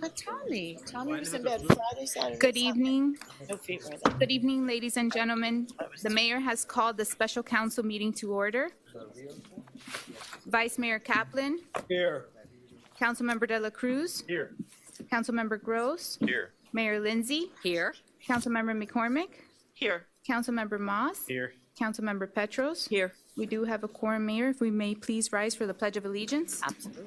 But Tommy was in bed Friday, Saturday, Good Sunday. evening. No fever. Good evening, ladies and gentlemen. The mayor has called the special council meeting to order. Vice Mayor Kaplan, Here. Councilmember De La Cruz, Here. Councilmember Gross, Here. Mayor Lindsay, Here. Councilmember McCormick, Here. Councilmember Moss, Here. Councilmember Petros. Here. We do have a quorum, Mayor. If we may please rise for the Pledge of Allegiance. Absolutely.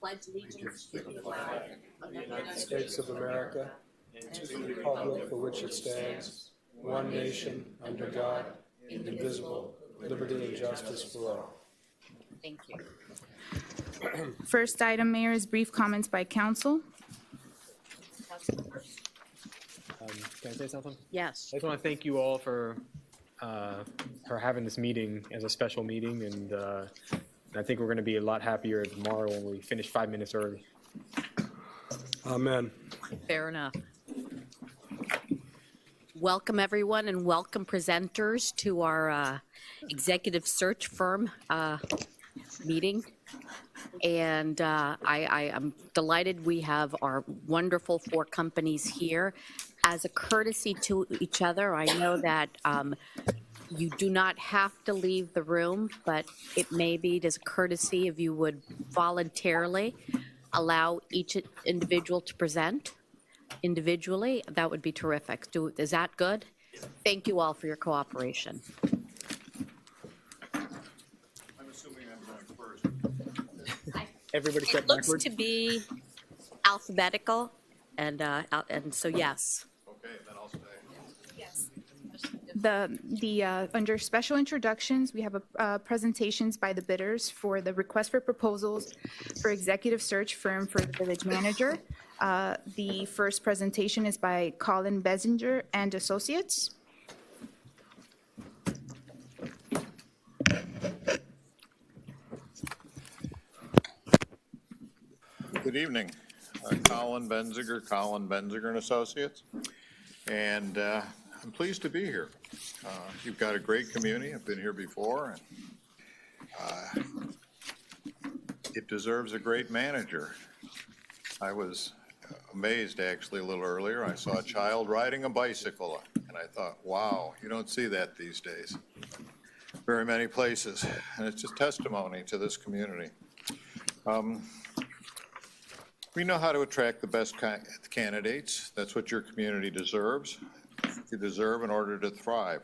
Pledge allegiance to the flag of the United States of America and to the republic for which it stands, one nation, under God, indivisible, liberty and justice for all. Thank you. First item, Mayor, is brief comments by council. Can I say something? Yes. I just want to thank you all for having this meeting as a special meeting, and I think we're going to be a lot happier tomorrow when we finish 5 minutes early. Amen. Fair enough. Welcome, everyone, and welcome presenters to our executive search firm meeting. And I am delighted we have our wonderful 4 companies here. As a courtesy to each other, I know that you do not have to leave the room, but it may be as a courtesy if you would voluntarily allow each individual to present individually. That would be terrific. Is that good? Thank you all for your cooperation. I'm assuming I'm going first. Everybody step It looks backwards. to be alphabetical, and so yes. Okay, then I'll stay. Under special introductions, we have presentations by the bidders for the request for proposals for executive search firm for the village manager. The first presentation is by Colin Bessinger and Associates. Good evening. Colin Benziger and Associates. And I'm pleased to be here. You've got a great community. I've been here before. And, it deserves a great manager. I was amazed actually a little earlier. I saw a child riding a bicycle and I thought, wow, you don't see that these days. Very many places. And it's just testimony to this community. We know how to attract the best candidates. That's what your community deserves. You deserve in order to thrive.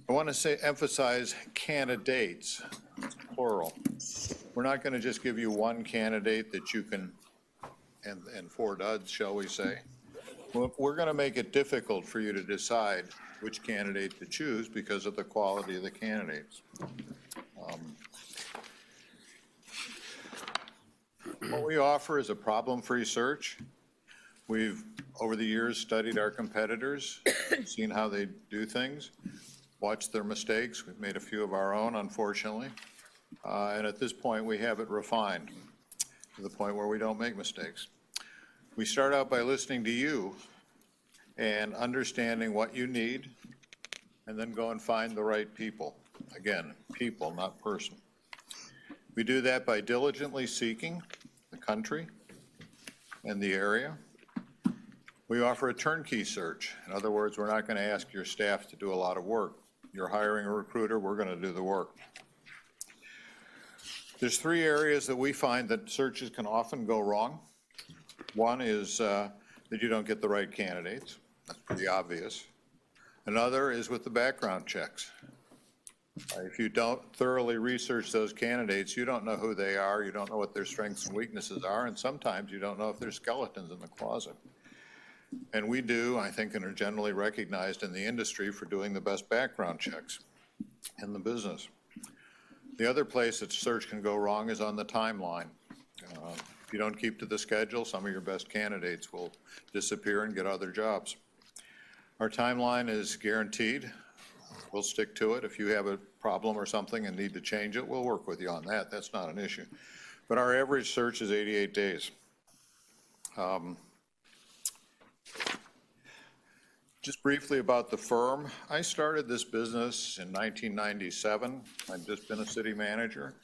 I want to emphasize candidates, plural. We're not going to just give you one candidate that you can, and 4 duds, shall we say. We're going to make it difficult for you to decide which candidate to choose because of the quality of the candidates. What we offer is a problem-free search. We've, over the years, studied our competitors, seen how they do things, watched their mistakes. We've made a few of our own, unfortunately. And at this point, we have it refined to the point where we don't make mistakes. We start out by listening to you and understanding what you need, and then go and find the right people. Again, people, not person. We do that by diligently seeking the country and the area. We offer a turnkey search. In other words, we're not going to ask your staff to do a lot of work. You're hiring a recruiter, we're going to do the work. There's 3 areas that we find that searches can often go wrong. One is that you don't get the right candidates. That's pretty obvious. Another is with the background checks. If you don't thoroughly research those candidates, you don't know who they are, you don't know what their strengths and weaknesses are, and sometimes you don't know if there's skeletons in the closet. And we do, I think, and are generally recognized in the industry for doing the best background checks in the business. The other place that search can go wrong is on the timeline. If you don't keep to the schedule, some of your best candidates will disappear and get other jobs. Our timeline is guaranteed. We'll stick to it. If you have a problem or something and need to change it, we'll work with you on that. That's not an issue. But our average search is 88 days. Just briefly about the firm. I started this business in 1997. I'd just been a city manager.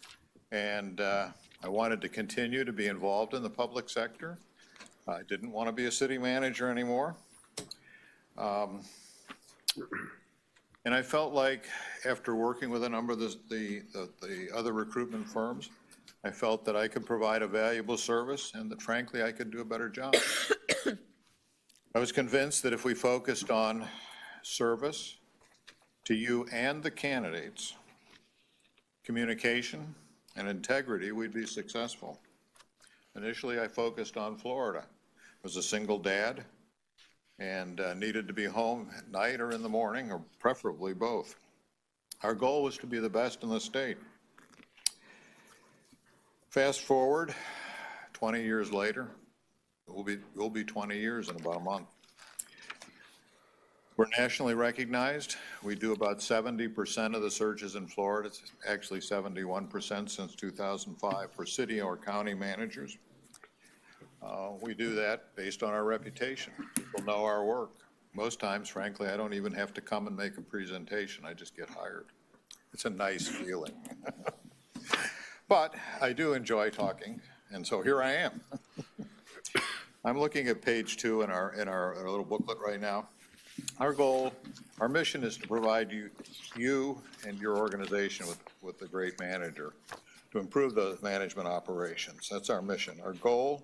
and I wanted to continue to be involved in the public sector. I didn't want to be a city manager anymore. And I felt like, after working with a number of the other recruitment firms, I felt that I could provide a valuable service and that frankly, I could do a better job. I was convinced that if we focused on service to you and the candidates, communication and integrity, we'd be successful. Initially, I focused on Florida. I was a single dad and needed to be home at night or in the morning, or preferably both. Our goal was to be the best in the state. Fast forward 20 years later, we'll be 20 years in about a month. We're nationally recognized. We do about 70% of the searches in Florida. It's actually 71% since 2005 for city or county managers. We do that based on our reputation. People know our work. Most times, frankly, I don't even have to come and make a presentation. I just get hired. It's a nice feeling. But I do enjoy talking, and so here I am. I'm looking at page 2 in our little booklet right now. Our goal, our mission is to provide you and your organization with a great manager to improve the management operations. That's our mission. Our goal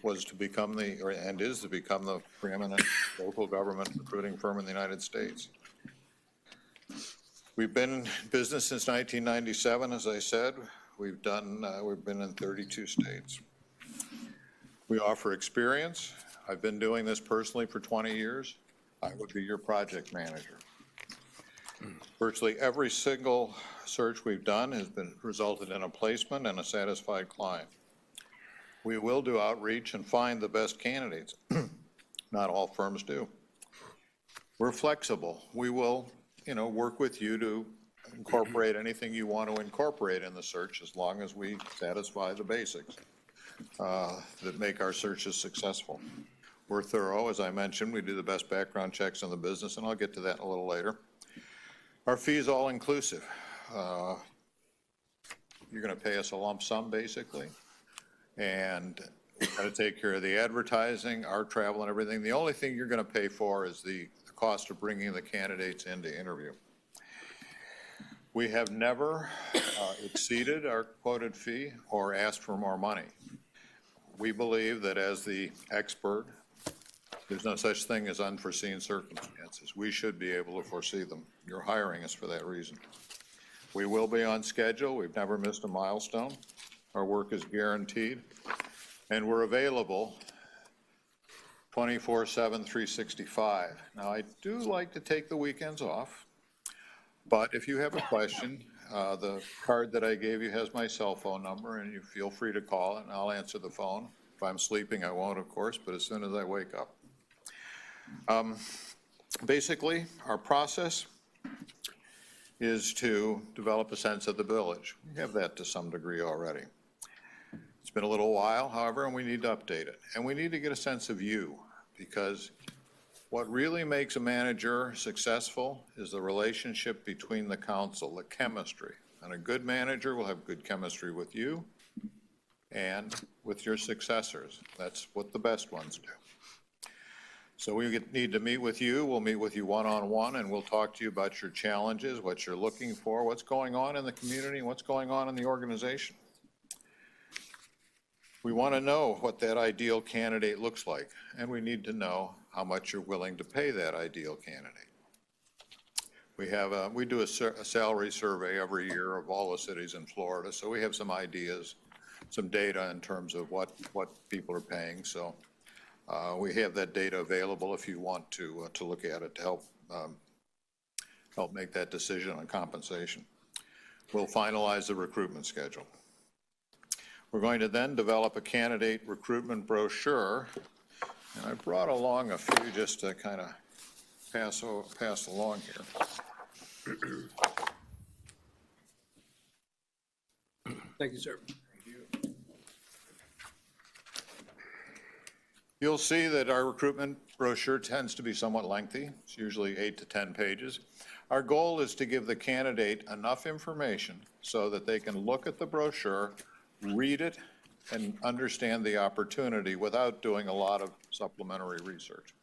was to become is to become the preeminent local government recruiting firm in the United States. We've been in business since 1997, as I said. We've been in 32 states. We offer experience. I've been doing this personally for 20 years. I would be your project manager. Virtually every single search we've done has resulted in a placement and a satisfied client. We will do outreach and find the best candidates. Not all firms do. We're flexible. We will, work with you to incorporate anything you want to incorporate in the search, as long as we satisfy the basics that make our searches successful. We're thorough, as I mentioned. We do the best background checks in the business, and I'll get to that a little later. Our fee is all inclusive. You're going to pay us a lump sum, basically, and we're going to take care of the advertising, our travel, and everything. The only thing you're going to pay for is the cost of bringing the candidates in to interview. We have never exceeded our quoted fee or asked for more money. We believe that as the expert, there's no such thing as unforeseen circumstances. We should be able to foresee them. You're hiring us for that reason. We will be on schedule. We've never missed a milestone. Our work is guaranteed, and we're available 24/7, 365. Now, I do like to take the weekends off. But if you have a question, the card that I gave you has my cell phone number, and you feel free to call it, and I'll answer the phone. If I'm sleeping, I won't, of course, but as soon as I wake up. Basically, our process is to develop a sense of the village. We have that to some degree already. It's been a little while, however, and we need to update it. And we need to get a sense of you, because what really makes a manager successful is the relationship between the council, the chemistry. And a good manager will have good chemistry with you and with your successors. That's what the best ones do. So we need to meet with you. We'll meet with you one-on-one, and we'll talk to you about your challenges, what you're looking for, what's going on in the community, and what's going on in the organization. We want to know what that ideal candidate looks like, and we need to know how much you're willing to pay that ideal candidate. We do a salary survey every year of all the cities in Florida, so we have some ideas, some data in terms of what people are paying. So we have that data available if you want to look at it to help make that decision on compensation. We'll finalize the recruitment schedule. We're going to then develop a candidate recruitment brochure, and I brought along a few just to kind of pass along here. Thank you, sir. You'll see that our recruitment brochure tends to be somewhat lengthy. It's usually 8 to 10 pages. Our goal is to give the candidate enough information so that they can look at the brochure, read it, and understand the opportunity without doing a lot of supplementary research.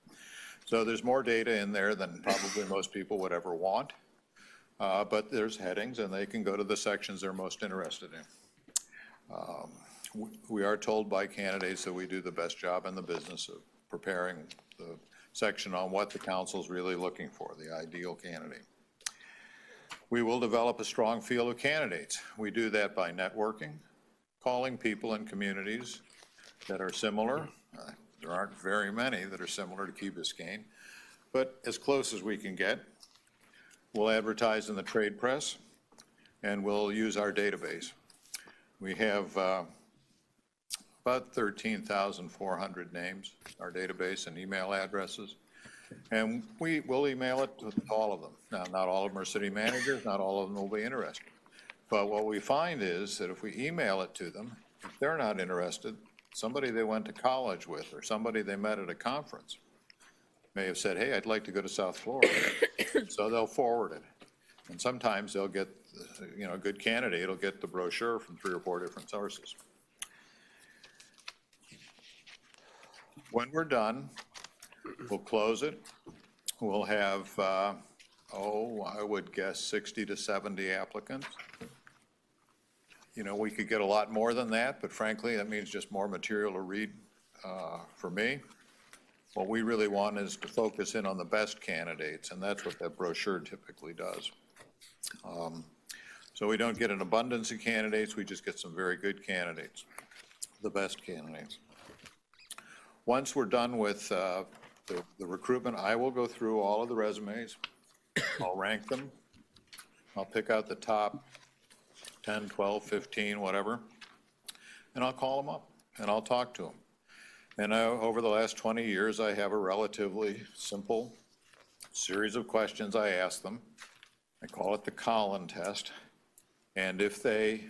So there's more data in there than probably most people would ever want, but there's headings and they can go to the sections they're most interested in. We are told by candidates that we do the best job in the business of preparing the section on what the council's really looking for, the ideal candidate. We will develop a strong field of candidates. We do that by networking, calling people in communities that are similar. There aren't very many that are similar to Key Biscayne, but as close as we can get. We'll advertise in the trade press, and we'll use our database. We have about 13,400 names, our database and email addresses, and we will email it to all of them. Now, not all of them are city managers, not all of them will be interested. But what we find is that if we email it to them, if they're not interested, somebody they went to college with or somebody they met at a conference may have said, hey, I'd like to go to South Florida. So they'll forward it. And sometimes they'll get, a good candidate will get the brochure from 3 or 4 different sources. When we're done, we'll close it. We'll have, I would guess 60 to 70 applicants. We could get a lot more than that, but frankly, that means just more material to read for me. What we really want is to focus in on the best candidates, and that's what that brochure typically does. So we don't get an abundance of candidates, we just get some very good candidates, the best candidates. Once we're done with the recruitment, I will go through all of the resumes. I'll rank them. I'll pick out the top 10, 12, 15, whatever, and I'll call them up and I'll talk to them. And over the last 20 years, I have a relatively simple series of questions I ask them. I call it the Collin test. And if they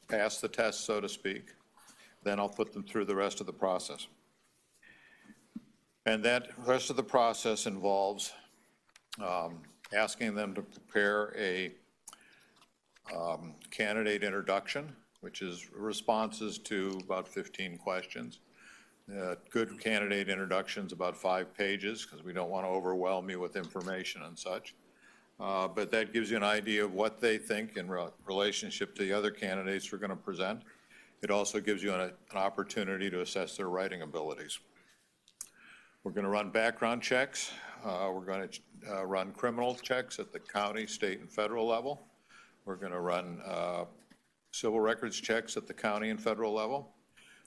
pass the test, so to speak, then I'll put them through the rest of the process. And that rest of the process involves asking them to prepare a candidate introduction, which is responses to about 15 questions. Good candidate introductions, about 5 pages, because we don't want to overwhelm you with information and such. But that gives you an idea of what they think in relationship to the other candidates we're going to present. It also gives you an opportunity to assess their writing abilities. We're going to run background checks. We're going to run criminal checks at the county, state, and federal level. We're going to run civil records checks at the county and federal level.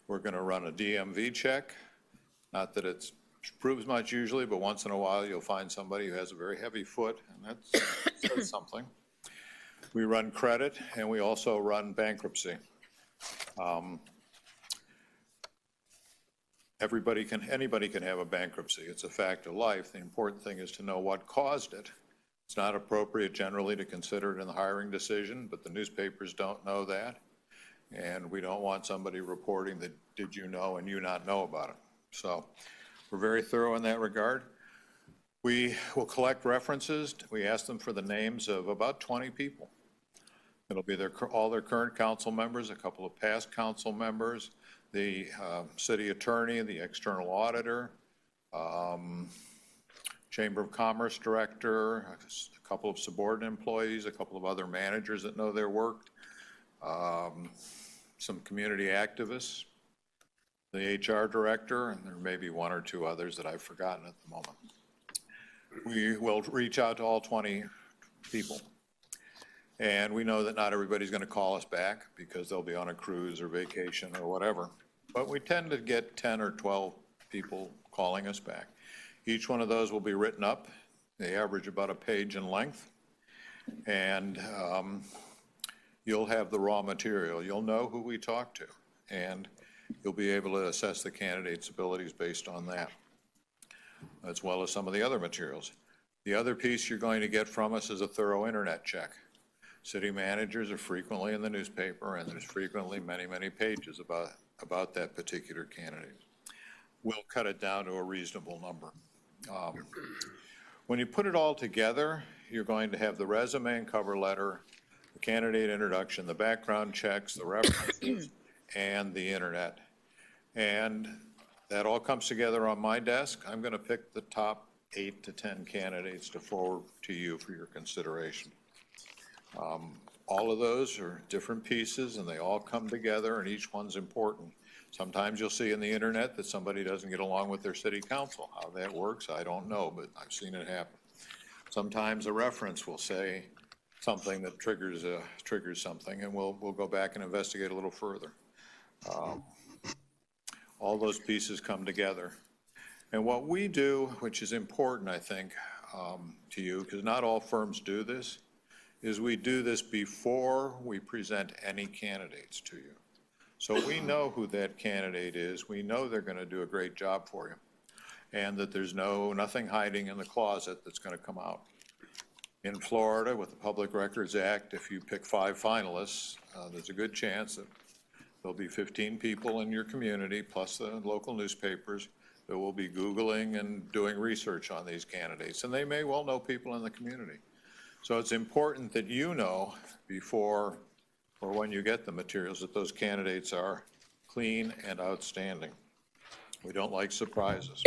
We're going to run a DMV check. Not that it proves much usually, but once in a while you'll find somebody who has a very heavy foot, and that's something. We run credit, and we also run bankruptcy. Anybody can have a bankruptcy. It's a fact of life. The important thing is to know what caused it. It's not appropriate generally to consider it in the hiring decision, but the newspapers don't know that. And we don't want somebody reporting that did you know and you not know about it. So we're very thorough in that regard. We will collect references. We ask them for the names of about 20 people. It'll be all their current council members, a couple of past council members, the city attorney, the external auditor, Chamber of Commerce director, a couple of subordinate employees, a couple of other managers that know their work, some community activists, the HR director, and there may be 1 or 2 others that I've forgotten at the moment. We will reach out to all 20 people. And we know that not everybody's going to call us back because they'll be on a cruise or vacation or whatever. But we tend to get 10 or 12 people calling us back. Each one of those will be written up. They average about a page in length. And you'll have the raw material. You'll know who we talked to. And you'll be able to assess the candidate's abilities based on that, as well as some of the other materials. The other piece you're going to get from us is a thorough internet check. City managers are frequently in the newspaper, and there's frequently many, many pages about that particular candidate. we'll cut it down to a reasonable number. When you put it all together, you're going to have the resume and cover letter, the candidate introduction, the background checks, the references, and the internet. And that all comes together on my desk. I'm going to pick the top 8 to 10 candidates to forward to you for your consideration. All of those are different pieces, and they all come together, and each one's important. Sometimes you'll see in the internet that somebody doesn't get along with their city council. How that works, I don't know, but I've seen it happen. Sometimes a reference will say something that triggers something, and we'll go back and investigate a little further. All those pieces come together. And what we do, which is important, I think, to you, because not all firms do this, is we do this before we present any candidates to you. So we know who that candidate is. We know they're going to do a great job for you, and that there's nothing hiding in the closet that's going to come out. In Florida, with the Public Records Act, if you pick 5 finalists, there's a good chance that there'll be 15 people in your community, plus the local newspapers, that will be Googling and doing research on these candidates. And they may well know people in the community. So it's important that you know before or when you get the materials that those candidates are clean and outstanding. We don't like surprises.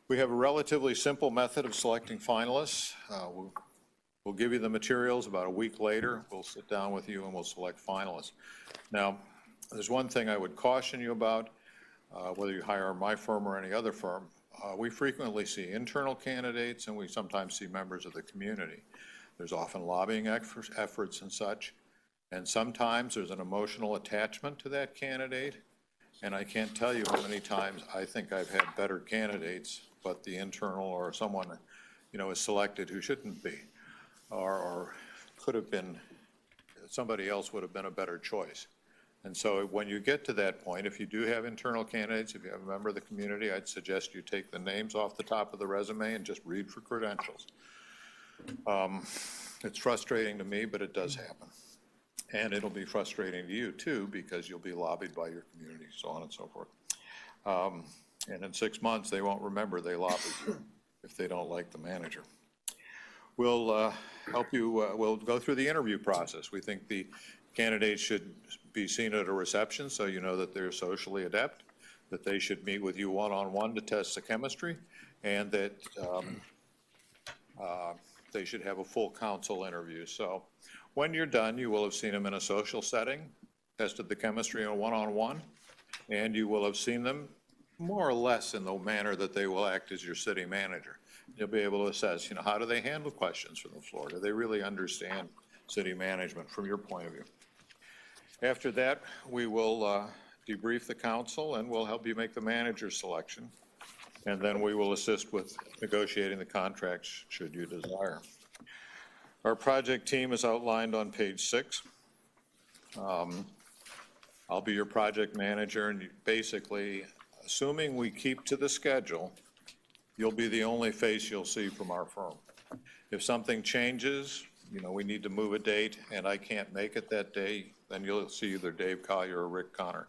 We have a relatively simple method of selecting finalists. We'll give you the materials about a week later. We'll sit down with you and we'll select finalists. Now, there's one thing I would caution you about, whether you hire my firm or any other firm. We frequently see internal candidates, and we sometimes see members of the community. There's often lobbying efforts and such, and sometimes there's an emotional attachment to that candidate, and I can't tell you how many times I think I've had better candidates, but the internal or someone, is selected who shouldn't be, or could have been, somebody else would have been a better choice. And so when you get to that point, if you do have internal candidates, if you have a member of the community, I'd suggest you take the names off the top of the resume and just read for credentials. It's frustrating to me, but it does happen. And it'll be frustrating to you too, because you'll be lobbied by your community, so on and so forth. And in 6 months, they won't remember they lobbied you if they don't like the manager. We'll help you, we'll go through the interview process. We think the candidates should be seen at a reception so you know that they're socially adept, that they should meet with you one-on-one to test the chemistry, and that they should have a full council interview. So when you're done, you will have seen them in a social setting, tested the chemistry in a one-on-one, and you will have seen them more or less in the manner that they will act as your city manager. You'll be able to assess, how do they handle questions from the floor? Do they really understand city management from your point of view? After that, we will debrief the council, and we'll help you make the manager selection. And then we will assist with negotiating the contracts should you desire. Our project team is outlined on page 6. I'll be your project manager, and basically, assuming we keep to the schedule, you'll be the only face you'll see from our firm. If something changes, we need to move a date, and I can't make it that day, then you'll see either Dave Collier or Rick Connor.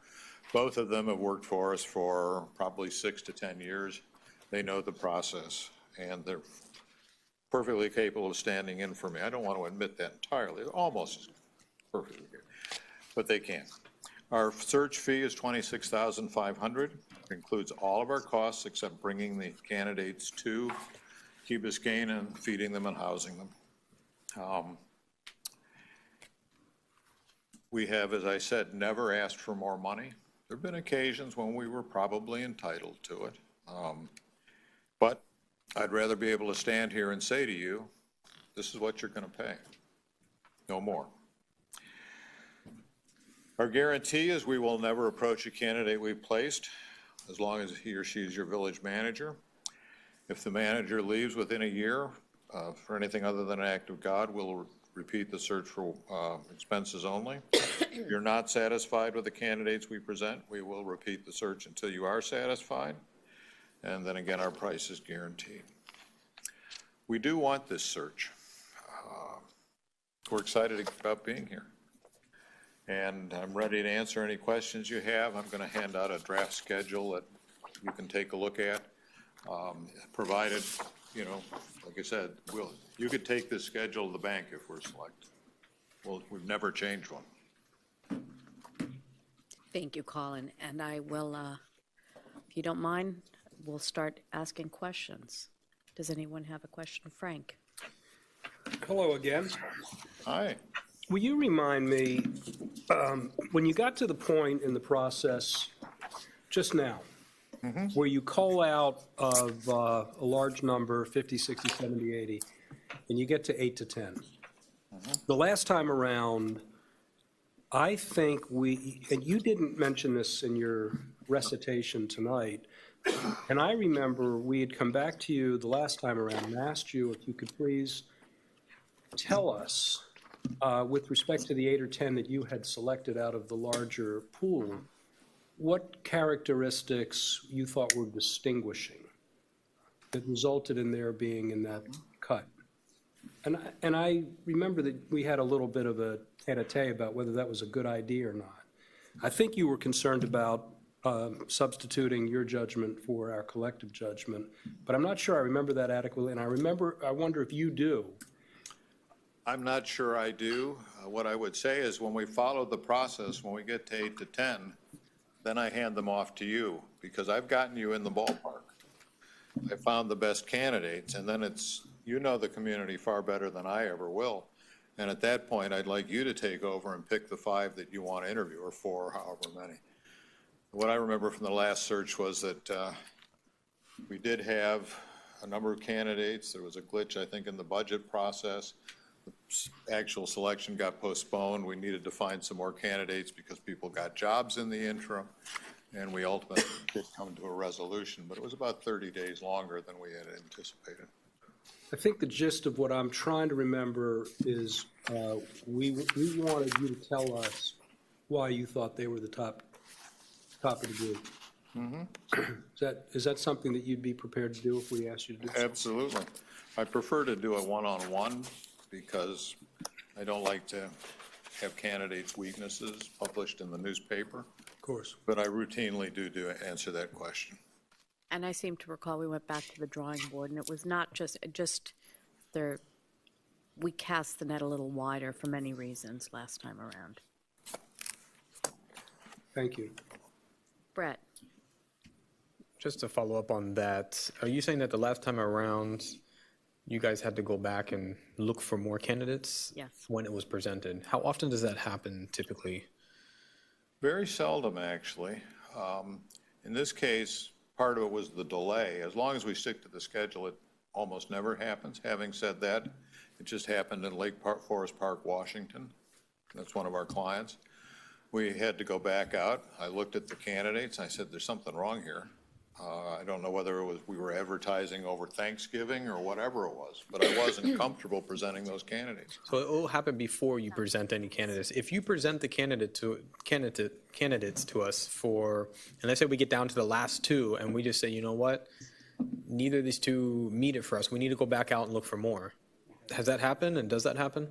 Both of them have worked for us for probably 6 to 10 years. They know the process, and they're perfectly capable of standing in for me. I don't want to admit that entirely, almost perfectly good, but they can. Our search fee is $26,500. It includes all of our costs except bringing the candidates to Key Biscayne and feeding them and housing them. We have, as I said, never asked for more money. There have been occasions when we were probably entitled to it. But I'd rather be able to stand here and say to you, this is what you're going to pay. No more. Our guarantee is we will never approach a candidate we've placed as long as he or she is your village manager. If the manager leaves within a year for anything other than an act of God, we'll repeat the search for expenses only. If you're not satisfied with the candidates we present, we will repeat the search until you are satisfied. And then again, our price is guaranteed. We do want this search. We're excited about being here. And I'm ready to answer any questions you have. I'm going to hand out a draft schedule that you can take a look at, provided, you know, like I said, you could take this schedule to the bank if we're selected. Well, we've never changed one. Thank you, Colin. And I will, if you don't mind, we'll start asking questions. Does anyone have a question? Frank? Hello again. Hi. Will you remind me, when you got to the point in the process just now, where you call out of a large number, 50, 60, 70, 80, and you get to 8 to 10. The last time around, I think and you didn't mention this in your recitation tonight, and I remember we had come back to you the last time around and asked you if you could please tell us, with respect to the 8 or 10 that you had selected out of the larger pool, what characteristics you thought were distinguishing that resulted in their being in that cut. And I remember that we had a little bit of a tete-a-tete about whether that was a good idea or not. I think you were concerned about substituting your judgment for our collective judgment, but I'm not sure I remember that adequately, and I wonder if you do. I'm not sure I do. What I would say is when we follow the process, when we get to 8 to 10, then I hand them off to you, because I've gotten you in the ballpark. I found the best candidates, and then it's, you know the community far better than I ever will. And at that point, I'd like you to take over and pick the 5 that you want to interview, or 4, or however many. What I remember from the last search was that we did have a number of candidates. There was a glitch, I think, in the budget process. The actual selection got postponed. We needed to find some more candidates because people got jobs in the interim, and we ultimately did come to a resolution, but it was about 30 days longer than we had anticipated. I think the gist of what I'm trying to remember is we wanted you to tell us why you thought they were the top of the group. Is that something that you'd be prepared to do if we asked you to do so? Absolutely. I prefer to do a one-on-one because I don't like to have candidates' weaknesses published in the newspaper. Of course. But I routinely do answer that question. And I seem to recall we went back to the drawing board, and it was not just there. We cast the net a little wider for many reasons last time around. Thank you. Brett? Just to follow up on that, are you saying that the last time around, you guys had to go back and look for more candidates? Yes. When it was presented? How often does that happen typically? Very seldom, actually. In this case, part of it was the delay. As long as we stick to the schedule, it almost never happens. Having said that, it just happened in Forest Park, Washington. That's one of our clients. We had to go back out. I looked at the candidates. I said, there's something wrong here. I don't know whether it was we were advertising over Thanksgiving or whatever it was, but I wasn't comfortable presenting those candidates. So it will happen before you present any candidates. If you present the candidates to us for, and let's say we get down to the last 2 and we just say, you know what, neither of these 2 meet it for us. We need to go back out and look for more. Has that happened, and does that happen?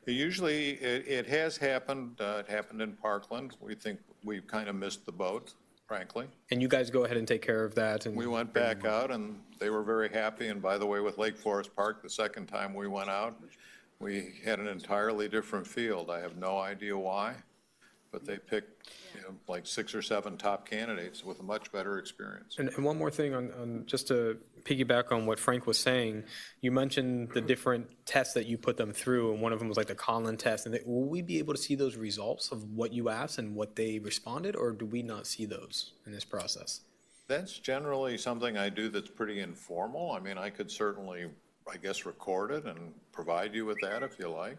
Usually, it has happened. It happened in Parkland. We think we kind of missed the boat, frankly. And you guys go ahead and take care of that? And We went back out, and they were very happy. And by the way, with Lake Forest Park, the second time we went out, we had an entirely different field. I have no idea why, but they picked like 6 or 7 top candidates with a much better experience. And one more thing on just to piggyback on what Frank was saying, you mentioned the different tests that you put them through, and one of them was like the Collin test. And will we be able to see those results of what you asked and what they responded, or do we not see those in this process? That's generally something I do that's pretty informal. I mean, I could certainly, I guess, record it and provide you with that if you like.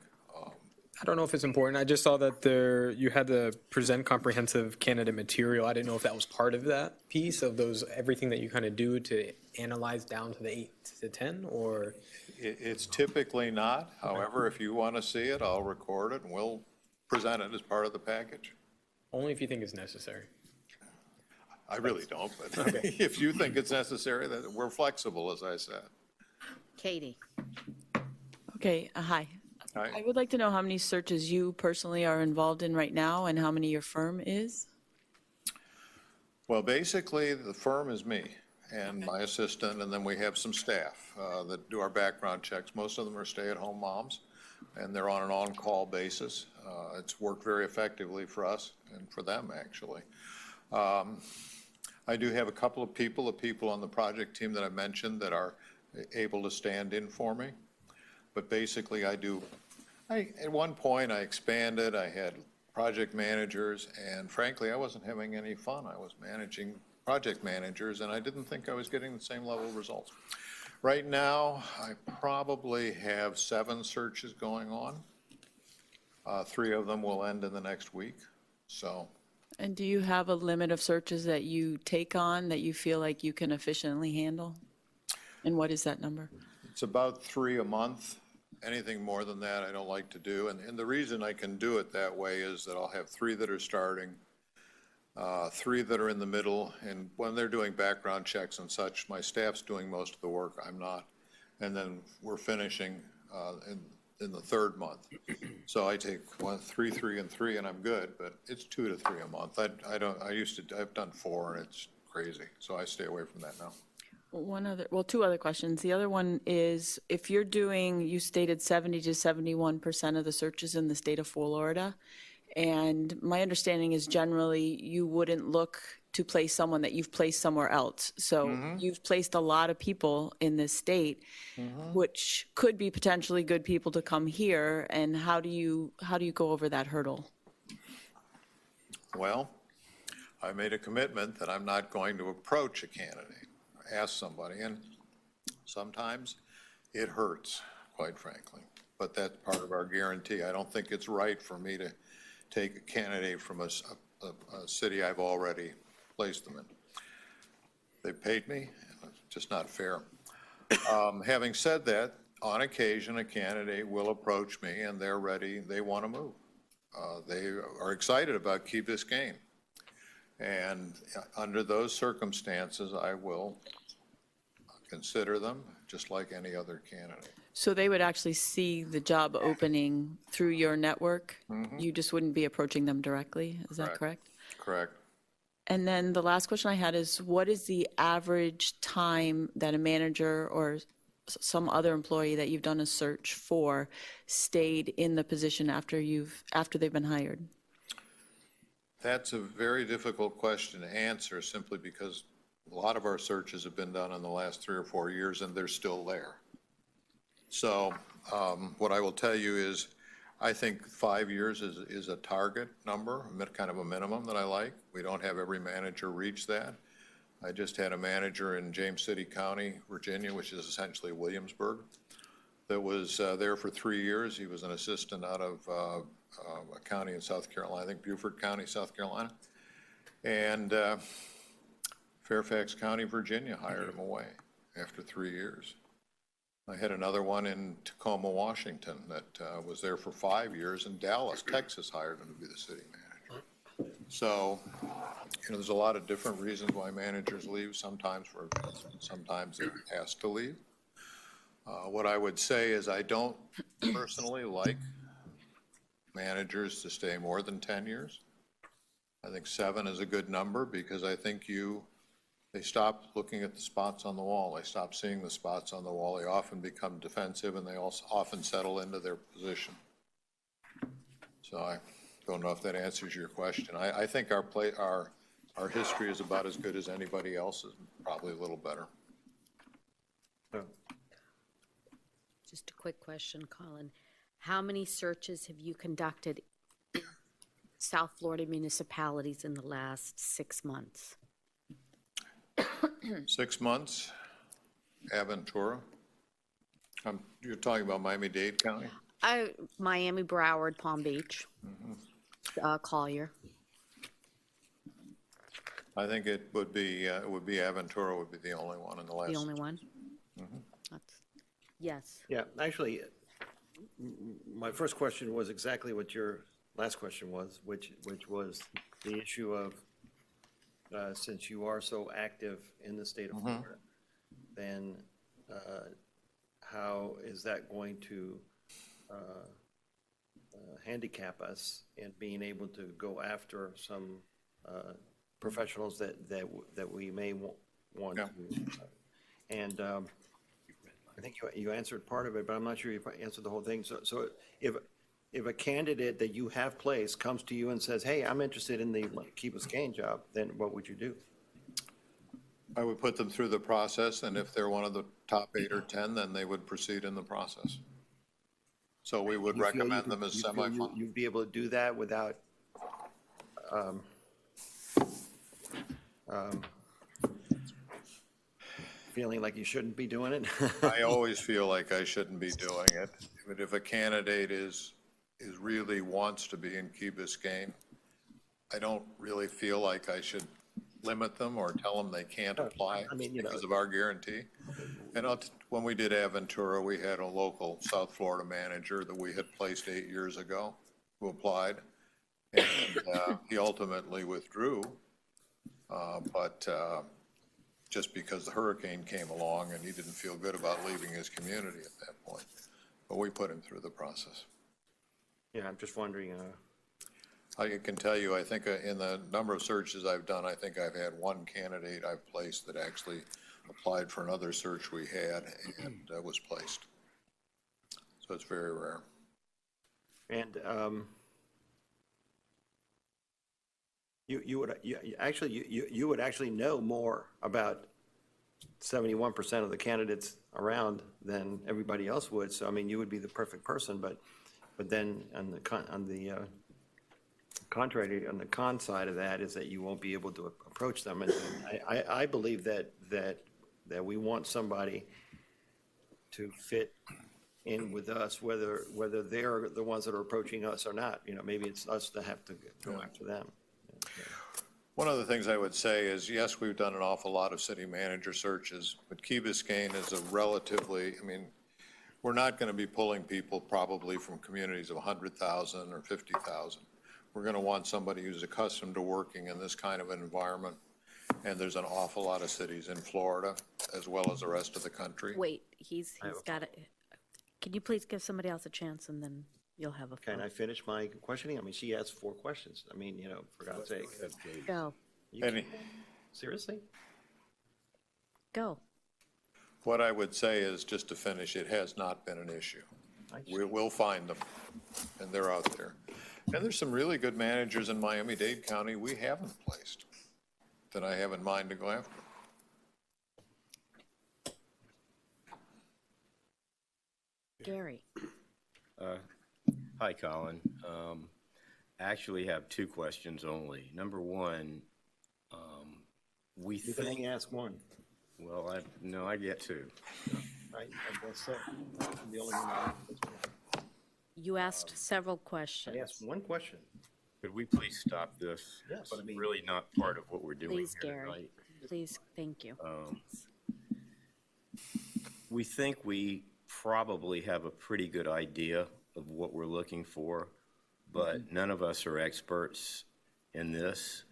I don't know if it's important. I just saw that you had to present comprehensive candidate material. I didn't know if that was part of that piece of everything that you kind of do to analyze down to the 8 to 10, or? It's typically not. However, if you want to see it, I'll record it and we'll present it as part of the package. Only if you think it's necessary. I really don't, but if you think it's necessary, then we're flexible, as I said. Katie? Okay, hi. Hi. I would like to know how many searches you personally are involved in right now and how many your firm is. Well, basically, the firm is me and my assistant, and then we have some staff that do our background checks. Most of them are stay-at-home moms, and they're on an on-call basis. It's worked very effectively for us and for them, actually. I do have a couple of people, the people on the project team that I mentioned, that are able to stand in for me. But basically, at one point, I expanded, I had project managers, and frankly, I wasn't having any fun. I was managing project managers, and I didn't think I was getting the same level of results. Right now, I probably have 7 searches going on. 3 of them will end in the next week, so. And do you have a limit of searches that you take on that you feel like you can efficiently handle? And what is that number? It's about 3 a month. Anything more than that, I don't like to do. And the reason I can do it that way is that I'll have 3 that are starting, 3 that are in the middle, and when they're doing background checks and such, my staff's doing most of the work, I'm not. And then we're finishing in the 3rd month. So I take 1, 3, 3, and 3, and I'm good, but it's 2 to 3 a month. I've done 4, and it's crazy, so I stay away from that now. Two other questions. The other one is, if you're doing, you stated 70 to 71% of the searches in the state of Florida, and my understanding is generally you wouldn't look to place someone that you've placed somewhere else. So you've placed a lot of people in this state, which could be potentially good people to come here. And how do you go over that hurdle? Well, I made a commitment that I'm not going to approach a candidate, ask somebody, and sometimes it hurts, quite frankly. But that's part of our guarantee. I don't think it's right for me to take a candidate from a city I've already placed them in. They paid me, it's just not fair. Having said that, on occasion, a candidate will approach me and they're ready, they want to move. They are excited about Key Biscayne. And under those circumstances, I will consider them just like any other candidate. So they would actually see the job opening through your network? You just wouldn't be approaching them directly? Is that correct? Correct. And then the last question I had is, what is the average time that a manager or some other employee that you've done a search for stayed in the position after they've been hired? That's a very difficult question to answer, simply because a lot of our searches have been done in the last 3 or 4 years and they're still there. So what I will tell you is, I think 5 years is a target number, kind of a minimum that I like. We don't have every manager reach that. I just had a manager in James City County, Virginia, which is essentially Williamsburg, that was there for 3 years. He was an assistant out of a county in South Carolina, I think Beaufort County, South Carolina. And Fairfax County, Virginia hired him away after 3 years. I had another one in Tacoma, Washington that was there for 5 years, and Dallas, Texas hired him to be the city manager. So, there's a lot of different reasons why managers leave. Sometimes they're asked to leave. What I would say is, I don't personally like managers to stay more than 10 years. I think 7 is a good number, because I think they stop looking at the spots on the wall. They stop seeing the spots on the wall. They often become defensive, and they also often settle into their position. So I don't know if that answers your question. I think our history is about as good as anybody else's, probably a little better. Just a quick question, Colin. How many searches have you conducted in South Florida municipalities in the last 6 months? 6 months, Aventura. You're talking about Miami-Dade County? Miami, Broward, Palm Beach, Collier. I think it would be Aventura would be the only one in the last. The only one? Yes. Yeah, actually, my first question was exactly what your last question was, which was the issue of, since you are so active in the state of Florida, then how is that going to handicap us in being able to go after some professionals that we may want Yeah. to. And I think you answered part of it, but I'm not sure you answered the whole thing. So if a candidate that you have placed comes to you and says, hey, I'm interested in the Key Biscayne job, then what would you do? I would put them through the process, and if they're one of the top 8 or 10, then they would proceed in the process. So we would You feel you recommend could- them as you feel semifinalists. You'd be able to do that without feeling like you shouldn't be doing it? I always feel like I shouldn't be doing it, but if a candidate really wants to be in Key Biscayne, I don't really feel like I should limit them or tell them they can't apply I mean, you know. because of our guarantee. And when we did Aventura, we had a local South Florida manager that we had placed 8 years ago who applied. And he ultimately withdrew, but just because the hurricane came along and he didn't feel good about leaving his community at that point. But we put him through the process. Yeah, I'm just wondering, I can tell you, I think in the number of searches I've done, I think I've had one candidate I've placed that actually applied for another search we had and was placed. So it's very rare. and you would actually know more about 71% of the candidates around than everybody else would. So I mean, you would be the perfect person, but then on the contrary, on the con side of that is that you won't be able to approach them. And I believe that we want somebody to fit in with us, whether they're the ones that are approaching us or not. You know, maybe it's us that have to go after them. One of the things I would say is, yes, we've done an awful lot of city manager searches, but Key Biscayne is a relatively, I mean, we're not going to be pulling people probably from communities of 100,000 or 50,000. We're going to want somebody who's accustomed to working in this kind of an environment. And there's an awful lot of cities in Florida as well as the rest of the country. Wait, he's got it. Can you please give somebody else a chance and then you'll have a Can floor. I finish my questioning? I mean, she asked 4 questions. I mean, you know, for God's sake. Go, Seriously? go. What I would say is, just to finish, it has not been an issue. We'll find them, and they're out there. And there's some really good managers in Miami-Dade County we haven't placed that I have in mind to go after. Gary. Hi, Colin. Actually have 2 questions only. Number one, we You can only think, ask one. well, I get 2. I guess so. I'm the only one. You asked several I questions. asked one question. Could we please stop this? Yes. It's really not part of what we're doing Please, here Gary. tonight. Please, thank you. We think we probably have a pretty good idea of what we're looking for, but none of us are experts in this.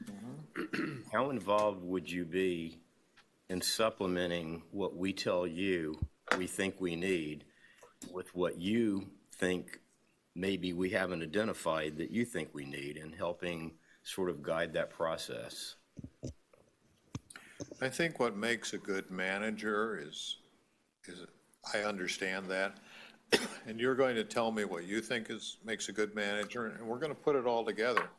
How involved would you be in supplementing what we tell you we think we need with what you think maybe we haven't identified that you think we need, and helping sort of guide that process? I think what makes a good manager is I understand that. And you're going to tell me what you think makes a good manager, and we're going to put it all together.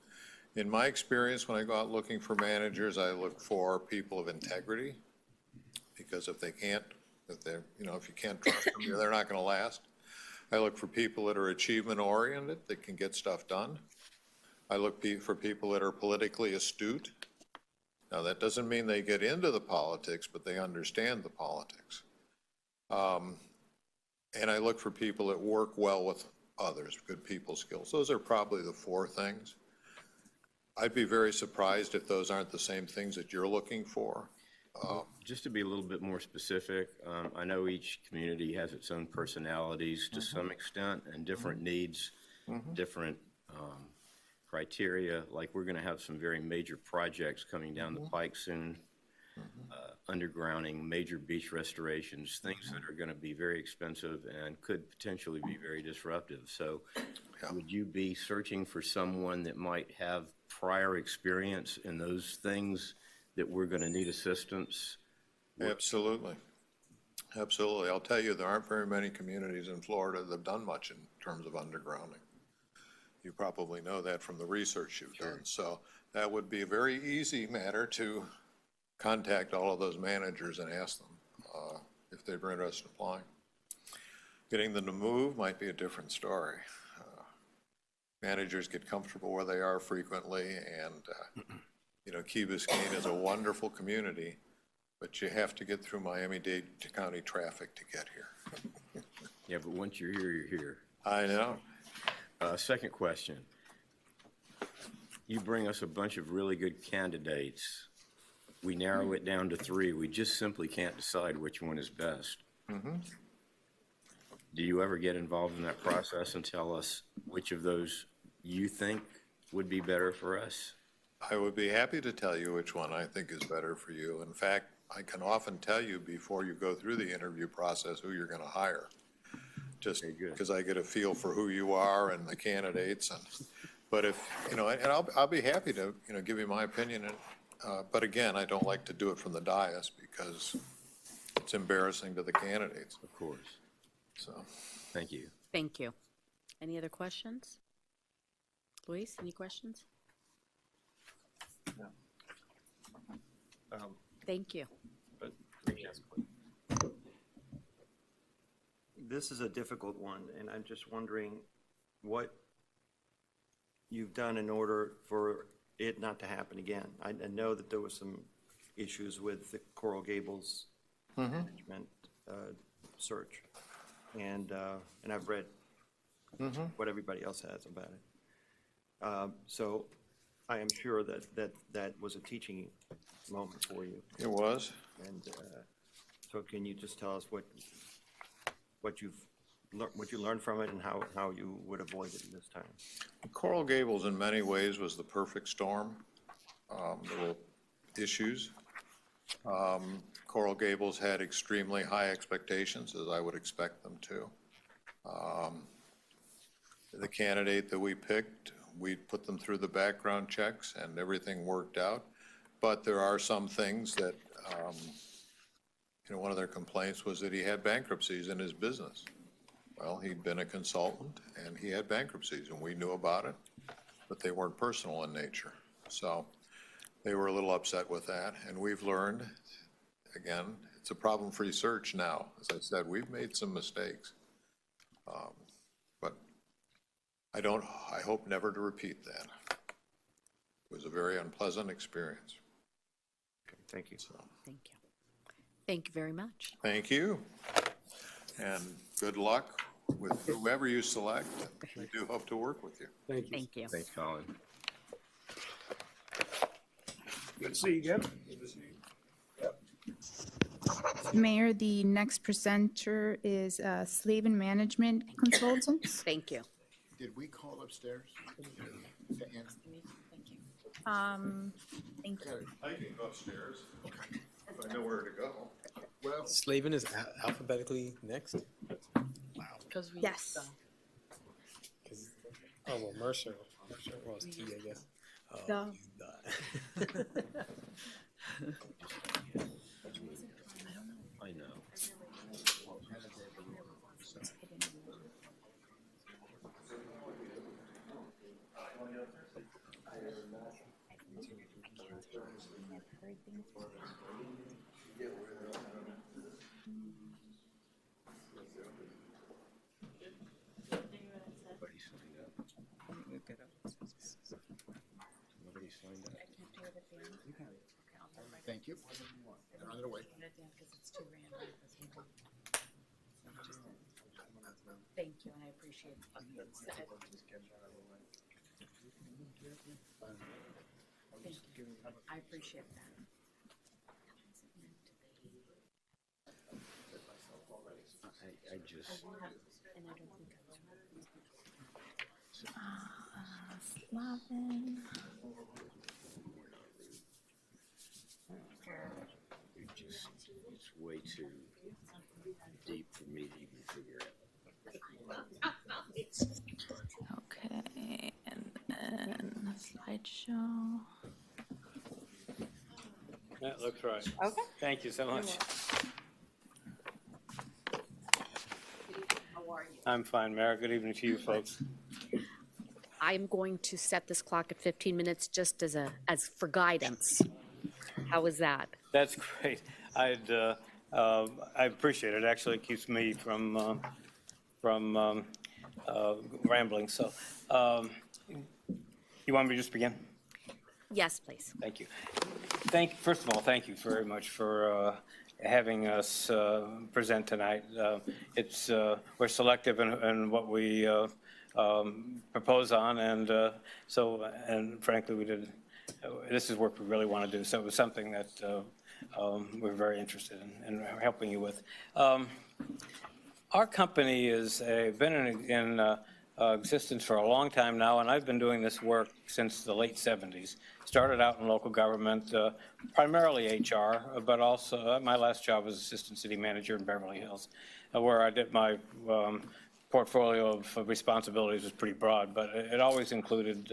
In my experience, when I go out looking for managers, I look for people of integrity, because if you can't trust them, they're not going to last. I look for people that are achievement oriented, that can get stuff done. I look for people that are politically astute. Now, that doesn't mean they get into the politics, but they understand the politics. And I look for people that work well with others, good people skills. Those are probably the 4 things. I'd be very surprised if those aren't the same things that you're looking for. Just to be a little bit more specific, I know each community has its own personalities to some extent, and different needs, different criteria. Like, we're going to have some very major projects coming down the pike soon. undergrounding, major beach restorations, things that are going to be very expensive and could potentially be very disruptive. So would you be searching for someone that might have prior experience in those things that we're going to need assistance? Absolutely. Absolutely. I'll tell you, there aren't very many communities in Florida that have done much in terms of undergrounding. You probably know that from the research you've done. So that would be a very easy matter to contact all of those managers and ask them if they're interested in applying. Getting them to move might be a different story. Managers get comfortable where they are frequently, and you know, Key Biscayne is a wonderful community, but you have to get through Miami-Dade County traffic to get here. Yeah, but once you're here, you're here. I know. Second question. You bring us a bunch of really good candidates. We narrow it down to 3. We just simply can't decide which one is best. Do you ever get involved in that process and tell us which of those you think would be better for us? I would be happy to tell you which one I think is better for you. In fact, I can often tell you before you go through the interview process who you're going to hire. Just because I get a feel for who you are and the candidates. But if, you know, and I'll be happy to, you know, give you my opinion. But again, I don't like to do it from the dais because it's embarrassing to the candidates. Of course. So. Thank you. Thank you. Any other questions? Luis, any questions? No. Thank you. But this is a difficult one, and I'm just wondering what you've done in order for it not to happen again. I know that there was some issues with the Coral Gables management search, and I've read what everybody else has about it. So I am sure that was a teaching moment for you. It was. And so can you just tell us what you learned from it and how you would avoid it this time? Coral Gables in many ways was the perfect storm. There were issues. Coral Gables had extremely high expectations, as I would expect them to. The candidate that we picked, we put them through the background checks and everything worked out. But there are some things that, you know, one of their complaints was that he had bankruptcies in his business. Well, he'd been a consultant and he had bankruptcies and we knew about it, but they weren't personal in nature. So they were a little upset with that. And we've learned, again, it's a problem-free search now. As I said, we've made some mistakes. But I hope never to repeat that. It was a very unpleasant experience. Okay, thank you. So, Thank you. Thank you very much. thank you. And good luck with whoever you select. We do hope to work with you. Thank you. Thank you. Thanks, Colin. Good to see you again. Mayor, the next presenter is Slavin Management Consultants. Thank you. Did we call upstairs to answer? Thank you. I can go upstairs if I know where to go. Well, Slavin is alphabetically next? Because we. Yes. Oh, well, Mercer was T, I guess. The- I know. Nobody signed up. Nobody signed up. thank you. They're on their way. Thank you, and I appreciate it. Thank you. I appreciate that. I just, Slavin. Michelle. That looks right. Okay. Thank you so much. I'm fine, Mayor. Good evening to you folks. I'm going to set this clock at 15 minutes just as for guidance. How is that? That's great. I appreciate it. Actually, it keeps me from rambling. So, you want me to just begin? Yes, please. Thank you. First of all, thank you very much for having us present tonight. We're selective in what we propose on, and frankly, this is work we really want to do. So it was something that we're very interested in helping you with. Our company has been in existence for a long time now, and I've been doing this work since the late 70s. Started out in local government, primarily HR, but also my last job was assistant city manager in Beverly Hills, where I did my portfolio of responsibilities was pretty broad, but it always included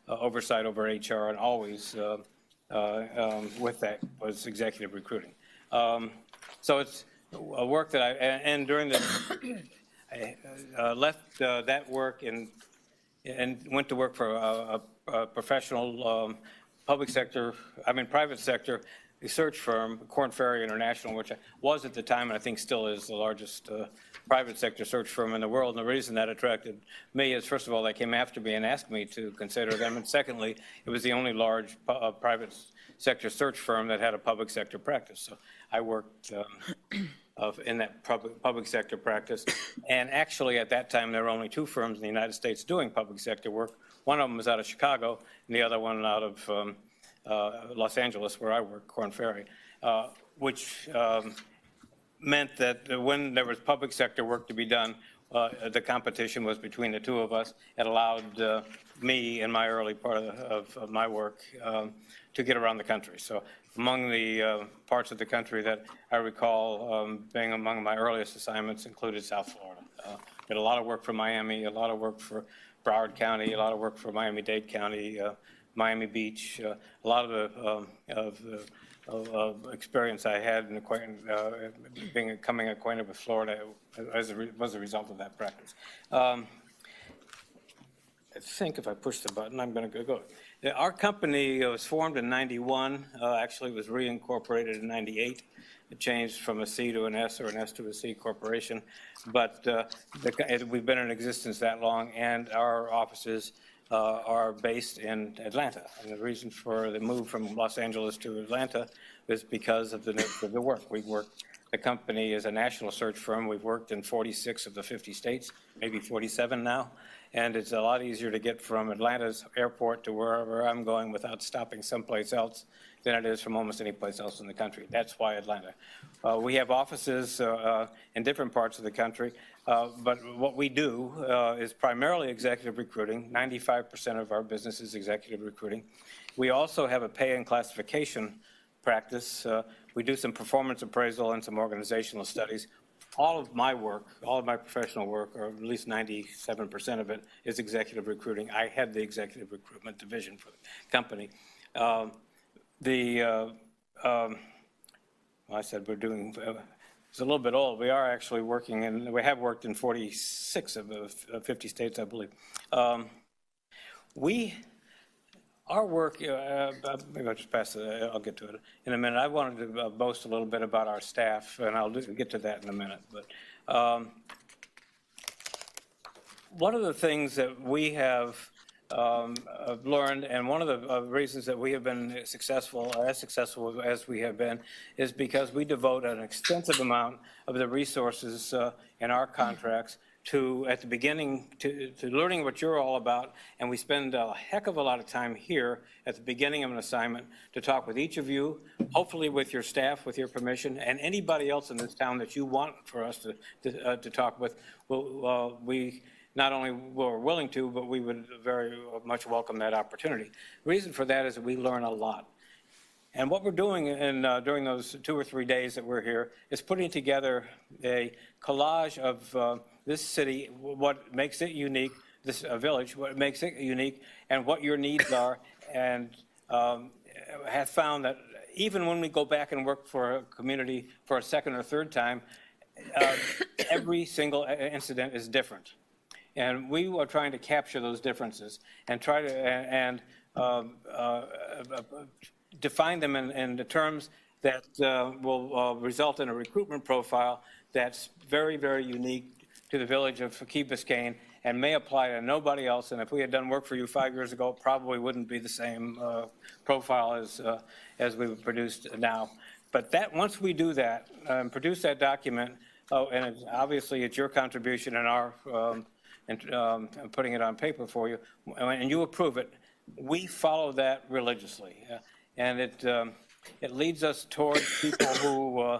oversight over HR, and always with that was executive recruiting. So it's a work that and during the, I left that work and went to work for a professional private sector research firm, Korn Ferry International, which was at the time, and I think still is, the largest private sector search firm in the world. And the reason that attracted me is, first of all, they came after me and asked me to consider them. And secondly, it was the only large private sector search firm that had a public sector practice. So I worked in that public sector practice. And actually, at that time, there were only two firms in the United States doing public sector work. One of them was out of Chicago, and the other one out of Los Angeles, where I work, Korn Ferry, which meant that when there was public sector work to be done, the competition was between the two of us. It allowed me, in my early part of my work, to get around the country. So among the parts of the country that I recall being among my earliest assignments included South Florida. Did a lot of work for Miami, a lot of work for Broward County, a lot of work for Miami-Dade County, Miami Beach. A lot of the experience I had in becoming acquainted with Florida was a result of that practice. I think if I push the button, I'm going to go. Our company was formed in '91. Actually, it was reincorporated in '98. It changed from a C to an S, or an S to a C corporation. But we've been in existence that long, and our offices are based in Atlanta. And the reason for the move from Los Angeles to Atlanta is because of the nature of the work. The company is a national search firm. We've worked in 46 of the 50 states, maybe 47 now. And it's a lot easier to get from Atlanta's airport to wherever I'm going without stopping someplace else than it is from almost any place else in the country. That's why Atlanta. We have offices in different parts of the country, but what we do is primarily executive recruiting. 95% of our business is executive recruiting. We also have a pay and classification practice. We do some performance appraisal and some organizational studies. All of my work, all of my professional work, or at least 97% of it, is executive recruiting. I head the executive recruitment division for the company. I said we're doing, it's a little bit old. We are actually working, and we have worked in 46 of the 50 states, I believe. Our work, maybe I'll just pass it, I'll get to it in a minute. I wanted to boast a little bit about our staff, and I'll get to that in a minute. But one of the things that we have learned, and one of the reasons that we have been successful, as successful as we have been, is because we devote an extensive amount of the resources in our contracts to, at the beginning, to learning what you're all about, and we spend a heck of a lot of time here at the beginning of an assignment to talk with each of you, hopefully with your staff, with your permission, and anybody else in this town that you want for us to talk with. We not only were willing to, but we would very much welcome that opportunity. The reason for that is that we learn a lot. And what we're doing during those 2 or 3 days that we're here is putting together a collage of this city, what makes it unique, this village, what makes it unique, and what your needs are, have found that even when we go back and work for a community for a second or third time, every single incident is different. And we are trying to capture those differences and try to define them in the terms that will result in a recruitment profile that's very, very unique to the village of Key Biscayne and may apply to nobody else. And if we had done work for you 5 years ago, it probably wouldn't be the same profile as we've produced now. But that once we do that and produce that document, and obviously it's your contribution in our putting it on paper for you, and you approve it, we follow that religiously, and it leads us toward people who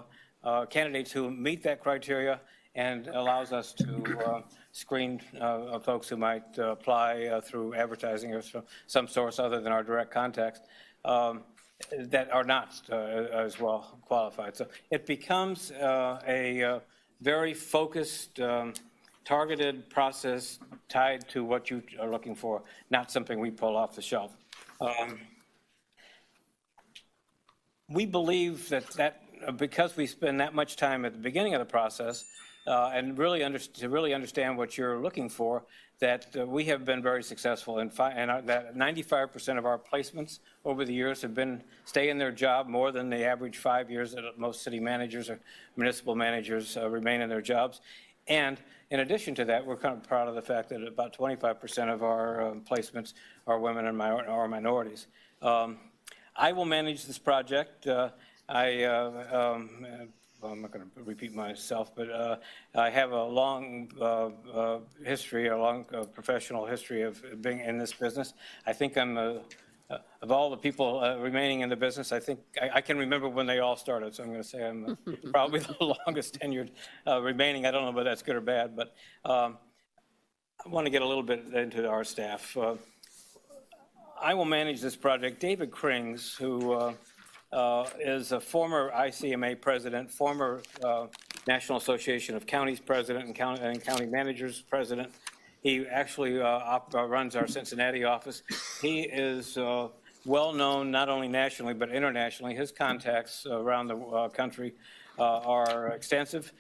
candidates who meet that criteria, and allows us to screen folks who might apply through advertising or some source other than our direct contacts that are not as well qualified. So it becomes a very focused, targeted process tied to what you are looking for, not something we pull off the shelf. We believe that because we spend that much time at the beginning of the process and really to really understand what you're looking for, that we have been very successful in that 95% of our placements over the years have been stay in their job more than the average 5 years that most city managers or municipal managers remain in their jobs. And in addition to that, we're kind of proud of the fact that about 25% of our placements are women and or minorities. I will manage this project. Well, I'm not going to repeat myself, but I have a long history, a long professional history of being in this business. I think I'm, of all the people remaining in the business, I think I can remember when they all started, so I'm going to say I'm probably the longest tenured remaining. I don't know whether that's good or bad, but I want to get a little bit into our staff. I will manage this project. David Krings, who is a former ICMA president, former National Association of Counties president and county managers president. He actually runs our Cincinnati office. He is well known not only nationally but internationally. His contacts around the country are extensive.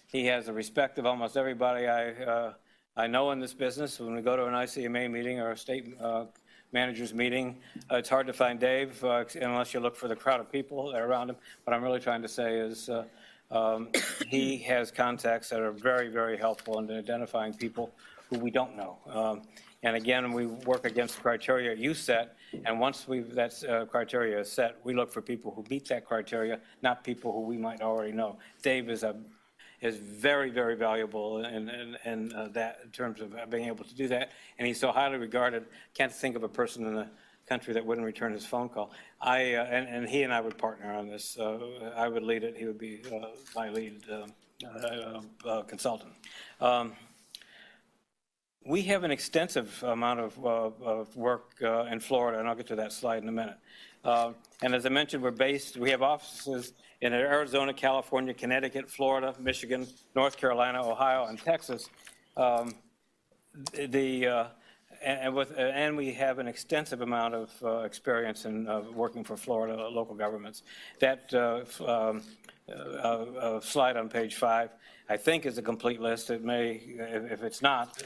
He has the respect of almost everybody I know in this business. When we go to an ICMA meeting or a state managers meeting, it's hard to find Dave unless you look for the crowd of people that are around him. What I'm really trying to say is he has contacts that are very, very helpful in identifying people who we don't know. And again, we work against the criteria you set, and once that criteria is set, we look for people who meet that criteria, not people who we might already know. Dave is very, very valuable in terms of being able to do that, and he's so highly regarded. Can't think of a person in the country that wouldn't return his phone call. And he and I would partner on this. I would lead it. He would be my lead consultant. We have an extensive amount of work in Florida, and I'll get to that slide in a minute. And as I mentioned, we have offices in Arizona, California, Connecticut, Florida, Michigan, North Carolina, Ohio, and Texas. And we have an extensive amount of experience in working for Florida local governments. That slide on page 5, I think, is a complete list. It may, if it's not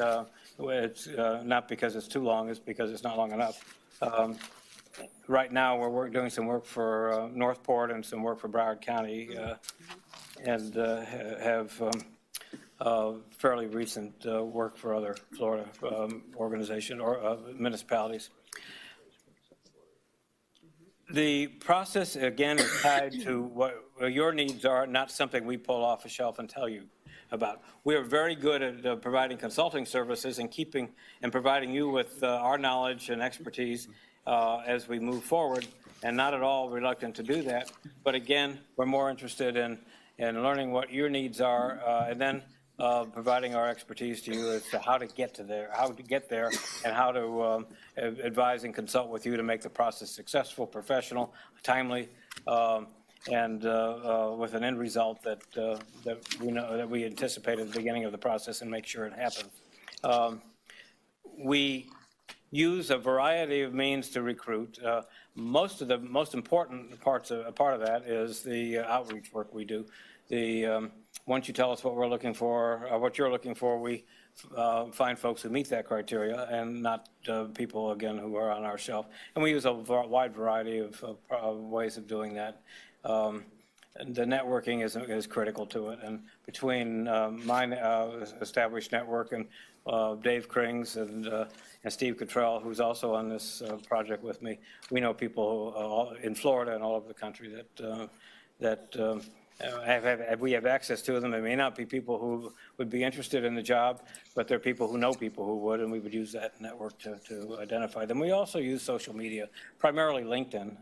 because it's too long, it's because it's not long enough. Right now, we're doing some work for Northport and some work for Broward County, and have fairly recent work for other Florida organizations or municipalities. The process, again, is tied to what your needs are, not something we pull off a shelf and tell you about. We are very good at providing consulting services and providing you with our knowledge and expertise as we move forward, and not at all reluctant to do that. But again, we're more interested in learning what your needs are, and then providing our expertise to you as to how to get there, and how to advise and consult with you to make the process successful, professional, timely, and with an end result that we know that we anticipate at the beginning of the process and make sure it happens. We use a variety of means to recruit. Most important part of that is the outreach work we do. Once you tell us what we're looking for, what you're looking for, we find folks who meet that criteria and not people, again, who are on our shelf. And we use a wide variety of ways of doing that. The networking is critical to it. And between my established network and Dave Krings and Steve Cottrell, who's also on this project with me, we know people in Florida and all over the country that we have access to them. They may not be people who would be interested in the job, but they're people who know people who would, and we would use that network to identify them. We also use social media, primarily LinkedIn,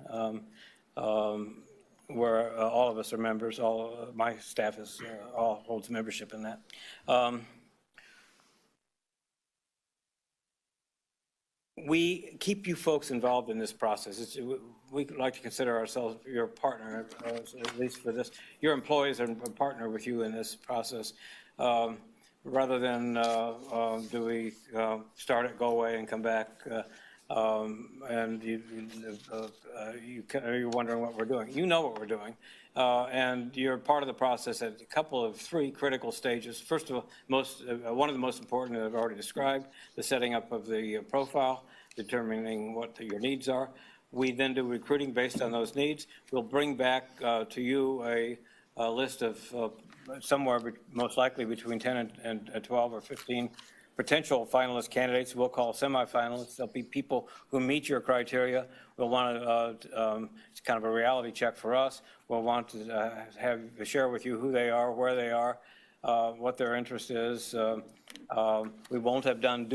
where all of us are members. My staff all holds membership in that. We keep you folks involved in this process. We like to consider ourselves your partner, at least for this. Your employees are a partner with you in this process. Rather than do we start it, go away, and come back, and you're wondering what we're doing. You know what we're doing, and you're part of the process at a couple of three critical stages. First of all, one of the most important that I've already described, the setting up of the profile, determining what your needs are. We then do recruiting based on those needs. We'll bring back to you a list of somewhere most likely between 10 and 12 or 15 potential finalist candidates. We'll call semifinalists. There'll be people who meet your criteria. We'll want to, it's kind of a reality check for us. We'll want to share with you who they are, where they are, what their interest is. We won't have done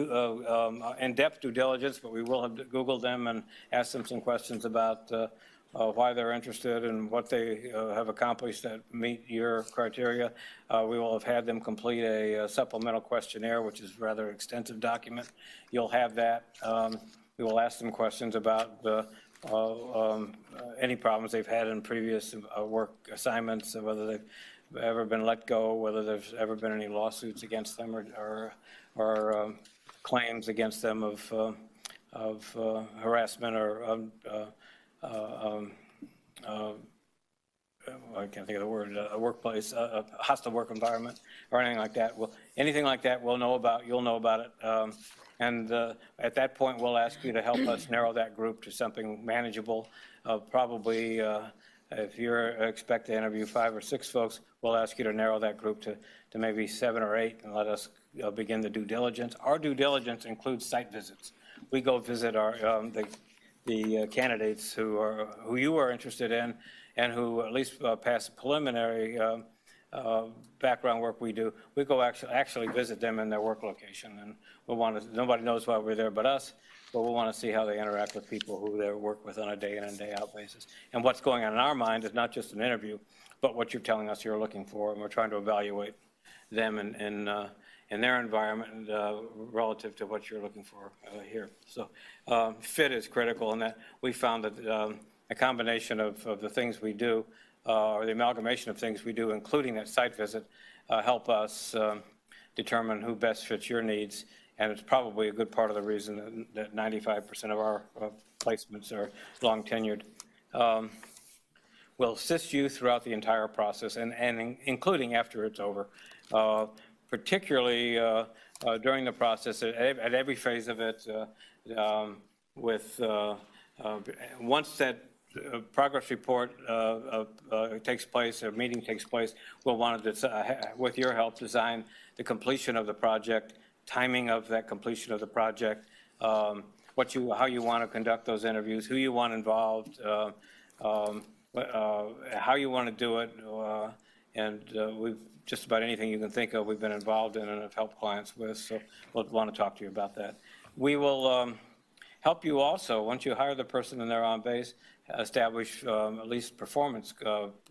in-depth due diligence, but we will have Googled them and asked them some questions about why they're interested and what they have accomplished that meet your criteria. We will have had them complete a supplemental questionnaire, which is a rather extensive document. You'll have that. We will ask them questions about any problems they've had in previous work assignments, whether they've ever been let go, whether there's ever been any lawsuits against them or claims against them of harassment or I can't think of the word, a workplace, a hostile work environment or anything like that. Well, anything like that we'll know about, you'll know about it. And at that point, we'll ask you to help us narrow that group to something manageable. Probably, if you expect to interview 5 or 6 folks, we'll ask you to narrow that group to maybe 7 or 8 and let us begin the due diligence. Our due diligence includes site visits. We go visit the candidates who you are interested in and who at least pass preliminary background work we do. We go actually visit them in their work location, and nobody knows why we're there but us, but we'll want to see how they interact with people who they work with on a day in and day out basis. And what's going on in our mind is not just an interview, but what you're telling us you're looking for, and we're trying to evaluate them in their environment relative to what you're looking for here. So fit is critical in that. We found that a combination of the things we do, or the amalgamation of things we do, including that site visit, help us determine who best fits your needs. And it's probably a good part of the reason that 95% of our placements are long tenured. We'll assist you throughout the entire process, and including after it's over. Particularly during the process, at every phase of it, once that progress report takes place, or meeting takes place, we'll want to, with your help, design the completion of the project, timing of that completion of the project, how you want to conduct those interviews, who you want involved, how you want to do it, and we've just about anything you can think of we've been involved in and have helped clients with, so we'll want to talk to you about that. We will help you also, once you hire the person and they're on base, establish at least performance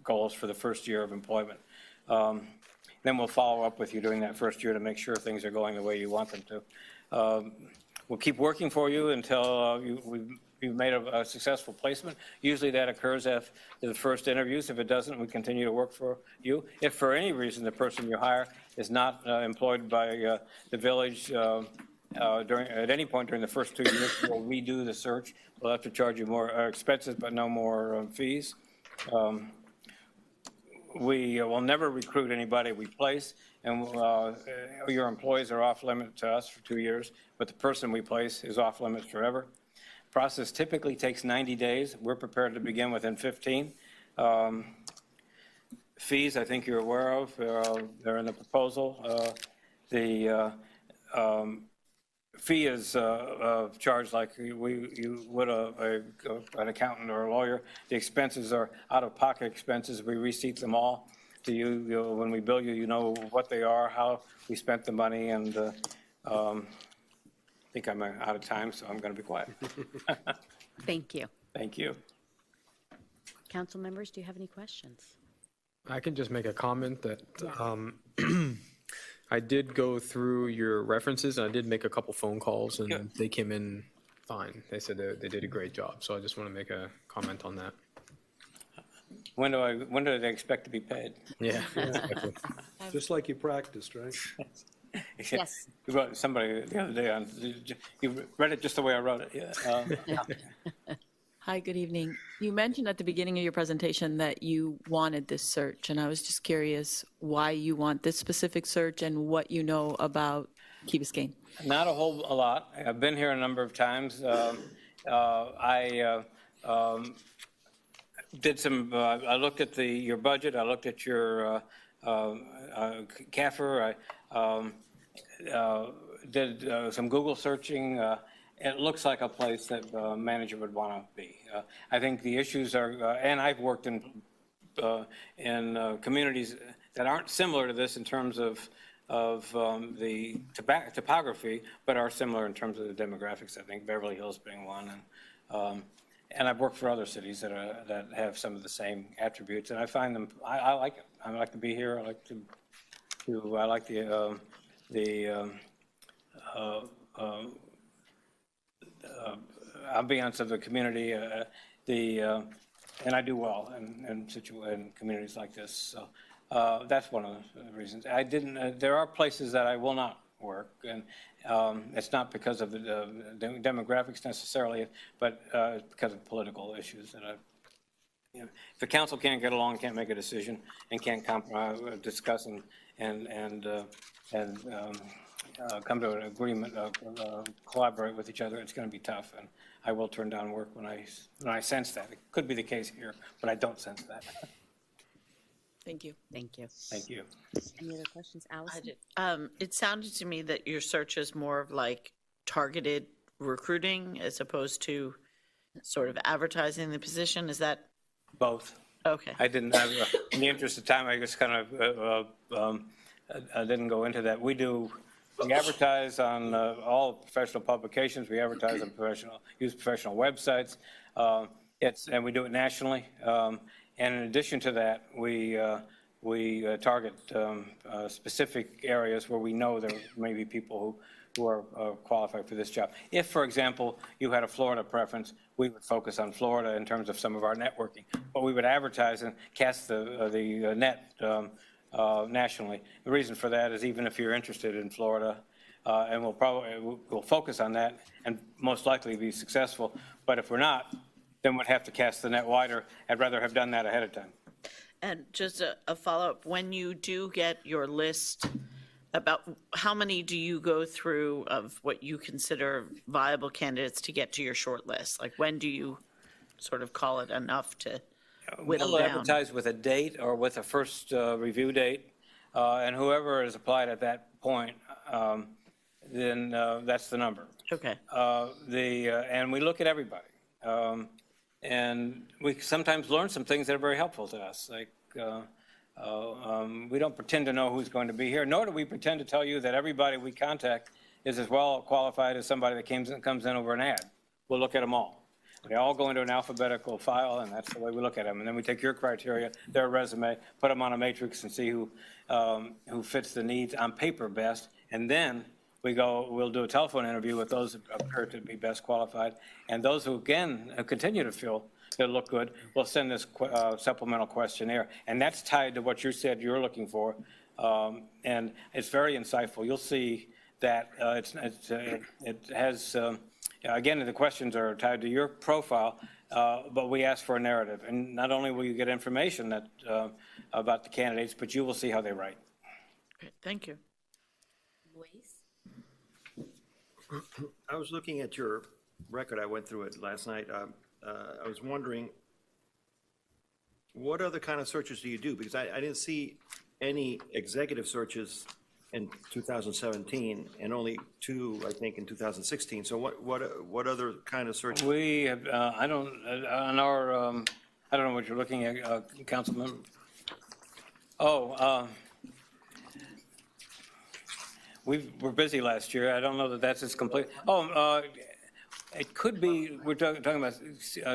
goals for the first year of employment. Then we'll follow up with you during that first year to make sure things are going the way you want them to. We'll keep working for you until you've made a successful placement. Usually that occurs after the first interviews. If it doesn't, we continue to work for you. If for any reason the person you hire is not employed by the village at any point during the first 2 years, we'll redo the search. We'll have to charge you more expenses, but no more fees. We will never recruit anybody we place, and your employees are off limit to us for 2 years, but the person we place is off limits forever. Process typically takes 90 days. We're prepared to begin within 15. Fees, I think you're aware of, they're in the proposal. The fee is charged like you would an accountant or a lawyer. The expenses are out-of-pocket expenses. We receipt them all to you. When we bill you, you know what they are, how we spent the money, and I think I'm out of time, so I'm going to be quiet. Thank you. Thank you. Council members, do you have any questions? I can just make a comment that I did go through your references, and I did make a couple phone calls, and Good. they came in fine. They said they did a great job, so I just want to make a comment on that. When do they expect to be paid? Yeah, exactly. Just like you practiced, right? Yes. You wrote somebody the other day you read it just the way I wrote it. Yeah. Hi, good evening. You mentioned at the beginning of your presentation that you wanted this search, and I was just curious why you want this specific search and what you know about Key Biscayne. Not a whole lot. I've been here a number of times. I did some. I looked at your budget. I looked at your CAFR. I did some Google searching. It looks like a place that a manager would want to be. I think the issues are, and I've worked in communities that aren't similar to this in terms of the topography, but are similar in terms of the demographics. I think Beverly Hills being one, and I've worked for other cities that have some of the same attributes, and I find them. I like it. I like to be here. I like I like the ambiance of the community, and I do well in communities like this. So that's one of the reasons. I didn't. There are places that I will not work, and it's not because of the demographics necessarily, but because of political issues that if the council can't get along, can't make a decision, and can't discuss and come to an agreement, collaborate with each other, it's going to be tough. And I will turn down work when I sense that. It could be the case here, but I don't sense that. Thank you. Thank you. Thank you. Any other questions, Allison? It sounded to me that your search is more of like targeted recruiting as opposed to sort of advertising the position. Is that? Both. Okay. I didn't have, in the interest of time, I just kind of I didn't go into that. We advertise on all professional publications. We advertise on use professional websites. And we do it nationally. And in addition to that, we target specific areas where we know there may be people who are qualified for this job. If, for example, you had a Florida preference, we would focus on Florida in terms of some of our networking. But we would advertise and cast the net nationally. The reason for that is even if you're interested in Florida, and we'll focus on that and most likely be successful. But if we're not, then we'd have to cast the net wider. I'd rather have done that ahead of time. And just a follow-up, when you do get your list, about how many do you go through of what you consider viable candidates to get to your short list? Like when do you sort of call it enough to whittle We'll down? advertise with a date or with a first review date, and whoever is applied at that point, then that's the number. Okay. And we look at everybody. And we sometimes learn some things that are very helpful to us. Like we don't pretend to know who's going to be here, nor do we pretend to tell you that everybody we contact is as well qualified as somebody that comes in over an ad. We'll look at them all. They all go into an alphabetical file, and that's the way we look at them. And then we take your criteria, their resume, put them on a matrix and see who fits the needs on paper best. And then we'll do a telephone interview with those who appear to be best qualified. And those who, again, continue to feel they look good, we'll send this supplemental questionnaire. And that's tied to what you said you're looking for. And it's very insightful. You'll see that it has, again, the questions are tied to your profile, but we ask for a narrative. And not only will you get information that about the candidates, but you will see how they write. Okay, thank you. I was looking at your record. I went through it last night. I was wondering, what other kind of searches do you do? Because I didn't see any executive searches in 2017 and only 2, I think, in 2016. So what other kind of searches? We have, I don't, on our, I don't know what you're looking at, Councilman. Oh, we're busy last year. I don't know that that's as complete. Oh, it could be, we're talking about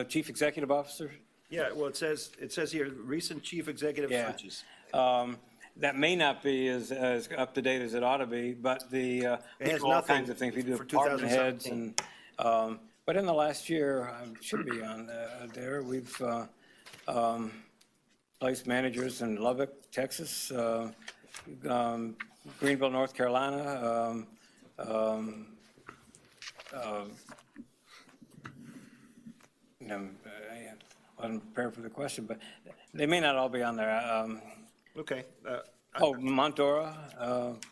Chief Executive Officer? Yeah, well, it says here, recent chief executive Yeah. searches. That may not be as up to date as it ought to be, but we has do all nothing kinds of things. We do for department heads 2017. but in the last year, should be on there, we've placed managers in Lubbock, Texas, Greenville, North Carolina, I wasn't prepared for the question, but they may not all be on there. Okay. Montora,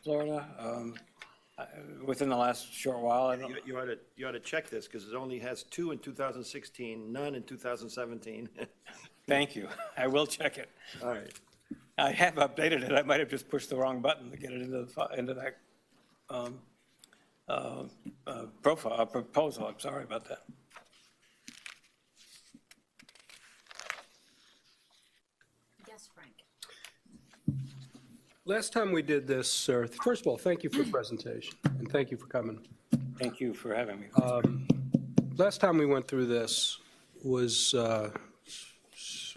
Florida, within the last short while. I don't, You ought to check this, because it only has 2 in 2016, none in 2017. Thank you. I will check it. All right. I have updated it. I might have just pushed the wrong button to get it into that proposal. I'm sorry about that. Yes, Frank. Last time we did this, sir, first of all, thank you for the presentation, and thank you for coming. Thank you for having me. Last time we went through this was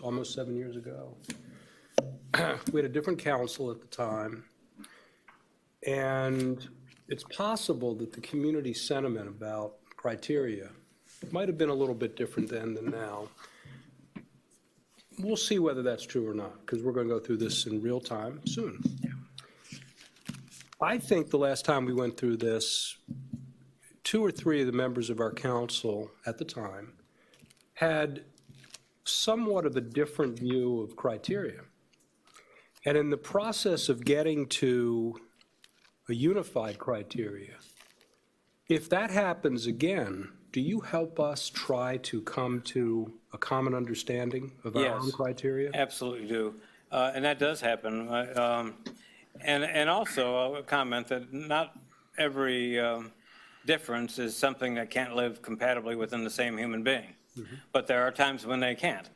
almost 7 years ago. We had a different council at the time, and it's possible that the community sentiment about criteria might have been a little bit different then than now. We'll see whether that's true or not, because we're going to go through this in real time soon. I think the last time we went through this, 2 or 3 of the members of our council at the time had somewhat of a different view of criteria. And in the process of getting to a unified criteria, if that happens again, do you help us try to come to a common understanding of our own criteria? Absolutely do. And that does happen. And also, I'll comment that not every difference is something that can't live compatibly within the same human being. Mm-hmm. But there are times when they can't.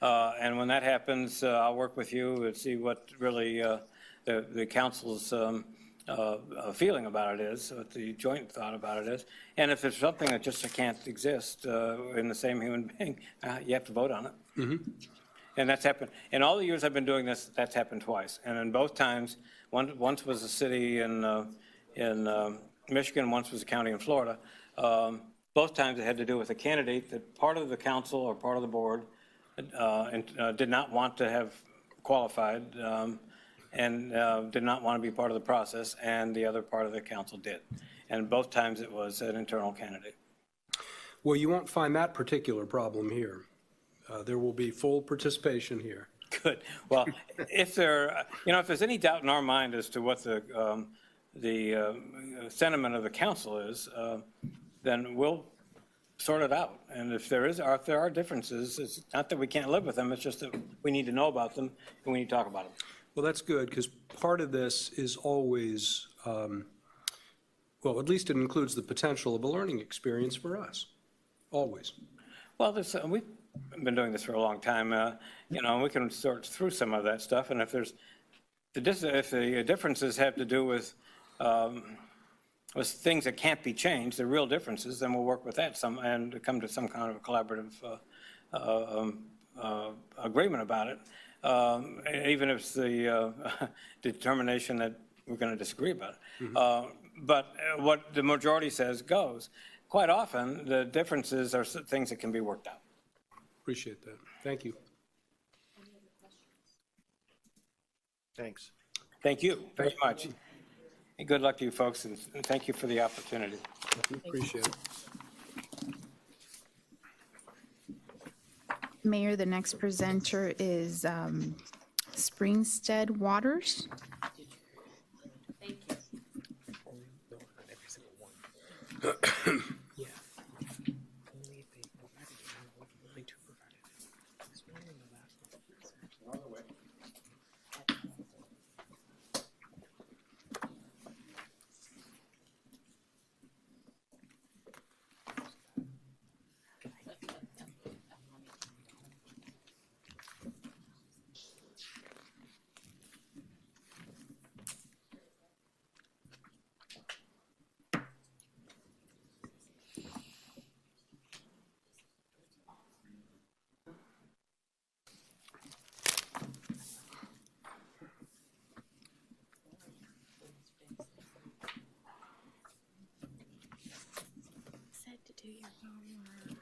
And when that happens, I'll work with you and see what really the council's feeling about it is, what the joint thought about it is. And if there's something that just can't exist in the same human being, you have to vote on it. Mm-hmm. And that's happened. In all the years I've been doing this, that's happened twice. And in both times, once was a city in Michigan, once was a county in Florida. Both times it had to do with a candidate that part of the council or part of the board did not want to have qualified and did not want to be part of the process, and the other part of the council did. And both times it was an internal candidate. Well, you won't find that particular problem here. There will be full participation here. Good. Well, if there's any doubt in our mind as to what the sentiment of the council is, then we'll sort it out. And if there are differences, it's not that we can't live with them, it's just that we need to know about them and we need to talk about them. Well, that's good, because part of this is always, well, at least it includes the potential of a learning experience for us, always. Well, we've been doing this for a long time, we can sort through some of that stuff, and if the differences have to do with things that can't be changed, the real differences, then we'll work with that and come to some kind of a collaborative agreement about it, even if it's the determination that we're going to disagree about it. Mm-hmm. But what the majority says goes. Quite often, the differences are things that can be worked out. Appreciate that. Thank you. Any other questions? Thanks. Thank you very much. Good luck to you folks, and thank you for the opportunity. Appreciate it. Mayor, the next presenter is Springstead Waters. Said to do your homework.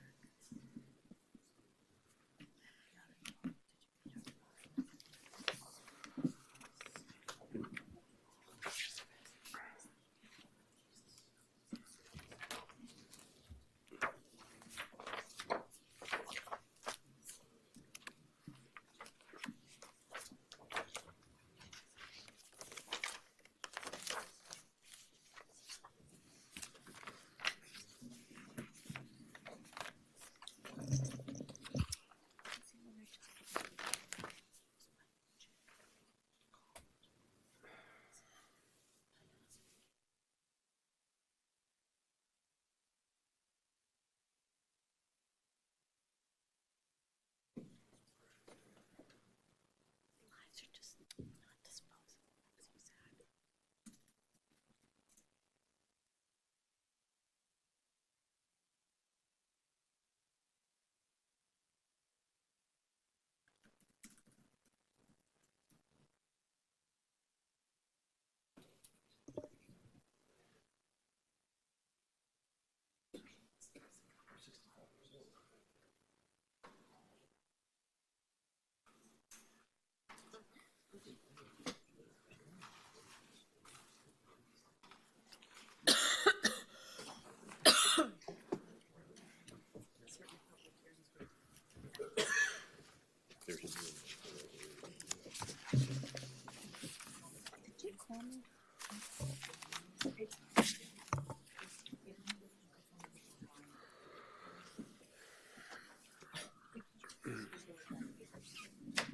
Lives are just not disposable. It's so sad.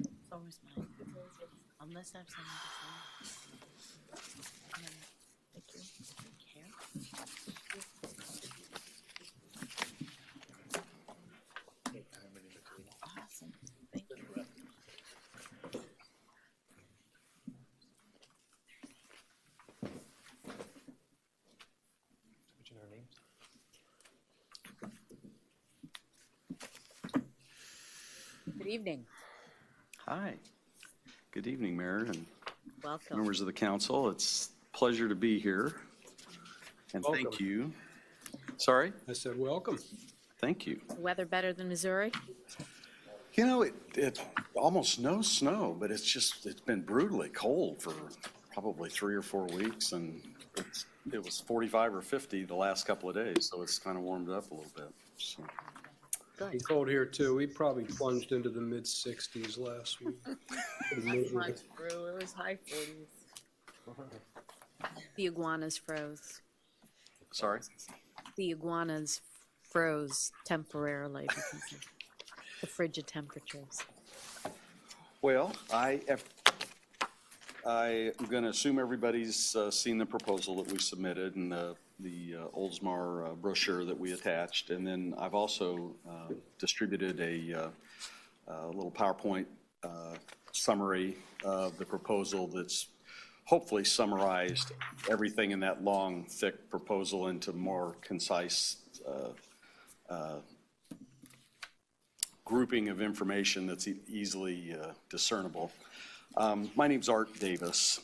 It's always mine. Unless I have someone to sign. Thank you. Care. Awesome. Thank you. Good evening. Hi. Good evening, Mayor and Welcome. members of the council. It's a pleasure to be here. And thank Welcome. you. Sorry? I said, welcome. Thank you. Weather better than Missouri? You know, it almost no snow, but it's been brutally cold for probably 3 or 4 weeks. And it was 45 or 50 the last couple of days, so it's kind of warmed up a little bit. So. Good. It's cold here too. We probably plunged into the mid-60s last week. Not true. It was high 40s. The iguanas froze. Sorry? The iguanas froze temporarily because of the frigid temperatures. Well, I'm going to assume everybody's seen the proposal that we submitted and the Oldsmar brochure that we attached. And then I've also distributed a little PowerPoint summary of the proposal that's hopefully summarized everything in that long, thick proposal into more concise grouping of information that's easily discernible. My name's Art Davis.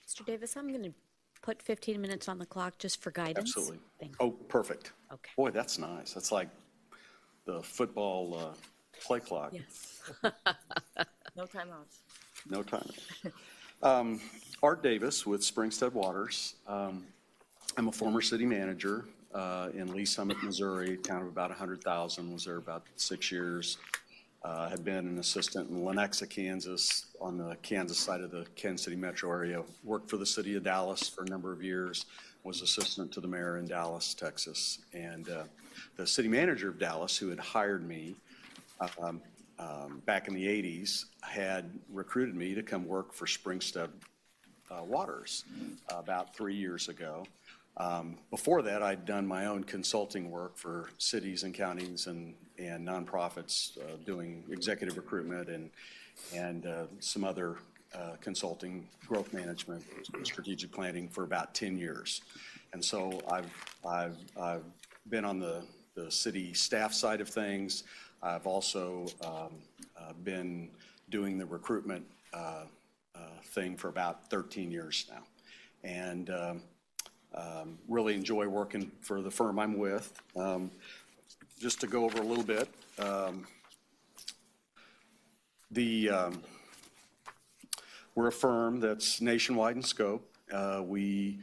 Mr. Davis, I'm going to put 15 minutes on the clock just for guidance. Absolutely. Thank you. Oh, perfect. Okay. Boy, that's nice. That's like the football play clock. Yes. No timeouts. No time. Art Davis with Springstead Waters. I'm a former city manager in Lee Summit, Missouri, town of about 100,000, was there about 6 years. Had been an assistant in Lenexa, Kansas, on the Kansas side of the Kansas City metro area. Worked for the city of Dallas for a number of years, was assistant to the mayor in Dallas, Texas. And the city manager of Dallas, who had hired me back in the 80s, had recruited me to come work for Springstead Waters about 3 years ago. Before that, I'd done my own consulting work for cities and counties and nonprofits, doing executive recruitment and some other consulting, growth management, strategic planning for about 10 years. And so I've been on the city staff side of things. I've also been doing the recruitment thing for about 13 years now. And really enjoy working for the firm I'm with. Just to go over a little bit, we're a firm that's nationwide in scope. We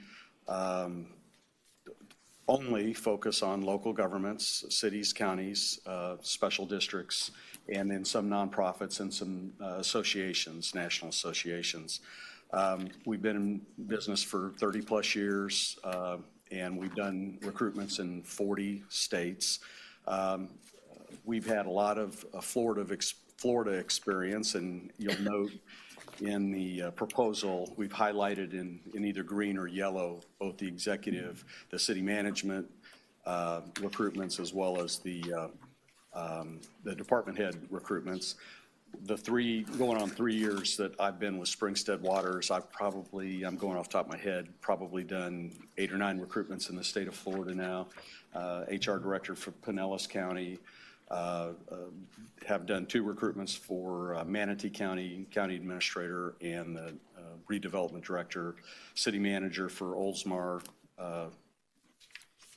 only focus on local governments, cities, counties, special districts, and then some nonprofits and some associations, national associations. We've been in business for 30 plus years, and we've done recruitments in 40 states. We've had a lot of Florida experience, and you'll note in the proposal, we've highlighted in either green or yellow, both the executive, the city management recruitments, as well as the department head recruitments. Going on 3 years that I've been with Springstead Waters, I'm going off the top of my head, probably done 8 or 9 recruitments in the state of Florida now. HR director for Pinellas County, have done 2 recruitments for Manatee County, county administrator, and the redevelopment director, city manager for Oldsmar,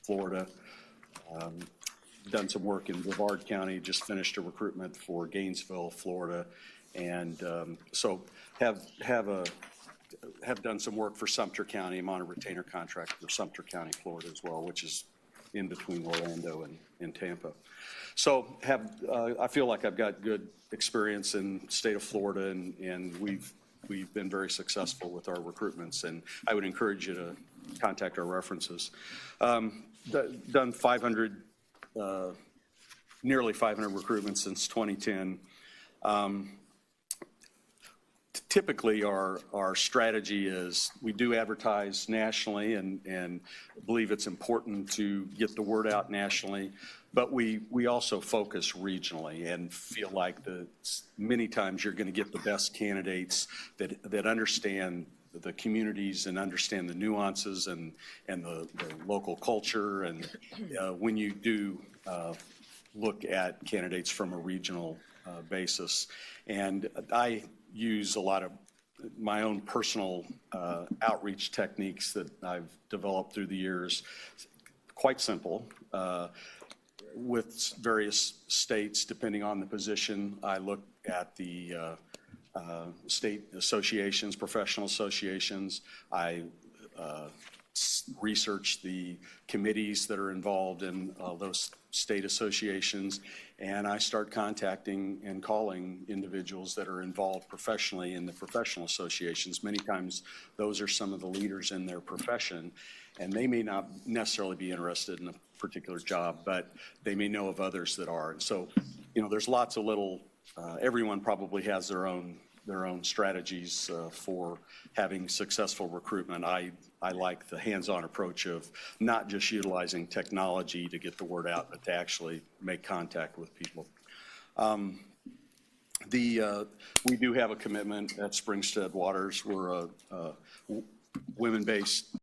Florida. Done some work in Brevard County, just finished a recruitment for Gainesville, Florida, and so have done some work for Sumter County. I'm on a retainer contract for Sumter County, Florida as well, which is in between Orlando and Tampa. So I feel like I've got good experience in the state of Florida, and we've been very successful with our recruitments, and I would encourage you to contact our references. Done nearly 500 recruitments since 2010. Typically, our strategy is we do advertise nationally and believe it's important to get the word out nationally, but we also focus regionally and feel like many times you're going to get the best candidates that understand the communities and understand the nuances and the local culture. And when you do look at candidates from a regional basis, and I use a lot of my own personal outreach techniques that I've developed through the years. Quite simple. With various states, depending on the position, I look at the state associations, professional associations. I research the committees that are involved in those state associations, and I start contacting and calling individuals that are involved professionally in the professional associations. Many times those are some of the leaders in their profession, and they may not necessarily be interested in a particular job, but they may know of others that are. And so, there's lots of little, everyone probably has their own strategies for having successful recruitment. I like the hands-on approach of not just utilizing technology to get the word out, but to actually make contact with people. We do have a commitment at Springstead Waters. We're a women-based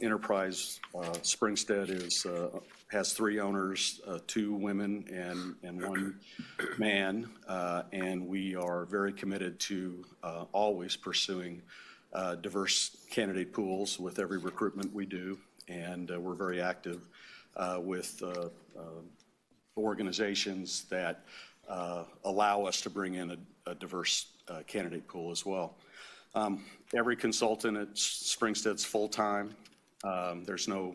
enterprise. Springstead has 3 owners, 2 women and 1 man, and we are very committed to always pursuing diverse candidate pools with every recruitment we do, and we're very active with organizations that allow us to bring in a diverse candidate pool as well. Every consultant at Springstead's full-time. There's no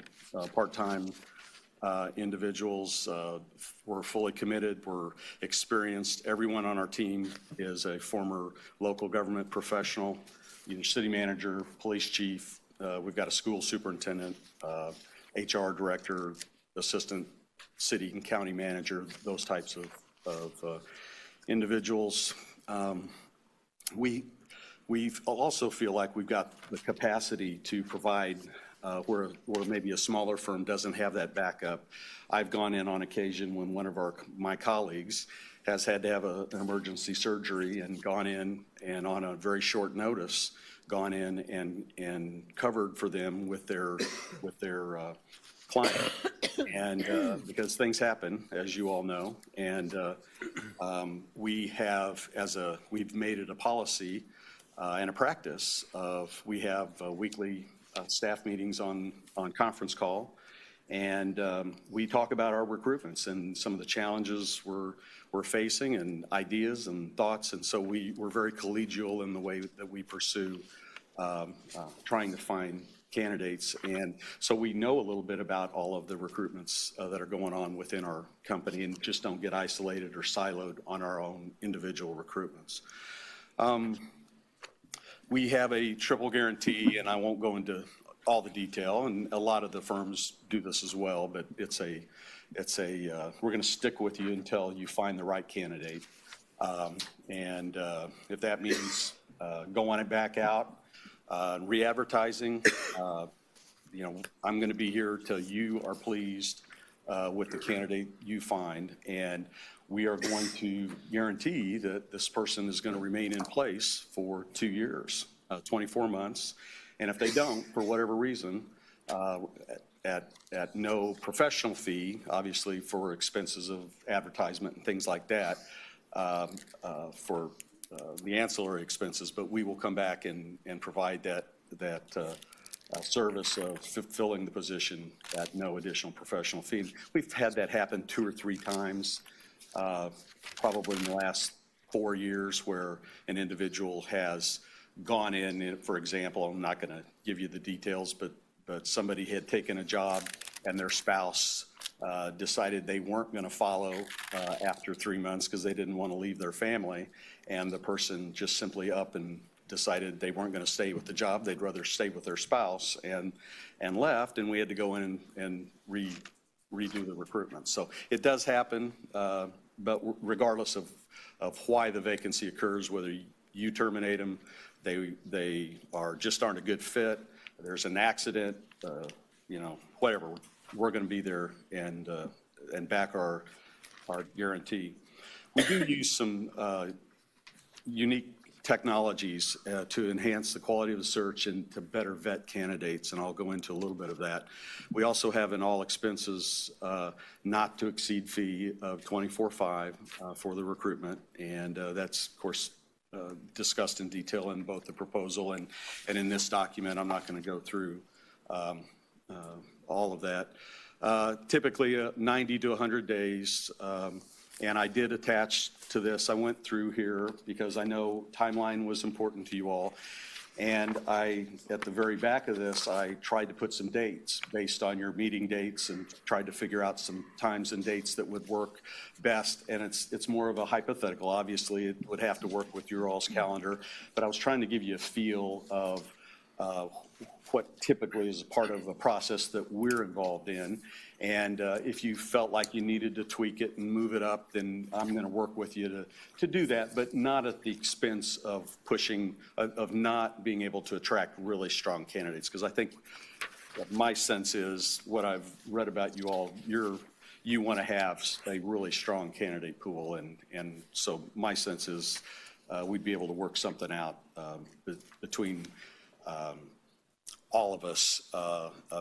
part-time individuals. We're fully committed. We're experienced. Everyone on our team is a former local government professional, either city manager, police chief. We've got a school superintendent, HR director, assistant city and county manager, those types of individuals. We also feel like we've got the capacity to provide where maybe a smaller firm doesn't have that backup. I've gone in on occasion when one of my colleagues has had to have an emergency surgery and gone in and on a very short notice gone in and covered for them with their client. And because things happen, as you all know, and we've made it a policy and a practice of we have weekly staff meetings on conference call, and we talk about our recruitments and some of the challenges we're facing and ideas and thoughts, and so we're very collegial in the way that we pursue trying to find candidates. And so we know a little bit about all of the recruitments that are going on within our company and just don't get isolated or siloed on our own individual recruitments. We have a triple guarantee, and I won't go into all the detail, and a lot of the firms do this as well, but we're going to stick with you until you find the right candidate. And if that means going it back out, re-advertising, I'm going to be here till you are pleased with the candidate you find, and we are going to guarantee that this person is going to remain in place for 2 years, 24 months, and if they don't, for whatever reason, at no professional fee, obviously for expenses of advertisement and things like that, for the ancillary expenses, but we will come back and provide that service of filling the position at no additional professional fee. We've had that happen 2 or 3 times, probably in the last 4 years, where an individual has gone in, for example, I'm not going to give you the details, but somebody had taken a job and their spouse decided they weren't going to follow after 3 months because they didn't want to leave their family, and the person just simply up and decided they weren't going to stay with the job. They'd rather stay with their spouse and left, and we had to go in and redo the recruitment. So it does happen, but regardless of why the vacancy occurs, whether you terminate them, they aren't a good fit, there's an accident, whatever, we're going to be there and back our guarantee. We do use some unique technologies to enhance the quality of the search and to better vet candidates, and I'll go into a little bit of that. We also have an all expenses not to exceed fee of $24,500 for the recruitment, and that's, of course, discussed in detail in both the proposal and in this document. I'm not going to go through all of that. Typically 90 to 100 days, and I did attach to this. I went through here because I know timeline was important to you all, and at the very back of this, I tried to put some dates based on your meeting dates and tried to figure out some times and dates that would work best, and it's more of a hypothetical. Obviously, it would have to work with your all's calendar, but I was trying to give you a feel of what typically is a part of a process that we're involved in. And if you felt like you needed to tweak it and move it up, then I'm going to work with you to do that, but not at the expense of of not being able to attract really strong candidates. Because I think my sense is, what I've read about you all, you want to have a really strong candidate pool. And so my sense is we'd be able to work something out between all of us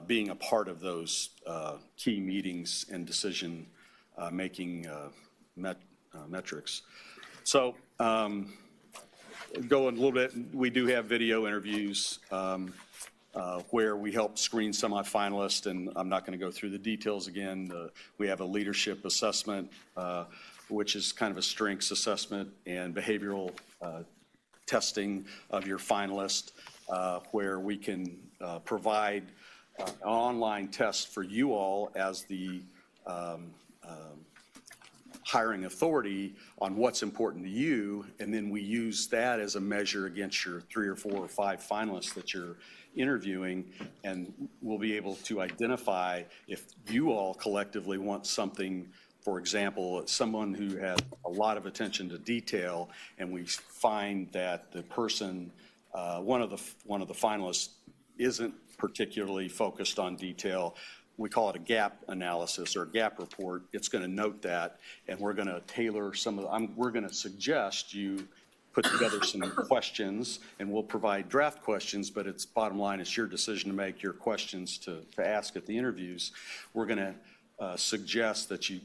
being a part of those key meetings and decision making metrics. So going a little bit, we do have video interviews where we help screen semifinalists, and I'm not going to go through the details again. We have a leadership assessment, which is kind of a strengths assessment and behavioral testing of your finalist, where we can provide an online test for you all as the hiring authority on what's important to you, and then we use that as a measure against your 3 or 4 or 5 finalists that you're interviewing, and we'll be able to identify if you all collectively want something. For example, someone who has a lot of attention to detail, and we find that the person, one of the finalists, isn't particularly focused on detail. We call it a gap analysis or a gap report. It's going to note that, and we're going to tailor some of we're going to suggest you put together some questions, and we'll provide draft questions, but it's bottom line, it's your decision to make, your questions to ask at the interviews. We're going to suggest that you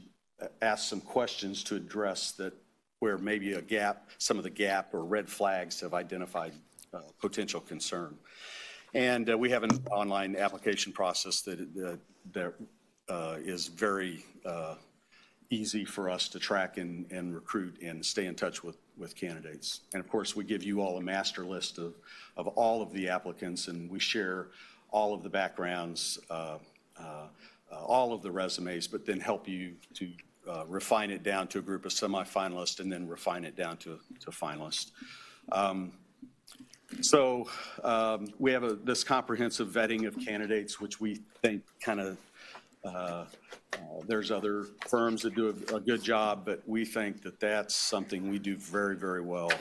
ask some questions to address that where maybe a gap, some of the gap or red flags have identified potential concern. And we have an online application process that is very easy for us to track and recruit and stay in touch with candidates. And of course, we give you all a master list of all of the applicants, and we share all of the backgrounds, all of the resumes, but then help you to refine it down to a group of semifinalists and then refine it down to finalists. So we have this comprehensive vetting of candidates, which we think kind of, there's other firms that do a good job, but we think that that's something we do very, very well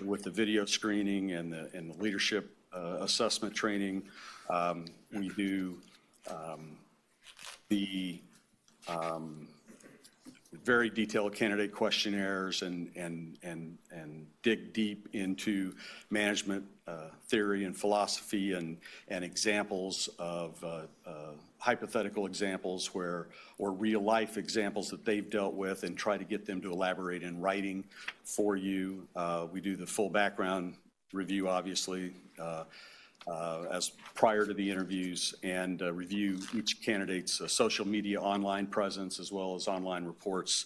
with the video screening and the leadership assessment training. We do the very detailed candidate questionnaires and dig deep into management theory and philosophy and examples of hypothetical examples or real life examples that they've dealt with, and try to get them to elaborate in writing for you. We do the full background review, obviously, as prior to the interviews, and review each candidate's social media online presence as well as online reports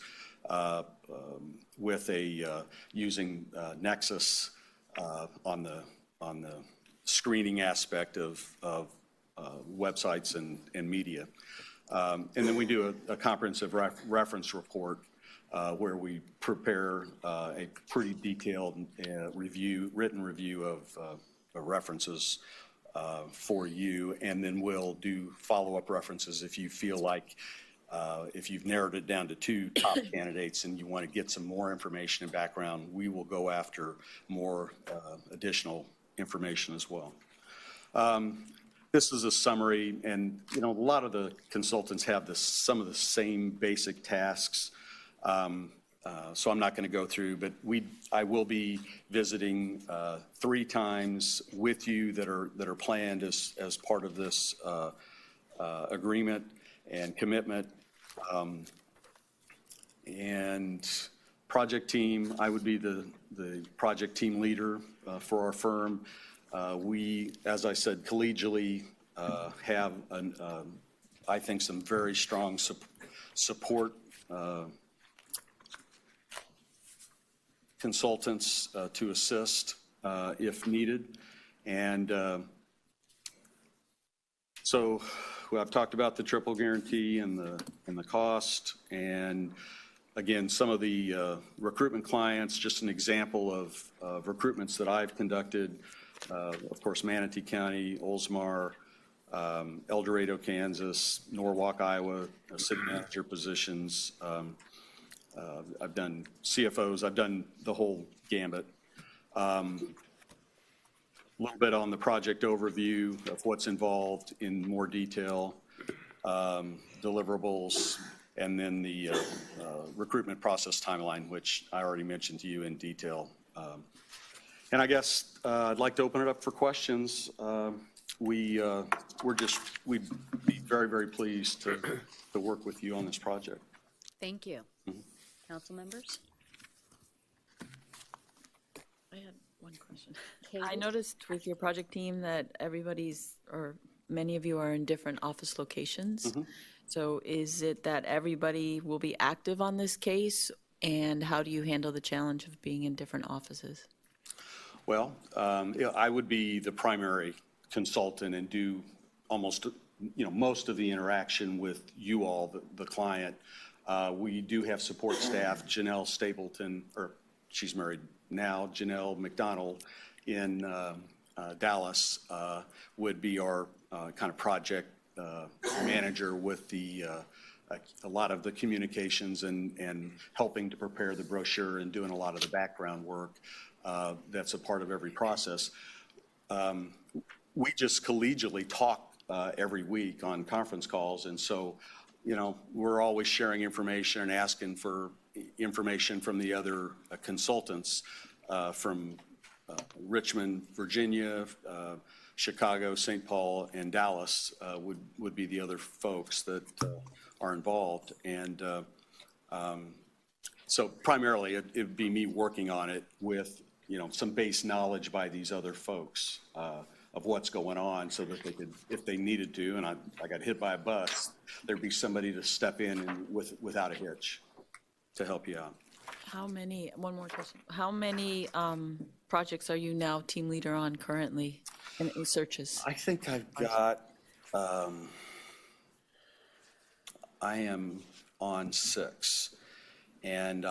with using Nexus on the screening aspect of websites and media. And then we do a comprehensive reference report where we prepare a pretty detailed written review of references for you, and then we'll do follow-up references if you feel like if you've narrowed it down to 2 top candidates and you want to get some more information and background, we will go after more additional information as well. This is a summary, and a lot of the consultants have some of the same basic tasks. So I'm not going to go through, but I will be visiting 3 times with you that are planned as part of this agreement and commitment. And project team, I would be the project team leader for our firm. We, as I said, collegially have I think some very strong support consultants to assist if needed. And so I've talked about the triple guarantee and the cost, and again, some of the recruitment clients, just an example of recruitments that I've conducted. Of course, Manatee County, Oldsmar, El Dorado, Kansas, Norwalk, Iowa, city manager positions. I've done CFOs, I've done the whole gambit. A little bit on the project overview of what's involved in more detail, deliverables, and then the recruitment process timeline, which I already mentioned to you in detail. And I guess I'd like to open it up for questions. We'd be very, very pleased to work with you on this project. Thank you. Council members? I had one question. Katie? I noticed with your project team that many of you are in different office locations. So is it that everybody will be active on this case, and how do you handle the challenge of being in different offices? Well, I would be the primary consultant and do almost, most of the interaction with you all, the client. We do have support staff, Janelle Stapleton, or she's married now, Janelle McDonald in Dallas would be our kind of project manager with a lot of the communications and helping to prepare the brochure and doing a lot of the background work. That's a part of every process. We just collegially talk every week on conference calls, and so, we're always sharing information and asking for information from the other consultants from Richmond, Virginia, Chicago, St. Paul, and Dallas would be the other folks that are involved. And so primarily, it'd be me working on it with, some base knowledge by these other folks of what's going on, so that they could, if they needed to, and I got hit by a bus, there'd be somebody to step in and without a hitch to help you out. One more question. How many projects are you now team leader on currently in searches? I think I've got, I am on 6, and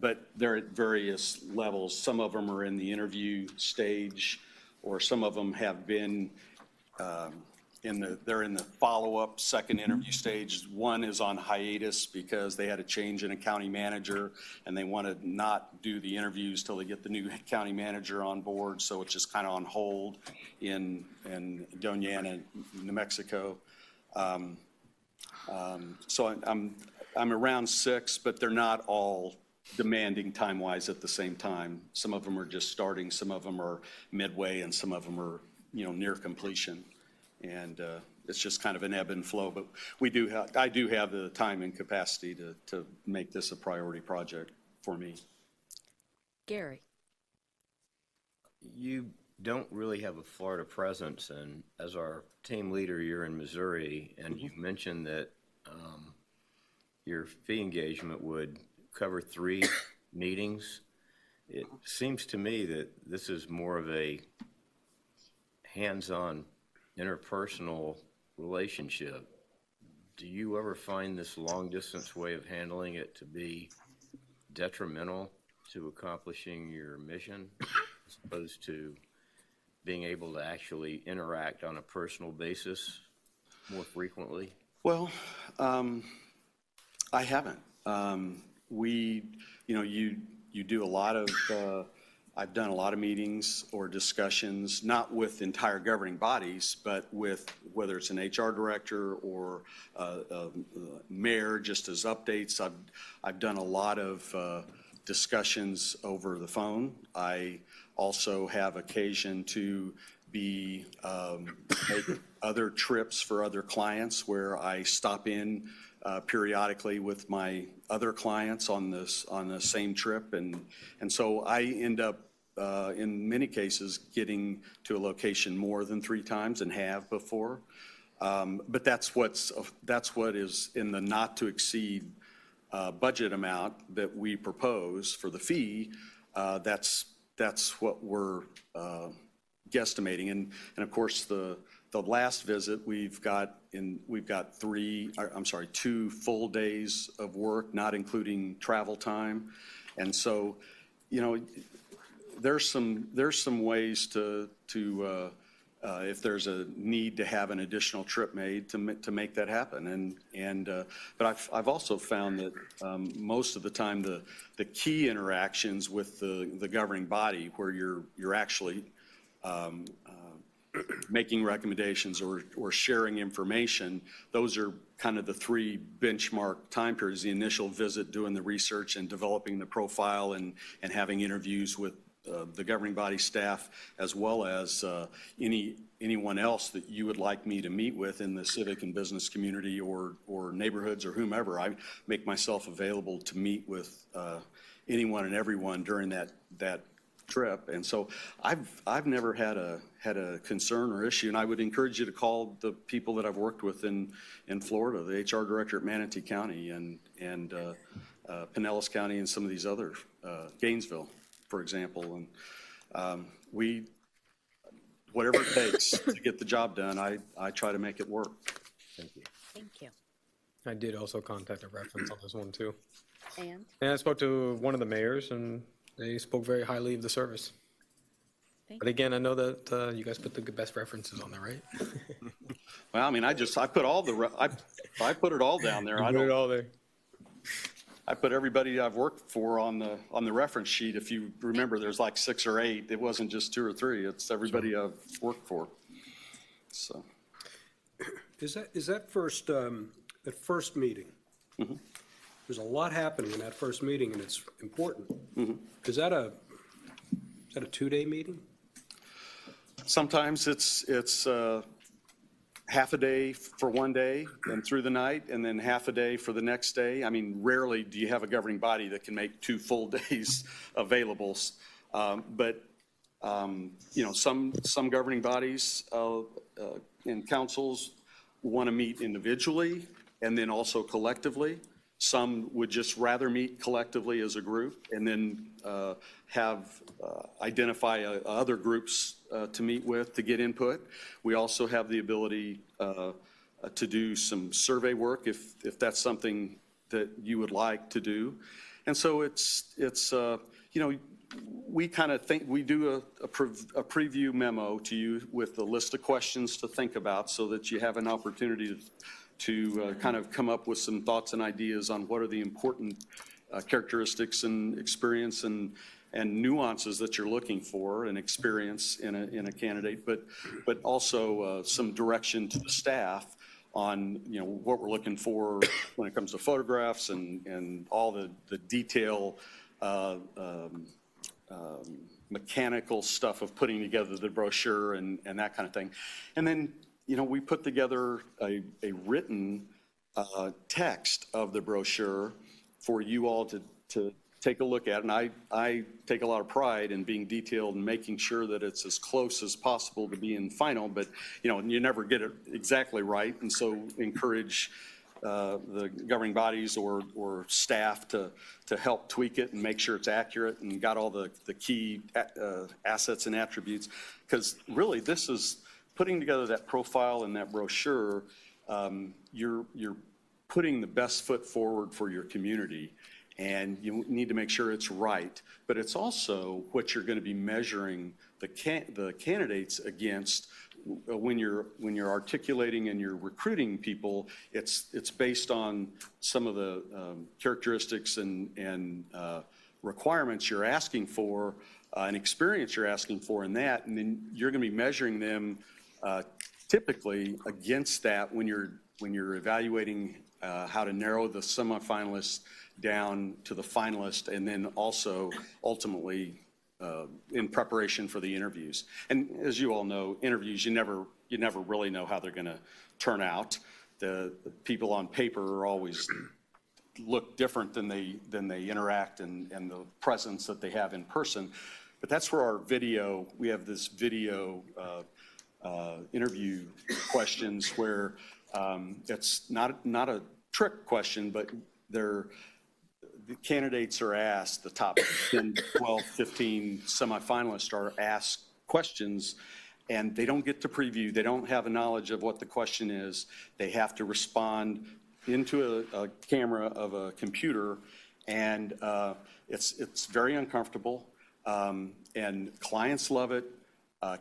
but they're at various levels. Some of them are in the interview stage, or some of them have been they're in the follow-up second interview stage. One is on hiatus because they had a change in a county manager and they want to not do the interviews till they get the new county manager on board. So it's just kind of on hold in Doña Ana, New Mexico. So I'm around 6, but they're not all demanding time-wise at the same time. Some of them are just starting, some of them are midway, and some of them are, near completion. And it's just kind of an ebb and flow, but I do have the time and capacity to make this a priority project for me. Gary. You don't really have a Florida presence, and as our team leader, you're in Missouri, and you mentioned that your fee engagement would cover 3 meetings. It seems to me that this is more of a hands-on interpersonal relationship. Do you ever find this long-distance way of handling it to be detrimental to accomplishing your mission, as opposed to being able to actually interact on a personal basis more frequently? Well, I haven't. You do a lot of, I've done a lot of meetings or discussions, not with entire governing bodies, but with whether it's an HR director or mayor, just as updates. I've done a lot of discussions over the phone. I also have occasion to make other trips for other clients where I stop in periodically with my other clients on the same trip, and so I end up in many cases getting to a location more than 3 times and have before. But that's what is in the not to exceed budget amount that we propose for the fee. That's what we're guesstimating, and of course the last visit we've got 2 full days of work, not including travel time, and so there's some ways to if there's a need to have an additional trip made to make that happen, but I've also found that most of the time the key interactions with the governing body, where you're actually making recommendations or sharing information, those are kind of the 3 benchmark time periods: the initial visit, doing the research and developing the profile, and having interviews with the governing body staff, as well as anyone else that you would like me to meet with in the civic and business community or neighborhoods or whomever. I make myself available to meet with anyone and everyone during that trip, and so I've never had a concern or issue, and I would encourage you to call the people that I've worked with in Florida, the HR director at Manatee County and Pinellas County, and some of these other, Gainesville, for example, Whatever it takes to get the job done, I try to make it work. Thank you. Thank you. I did also contact a reference on this one too. And And I spoke to one of the mayors and they spoke very highly of the service. But again, I know that you guys put the best references on there, right? Well, I mean, I put I put it all down there. You I put it don't, all there. I put everybody I've worked for on the reference sheet. If you remember, there's like 6 or 8. It wasn't just 2 or 3. It's everybody I've worked for. So. Is that first meeting? There's a lot happening in that first meeting, and it's important. Is that a 2-day meeting? Sometimes it's half a day for one day and through the night, and then half a day for the next day. I mean, rarely do you have a governing body that can make 2 full days available. But you know, some governing bodies and councils want to meet individually and then also collectively. Some would just rather meet collectively as a group and then identify other groups to meet with to get input. We also have the ability to do some survey work if that's something that you would like to do. And so it's you know, we kind of think, we do a preview memo to you with a list of questions to think about so that you have an opportunity to kind of come up with some thoughts and ideas on what are the important characteristics and experience and nuances that you're looking for and experience in a candidate, but also some direction to the staff on, you know, what we're looking for when it comes to photographs and all the detail mechanical stuff of putting together the brochure and that kind of thing. And then, you know, we put together a written text of the brochure for you all to take a look at. And I take a lot of pride in being detailed and making sure that it's as close as possible to being final, but, you know, you never get it exactly right. And so encourage the governing bodies or staff to help tweak it and make sure it's accurate and got all the key assets and attributes. Because really, this is putting together that profile and that brochure. You're putting the best foot forward for your community, and you need to make sure it's right. But it's also what you're going to be measuring the candidates against. When you're articulating and you're recruiting people, it's based on some of the characteristics and requirements you're asking for, and experience you're asking for in that, and then you're going to be measuring them typically against that when you're evaluating how to narrow the semifinalists down to the finalist, and then also ultimately in preparation for the interviews. And as you all know, interviews, you never really know how they're going to turn out. The people on paper are always look different than they interact and the presence that they have in person. But that's where our video, we have this video interview questions where it's not a trick question, but the candidates are asked, the top 10, 12, 15 semifinalists are asked questions, and they don't get to preview. They don't have a knowledge of what the question is. They have to respond into a camera of a computer, and it's very uncomfortable, and clients love it.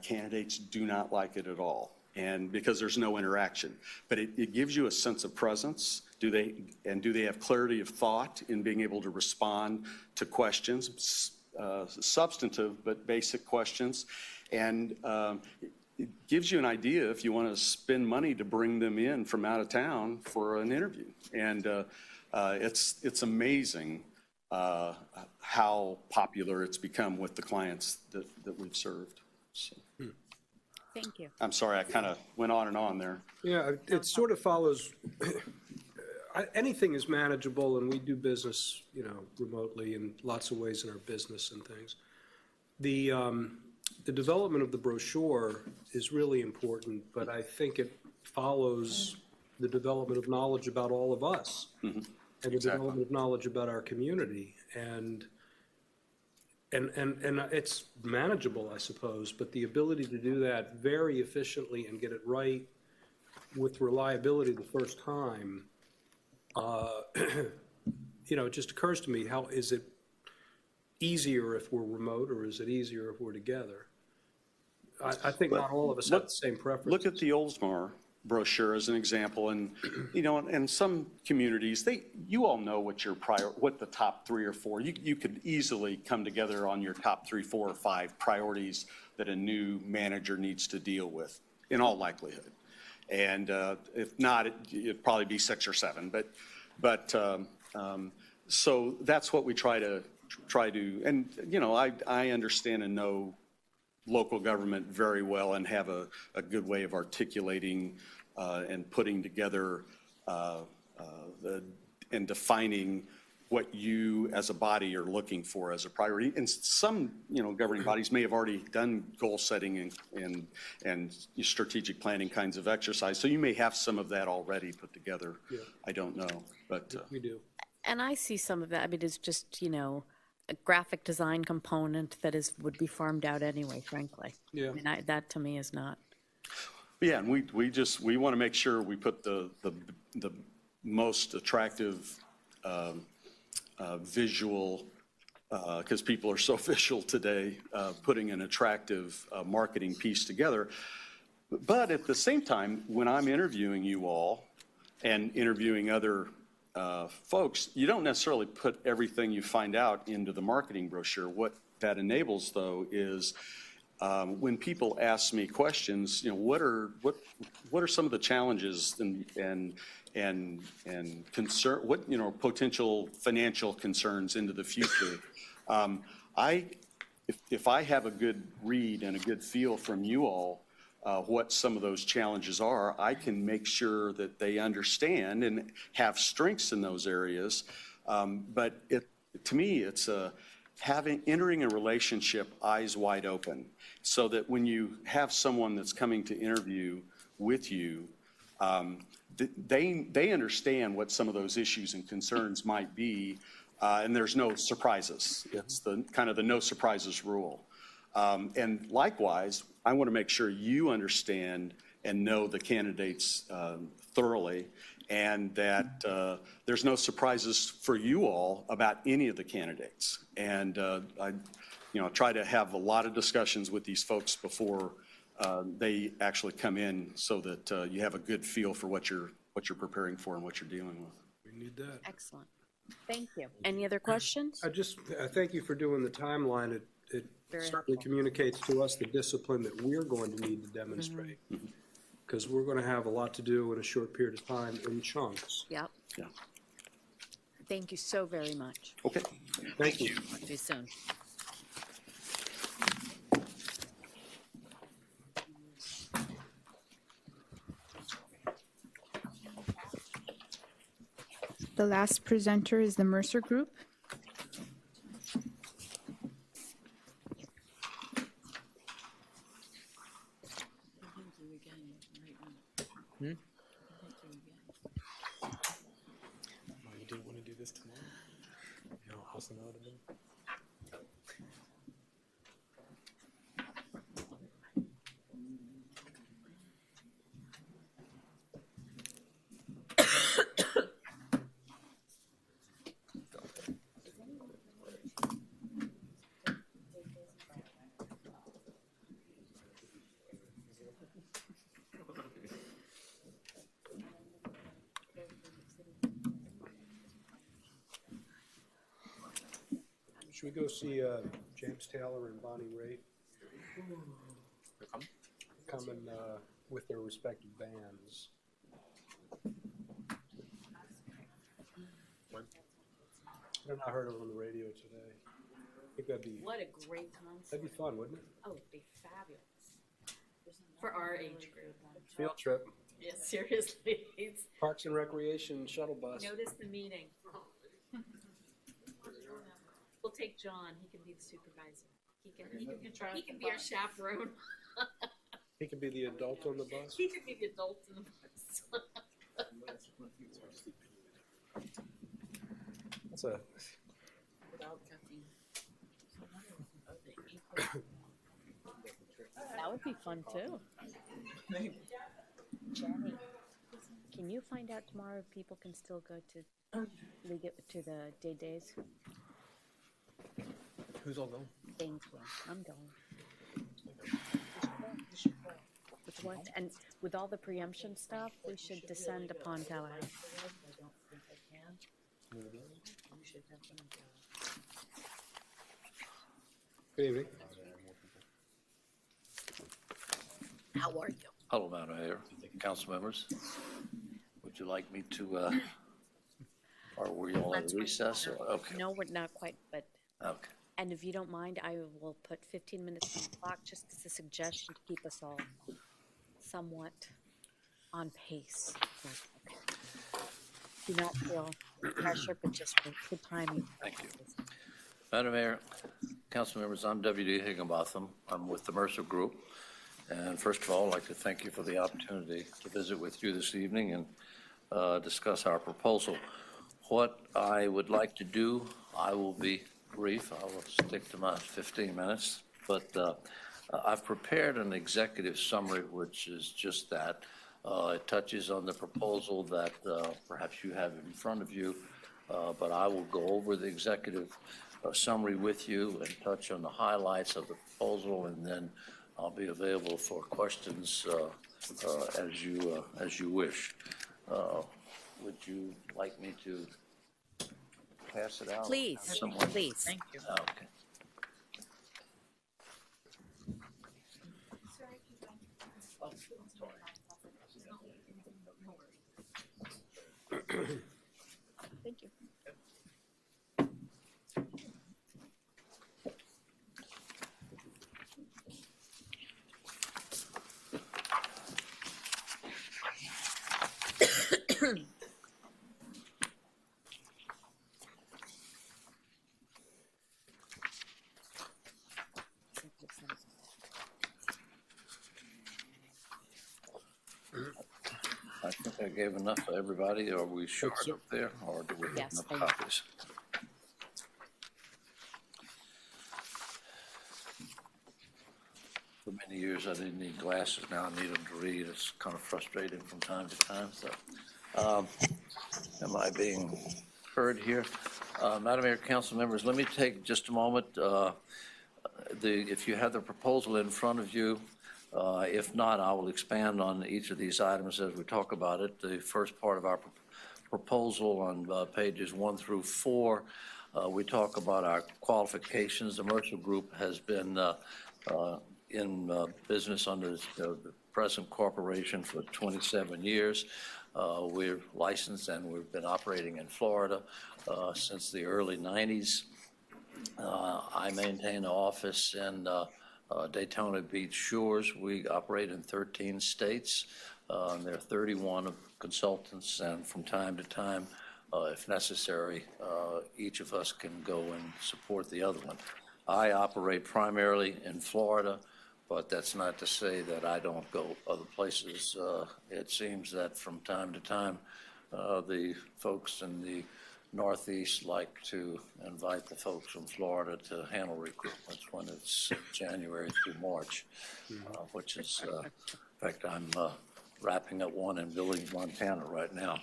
Candidates do not like it at all, and because there's no interaction. But it gives you a sense of presence. Do they have clarity of thought in being able to respond to questions, substantive but basic questions, and it gives you an idea if you want to spend money to bring them in from out of town for an interview. And it's amazing how popular it's become with the clients that we've served. So. Thank you. I'm sorry, I kind of went on and on there. Yeah, it sort of follows, anything is manageable, and we do business, you know, remotely in lots of ways in our business and things. The development of the brochure is really important, but I think it follows the development of knowledge about all of us, and the development of knowledge about our community. And And it's manageable, I suppose, but the ability to do that very efficiently and get it right with reliability the first time, it just occurs to me, how is it easier if we're remote, or is it easier if we're together? I think not all of us have the same preference. Look at the Oldsmar brochure as an example, and, in some communities, you all know what the top 3 or 4, you could easily come together on your top 3, 4, or 5 priorities that a new manager needs to deal with, in all likelihood. And if not, it'd probably be 6 or 7, but so that's what we try to, and, I understand and know local government very well and have a good way of articulating and putting together and defining what you as a body are looking for as a priority. And some, governing bodies may have already done goal setting and strategic planning kinds of exercise. So you may have some of that already put together. Yeah. I don't know, but. We do. And I see some of that. I mean, it's just, a graphic design component that would be farmed out anyway, frankly. Yeah. I mean, that to me is not. Yeah, and we want to make sure we put the most attractive visual, because people are so visual today, putting an attractive marketing piece together. But at the same time, when I'm interviewing you all and interviewing other folks, you don't necessarily put everything you find out into the marketing brochure. What that enables, though, is when people ask me questions, what are some of the challenges and concern, what potential financial concerns into the future? If I have a good read and a good feel from you all, what some of those challenges are, I can make sure that they understand and have strengths in those areas. But to me, it's entering a relationship eyes wide open, so that when you have someone that's coming to interview with you, they understand what some of those issues and concerns might be, and there's no surprises. It's the kind of the no surprises rule. And likewise, I want to make sure you understand and know the candidates thoroughly, and that there's no surprises for you all about any of the candidates. And I try to have a lot of discussions with these folks before they actually come in, so that you have a good feel for what you're preparing for and what you're dealing with. We need that. Excellent. Thank you. Any other questions? I thank you for doing the timeline. It certainly communicates to us the discipline that we're going to need to demonstrate, because we're going to have a lot to do in a short period of time in chunks. Yep. Yeah. Thank you so very much. Okay. Thank you. Talk to you soon. The last presenter is the Mercer Group. You didn't want to do this tomorrow? No, awesome. That would have been. Should we go see James Taylor and Bonnie Raitt? Coming with their respective bands. I heard it on the radio today. I think that'd be. What a great concert. That'd be fun, wouldn't it? Oh, it'd be fabulous. For our age group. Field trip. Yeah, seriously. Parks and Recreation shuttle bus. Notice the meeting. We'll take John. He can be the supervisor. He can be our chaperone. He could be the adult on the bus. He could be the adult in the bus. That's a. Without cutting. That would be fun too. Jenny, can you find out tomorrow if people can still go to the days? Who's all going? Things will. I'm going. With what? And with all the preemption stuff, we should descend upon Tallahassee. Good evening. How are you? Hello, Madam Mayor, council members. Would you like me to, or were you all at a recess? Or, okay, No, we're not quite, but, okay. and if you don't mind, I will put 15 minutes on the clock, just as a suggestion to keep us all somewhat on pace. Do not feel pressure, but just for good timing. Thank you. Madam Mayor, council members, I'm W.D. Higginbotham. I'm with the Mercer Group. And first of all, I'd like to thank you for the opportunity to visit with you this evening and discuss our proposal. What I would like to do, I will be brief. I will stick to my 15 minutes. But I've prepared an executive summary, which is just that. It touches on the proposal that perhaps you have in front of you, but I will go over the executive summary with you and touch on the highlights of the proposal, and then I'll be available for questions as you wish. Would you like me to pass it out? Please, Someone? please. Thank you. Okay. Thank you. I think I gave enough for everybody. Are we short up there, or do we have Yes, enough thank you. copies? For many years, I didn't need glasses. Now I need them to read. It's kind of frustrating from time to time. So, am I being heard here? Madam Mayor, council members, let me take just a moment. If you have the proposal in front of you, if not, I will expand on each of these items as we talk about it. The first part of our proposal on pages 1 through 4, we talk about our qualifications. The Mercer Group has been in business under the present corporation for 27 years. We're licensed and we've been operating in Florida since the early 90s. I maintain an office in Daytona Beach Shores. We operate in 13 states. There are 31 consultants, and from time to time, if necessary, each of us can go and support the other one. I operate primarily in Florida, but that's not to say that I don't go other places. It seems that from time to time, the folks in the Northeast like to invite the folks from Florida to handle recruitments when it's January through March, which is, in fact, I'm wrapping up one in Billings, Montana right now.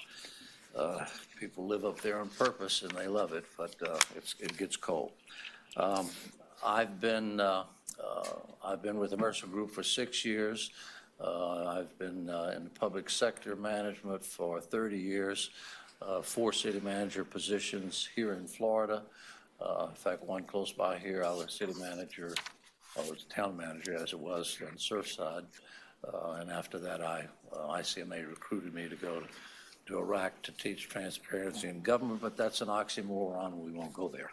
People live up there on purpose and they love it, but it gets cold. I've been with the Mercer Group for 6 years. I've been in the public sector management for 30 years. 4 city manager positions here in Florida. In fact, one close by here, I was city manager, I was town manager as it was on Surfside. And after that, ICMA recruited me to go to Iraq to teach transparency in government, but that's an oxymoron. We won't go there.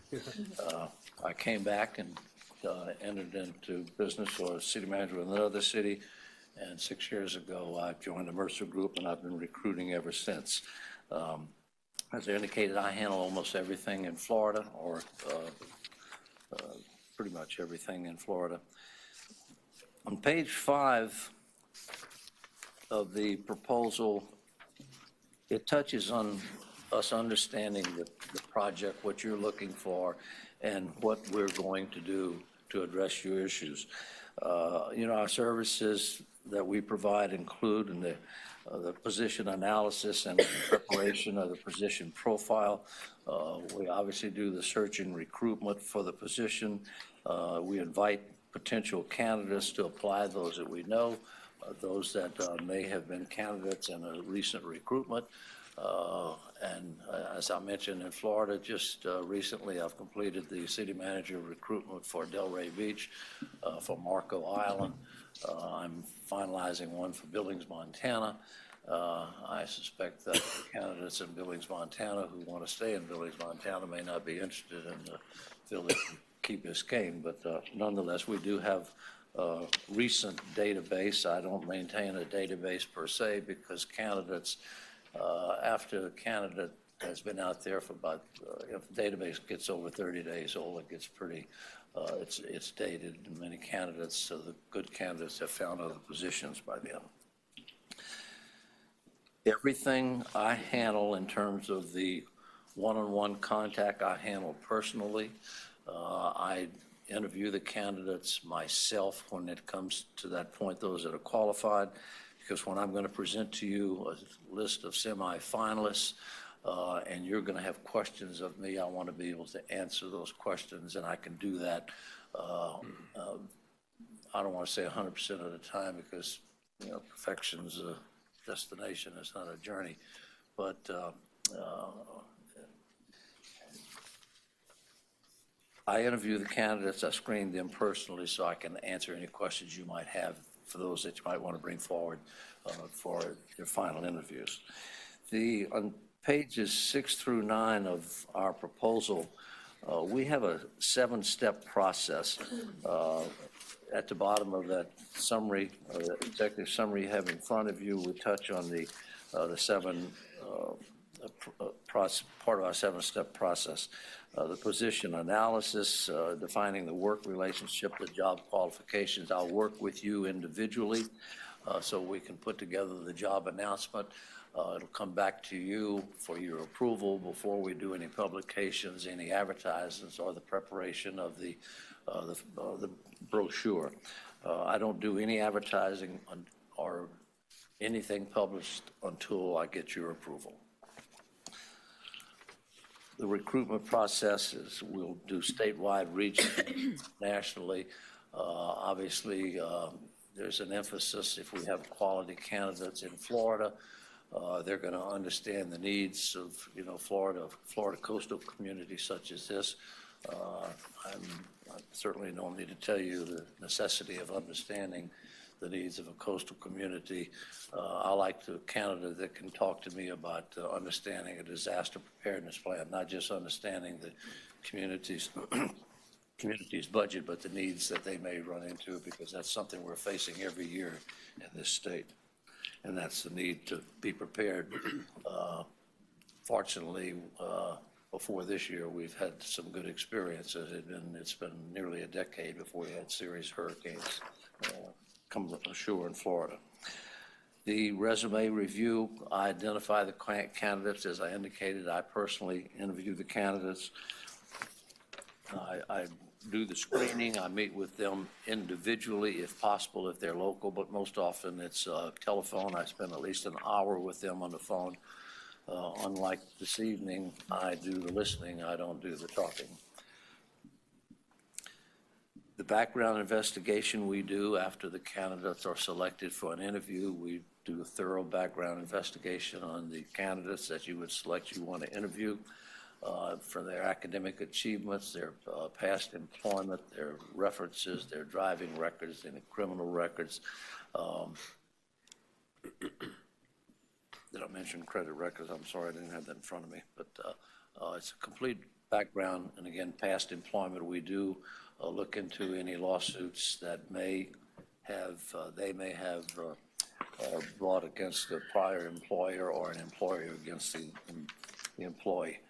I came back and entered into business or city manager in another city. And 6 years ago, I joined the Mercer Group, and I've been recruiting ever since. As I indicated, I handle almost everything in Florida, or pretty much everything in Florida. On page 5 of the proposal, it touches on us understanding the project, what you're looking for, and what we're going to do to address your issues. Our services that we provide include in the position analysis and preparation of the position profile. We obviously do the search and recruitment for the position. We invite potential candidates to apply, those that we know, those that may have been candidates in a recent recruitment. As I mentioned, in Florida, just recently, I've completed the city manager recruitment for Delray Beach, for Marco Island. I'm finalizing one for Billings, Montana. I suspect that the candidates in Billings, Montana who want to stay in Billings, Montana may not be interested in the village Key Biscayne, but nonetheless, we do have a recent database. I don't maintain a database per se because candidates, after the candidate has been out there for about, if the database gets over 30 days old, it gets pretty, it's dated. Many candidates, so the good candidates have found other positions by then. Everything I handle in terms of the one-on-one contact, I handle personally. I interview the candidates myself when it comes to that point, those that are qualified, because when I'm going to present to you a list of semifinalists, and you're going to have questions of me, I want to be able to answer those questions, and I can do that. I don't want to say 100% of the time because, perfection's a destination, it's not a journey, but I interview the candidates, I screen them personally so I can answer any questions you might have for those that you might want to bring forward for your final interviews. On pages 6 through 9 of our proposal, we have a 7-step process. At the bottom of that summary, the executive summary you have in front of you, we touch on the 7 part of our 7-step process. The position analysis, defining the work relationship, the job qualifications. I'll work with you individually so we can put together the job announcement. It'll come back to you for your approval before we do any publications, any advertisements, or the preparation of the brochure. I don't do any advertising or anything published until I get your approval. The recruitment process is we'll do statewide, regionally, nationally. Obviously, there's an emphasis if we have quality candidates in Florida. They're going to understand the needs of, Florida coastal communities such as this. I certainly don't need to tell you the necessity of understanding the needs of a coastal community. I like the candidate that can talk to me about understanding a disaster preparedness plan, not just understanding the community's budget, but the needs that they may run into, because that's something we're facing every year in this state. And that's the need to be prepared. Fortunately, before this year, we've had some good experiences. It's been nearly a decade before we had serious hurricanes come ashore in Florida. The resume review, I identify the candidates. As I indicated, I personally interview the candidates. I do the screening. I meet with them individually, if possible, if they're local, but most often it's telephone. I spend at least an hour with them on the phone. Unlike this evening, I do the listening, I don't do the talking. The background investigation we do after the candidates are selected for an interview, we do a thorough background investigation on the candidates that you would select you want to interview. For their academic achievements, their past employment, their references, their driving records, and criminal records. Did I mention credit records? I'm sorry, I didn't have that in front of me. But it's a complete background, and again, past employment. We do look into any lawsuits that they may have brought against a prior employer or an employer against the employee.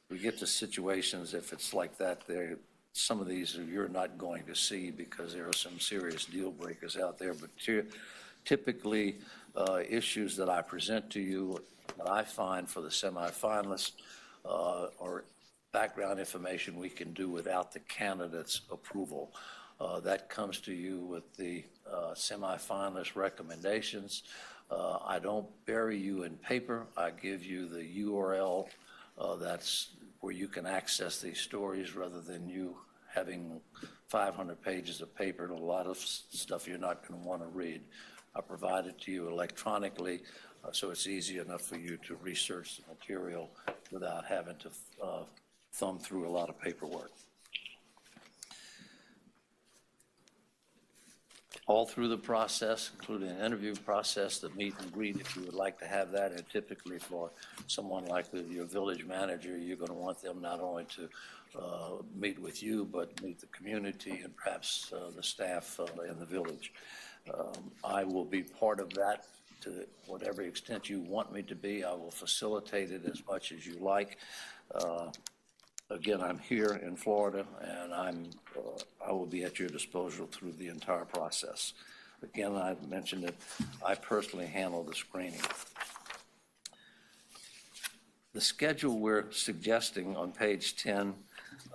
We get to situations, if it's like that, some of these you're not going to see because there are some serious deal breakers out there. But typically, issues that I present to you that I find for the semifinalists or background information we can do without the candidate's approval. That comes to you with the semifinalist recommendations. I don't bury you in paper. I give you the URL that's where you can access these stories rather than you having 500 pages of paper and a lot of stuff you're not going to want to read. I provide it to you electronically, so it's easy enough for you to research the material without having to thumb through a lot of paperwork. All through the process, including an interview process, the meet and greet, if you would like to have that, and typically for someone like your village manager, you're going to want them not only to meet with you, but meet the community and perhaps the staff in the village. I will be part of that to whatever extent you want me to be. I will facilitate it as much as you like. Again, I'm here in Florida, and I will be at your disposal through the entire process. Again, I mentioned that I personally handle the screening. The schedule we're suggesting on page 10,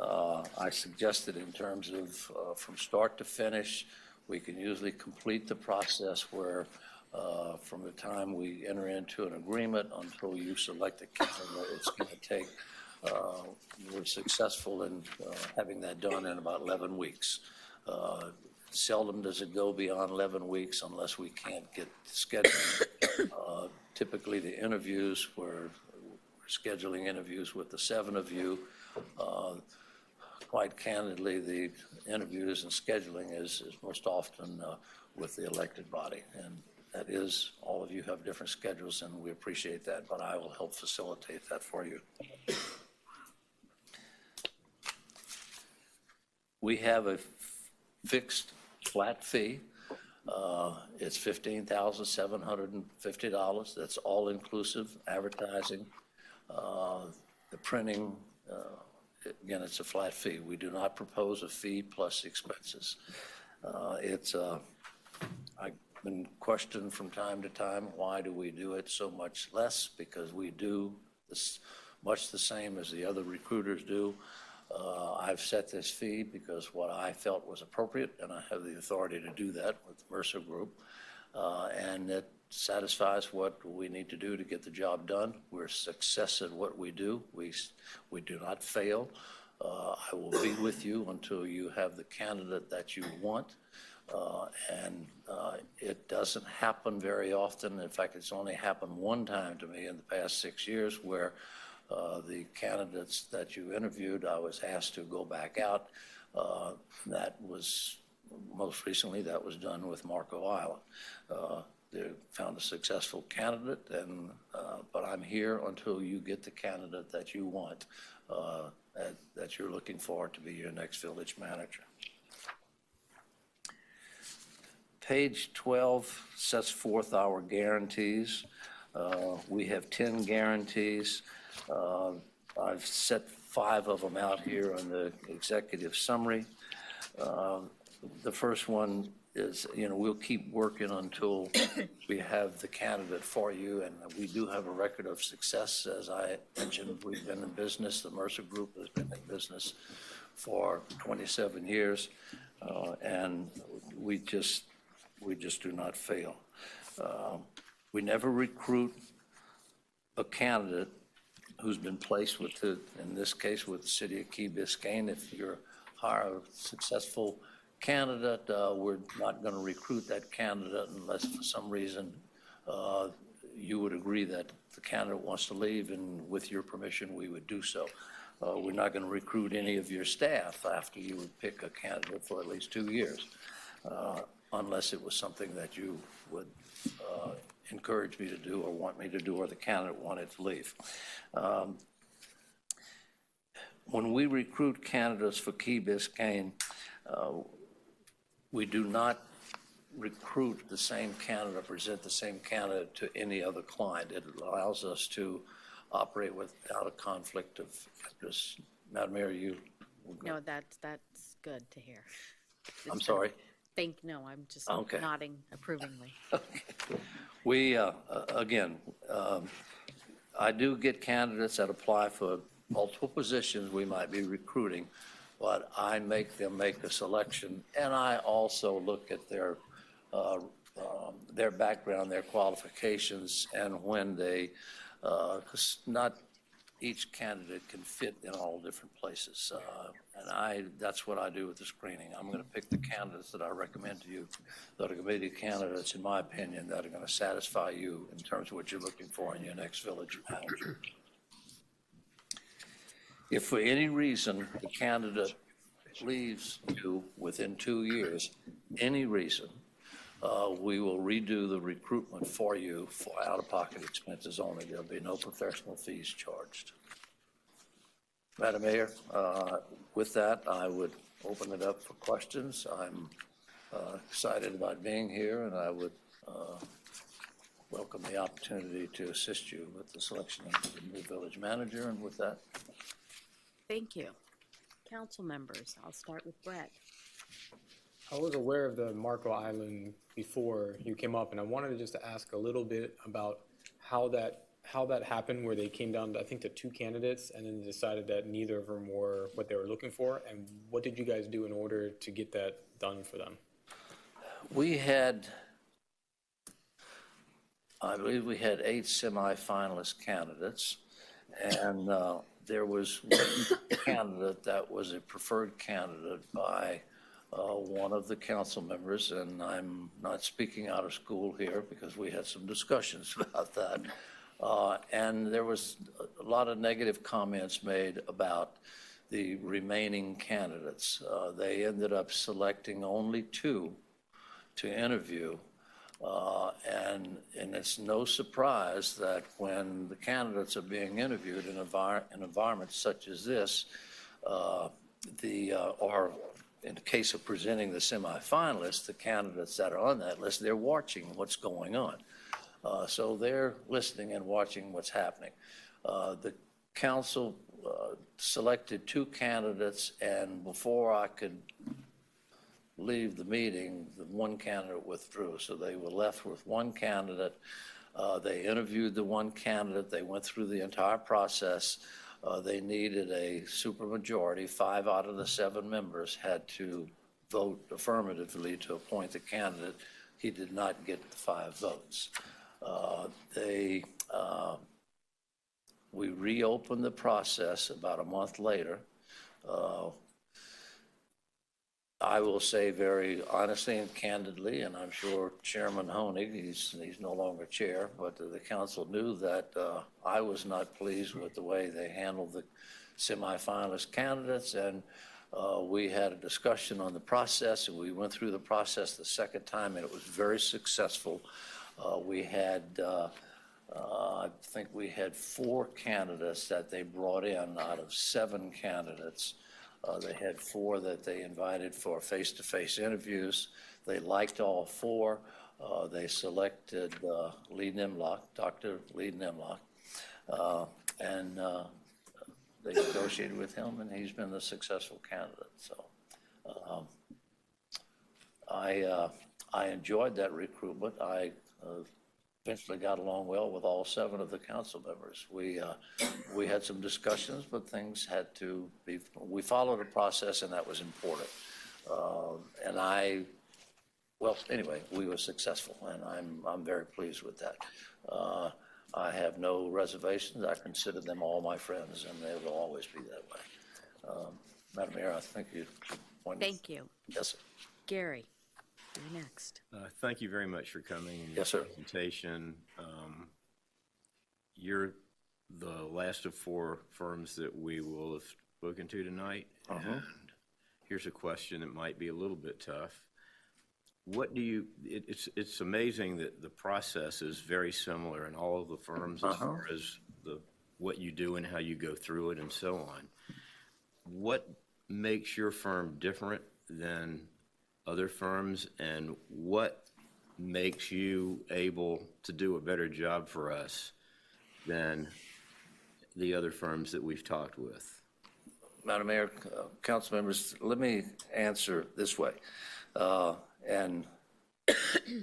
I suggested in terms of from start to finish, we can usually complete the process where from the time we enter into an agreement until you select a candidate, it's going to take we're successful in having that done in about 11 weeks. Seldom does it go beyond 11 weeks unless we can't get scheduled. Typically, the interviews, we're scheduling interviews with the 7 of you. Quite candidly, the interviews and scheduling is most often with the elected body. And that is, all of you have different schedules, and we appreciate that, but I will help facilitate that for you. We have a fixed flat fee. It's $15,750. That's all inclusive, advertising, the printing. Again, it's a flat fee. We do not propose a fee plus expenses. I've been questioned from time to time, why do we do it so much less? Because we do this much the same as the other recruiters do. I've set this fee because what I felt was appropriate, and I have the authority to do that with the Mercer Group, and it satisfies what we need to do to get the job done. We're success at what we do. We do not fail. I will be with you until you have the candidate that you want, and it doesn't happen very often. In fact, it's only happened one time to me in the past 6 years where the candidates that you interviewed, I was asked to go back out. That was, most recently, that was done with Marco Island. They found a successful candidate, and but I'm here until you get the candidate that you want, that you're looking for to be your next village manager. Page 12 sets forth our guarantees. We have 10 guarantees. I've set 5 of them out here on the executive summary. The first one is, we'll keep working until we have the candidate for you, and we do have a record of success. As I mentioned, we've been in business. The Mercer Group has been in business for 27 years, and we just do not fail. We never recruit a candidate who's been placed with in this case, with the city of Key Biscayne. If you're a successful candidate, we're not going to recruit that candidate unless for some reason you would agree that the candidate wants to leave, and with your permission, we would do so. We're not going to recruit any of your staff after you would pick a candidate for at least 2 years, unless it was something that you would encourage me to do or want me to do, or the candidate wanted to leave. When we recruit candidates for Key Biscayne, we do not recruit the same candidate, present the same candidate to any other client. It allows us to operate without a conflict of interest. Madam Mayor, you? No, that's good to hear. I'm sorry? I'm just nodding approvingly. Okay. We, again, I do get candidates that apply for multiple positions we might be recruiting, but I make them make a selection, and I also look at their background, their qualifications, and when they, 'cause not each candidate can fit in all different places. And that's what I do with the screening. I'm going to pick the candidates that I recommend to you, that are committee candidates, in my opinion, that are going to satisfy you in terms of what you're looking for in your next village manager. If for any reason the candidate leaves you within 2 years, any reason, we will redo the recruitment for you for out-of-pocket expenses only. There'll be no professional fees charged. Madam Mayor, with that, I would open it up for questions. I'm excited about being here, and I would welcome the opportunity to assist you with the selection of the new village manager. And with that, Thank you. Council members, I'll start with Brett. I was aware of the Marco Island before you came up, and I wanted just to ask a little bit about how that happened, where they came down to, I think, to 2 candidates, and then decided that neither of them were what they were looking for. And what did you guys do in order to get that done for them? I believe we had 8 semifinalist candidates, and there was one candidate that was a preferred candidate by one of the council members, and I'm not speaking out of school here because we had some discussions about that. And there was a lot of negative comments made about the remaining candidates. They ended up selecting only 2 to interview. And it's no surprise that when the candidates are being interviewed in an environment such as this, or in the case of presenting the semifinalists, the candidates that are on that list, they're watching what's going on. So they're listening and watching what's happening. The council selected 2 candidates, and before I could leave the meeting, the one candidate withdrew. So they were left with 1 candidate. They interviewed the 1 candidate. They went through the entire process. They needed a supermajority. 5 out of the 7 members had to vote affirmatively to appoint the candidate. He did not get the 5 votes. We reopened the process about a month later. I will say very honestly and candidly, and I'm sure Chairman Honig, he's no longer chair, but the council knew that I was not pleased with the way they handled the semifinalist candidates, and we had a discussion on the process, and we went through the process the second time, and it was very successful. We had, I think we had 4 candidates that they brought in out of 7 candidates. They had 4 that they invited for face-to-face interviews. They liked all 4. They selected Lee Nimlock, Dr. Lee Nimlock, and they negotiated with him, and he's been the successful candidate. So I enjoyed that recruitment. I eventually got along well with all 7 of the council members. We had some discussions, but things had to be, we followed a process, and that was important. Well, anyway, we were successful, and I'm very pleased with that. I have no reservations. I consider them all my friends, and they will always be that way. Madam Mayor, I think you should point. Thank you. Yes, sir. Gary, you're next. Thank you very much for coming and your Yes, sir. presentation. You're the last of 4 firms that we will have spoken to tonight. And here's a question that might be a little bit tough. What do you, it's amazing that the process is very similar in all of the firms as far as what you do and how you go through it and so on. What makes your firm different than other firms, and what makes you able to do a better job for us than the other firms that we've talked with? Madam Mayor, council members, let me answer this way. And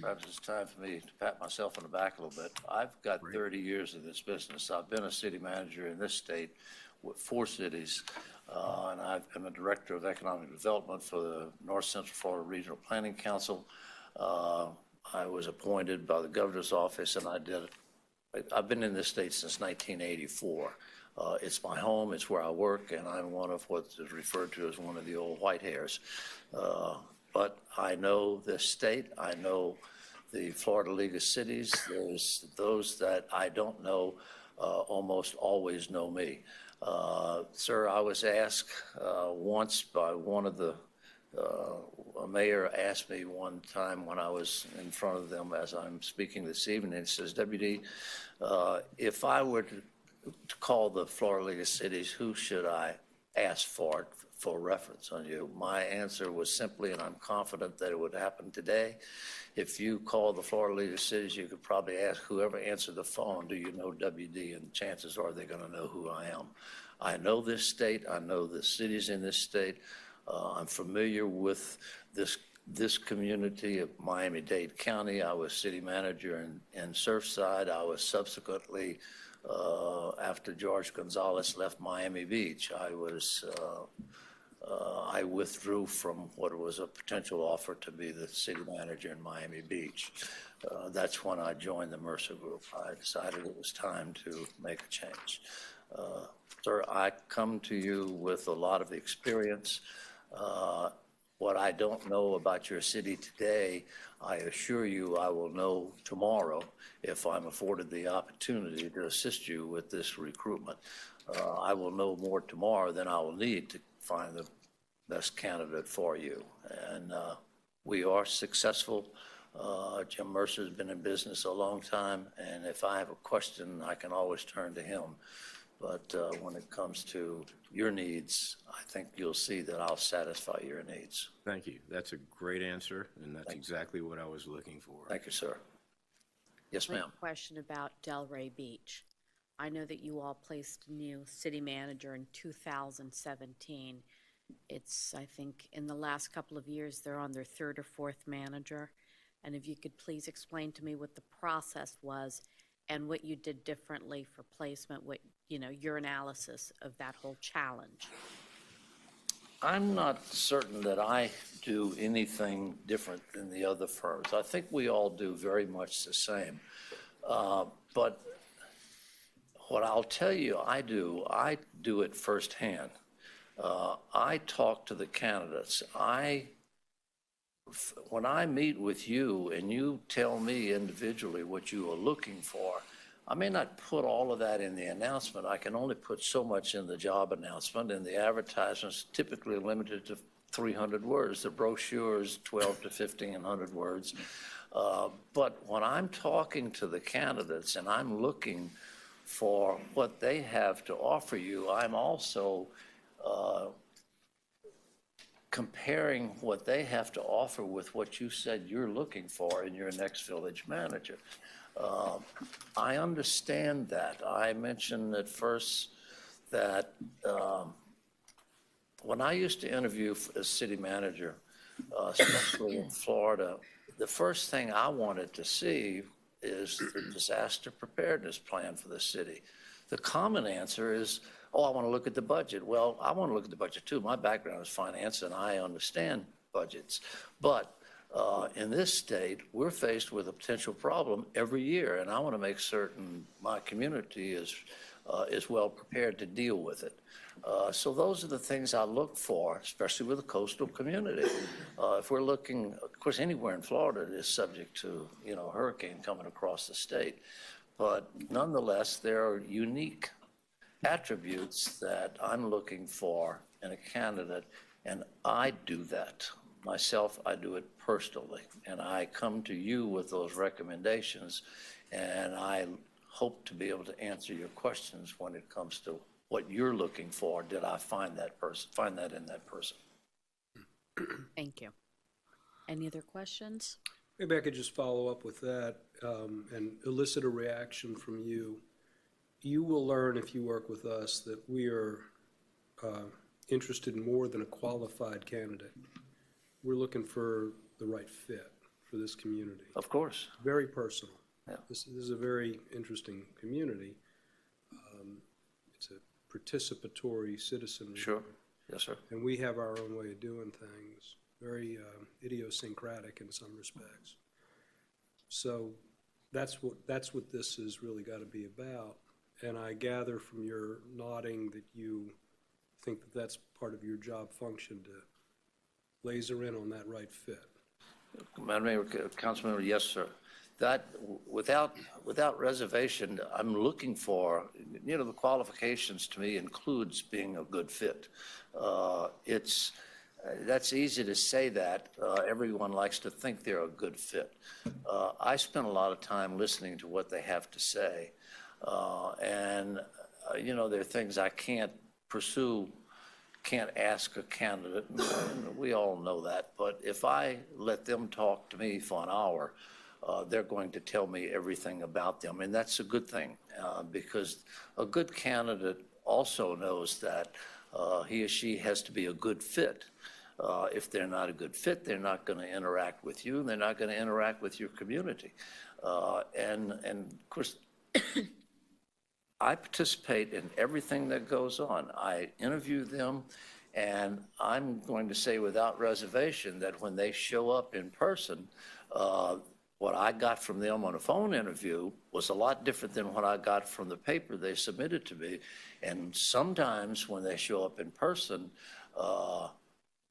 perhaps it's time for me to pat myself on the back a little bit. I've got 30 years of this business. I've been a city manager in this state with 4 cities. and I'm a Director of Economic Development for the North Central Florida Regional Planning Council. I was appointed by the governor's office, and I've been in this state since 1984. It's my home, it's where I work, and I'm one of what is referred to as one of the old white hairs. But I know this state, I know the Florida League of Cities. There's those that I don't know almost always know me. Sir, I was asked once by one of the, a mayor asked me one time when I was in front of them as I'm speaking this evening, he says, WD, if I were to call the Florida League of Cities, who should I ask for reference on you? My answer was simply, and I'm confident that it would happen today, if you call the Florida League of Cities, you could probably ask whoever answered the phone, do you know WD? And chances are they're going to know who I am. I know this state. I know the cities in this state. I'm familiar with this community of Miami-Dade County. I was city manager in Surfside. I was subsequently, after George Gonzalez left Miami Beach, I withdrew from what was a potential offer to be the city manager in Miami Beach. That's when I joined the Mercer Group. I decided it was time to make a change. Sir, I come to you with a lot of experience. What I don't know about your city today, I assure you I will know tomorrow if I'm afforded the opportunity to assist you with this recruitment. I will know more tomorrow than I will need to find the best candidate for you. And we are successful. Jim Mercer's been in business a long time, and if I have a question, I can always turn to him. But when it comes to your needs, I think you'll see that I'll satisfy your needs. Thank you. That's a great answer, and that's exactly what I was looking for. Thank you, sir. Yes, ma'am. Question about Delray Beach. I know that you all placed a new city manager in 2017. It's, I think, in the last couple of years, they're on their third or fourth manager. And if you could please explain to me what the process was and what you did differently for placement, what, you know, your analysis of that whole challenge. I'm not certain that I do anything different than the other firms. I think we all do very much the same. But what I'll tell you I do it firsthand. I talk to the candidates. When I meet with you and you tell me individually what you are looking for, I may not put all of that in the announcement. I can only put so much in the job announcement, and the advertisements typically limited to 300 words. The brochure is 12 to 1,500 words. But when I'm talking to the candidates and I'm looking for what they have to offer you, I'm also comparing what they have to offer with what you said you're looking for in your next village manager. I understand that. I mentioned at first that when I used to interview as city manager, especially in Florida, the first thing I wanted to see is the disaster preparedness plan for the city. The common answer is, oh, I want to look at the budget. Well, I want to look at the budget too. My background is finance and I understand budgets. But in this state, we're faced with a potential problem every year, and I want to make certain my community is well prepared to deal with it. So those are the things I look for, especially with a coastal community. If we're looking, of course, anywhere in Florida is subject to, you know, a hurricane coming across the state. But nonetheless, there are unique attributes that I'm looking for in a candidate, and I do that. Myself, I do it personally, and I come to you with those recommendations, and I hope to be able to answer your questions when it comes to what you're looking for. Did I find that in that person? Thank you. Any other questions? Maybe I could just follow up with that and elicit a reaction from you. You will learn if you work with us that we are interested in more than a qualified candidate. We're looking for the right fit for this community. Of course. Very personal. Yeah. This is a very interesting community. It's a participatory citizen Sure. Yes, sir. And we have our own way of doing things, very idiosyncratic in some respects. So that's what this has really got to be about. And I gather from your nodding that you think that that's part of your job function, to laser in on that right fit. Madam Mayor, Councilmember, yes, sir. That, without reservation, I'm looking for, the qualifications to me includes being a good fit. That's easy to say that. Everyone likes to think they're a good fit. I spend a lot of time listening to what they have to say. There are things I can't pursue, can't ask a candidate. We all know that. But if I let them talk to me for an hour, they're going to tell me everything about them. And that's a good thing, because a good candidate also knows that he or she has to be a good fit. If they're not a good fit, they're not going to interact with you, and they're not going to interact with your community. And of course, I participate in everything that goes on. I interview them, and I'm going to say without reservation that when they show up in person, what I got from them on a phone interview was a lot different than what I got from the paper they submitted to me. And sometimes when they show up in person,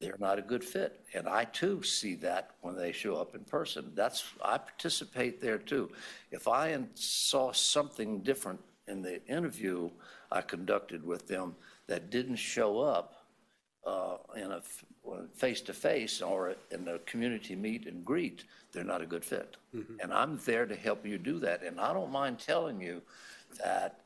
they're not a good fit. And I too see that when they show up in person. I participate there too. If I saw something different in the interview I conducted with them that didn't show up in a face-to-face or in a community meet and greet, they're not a good fit. Mm-hmm. And I'm there to help you do that. And I don't mind telling you that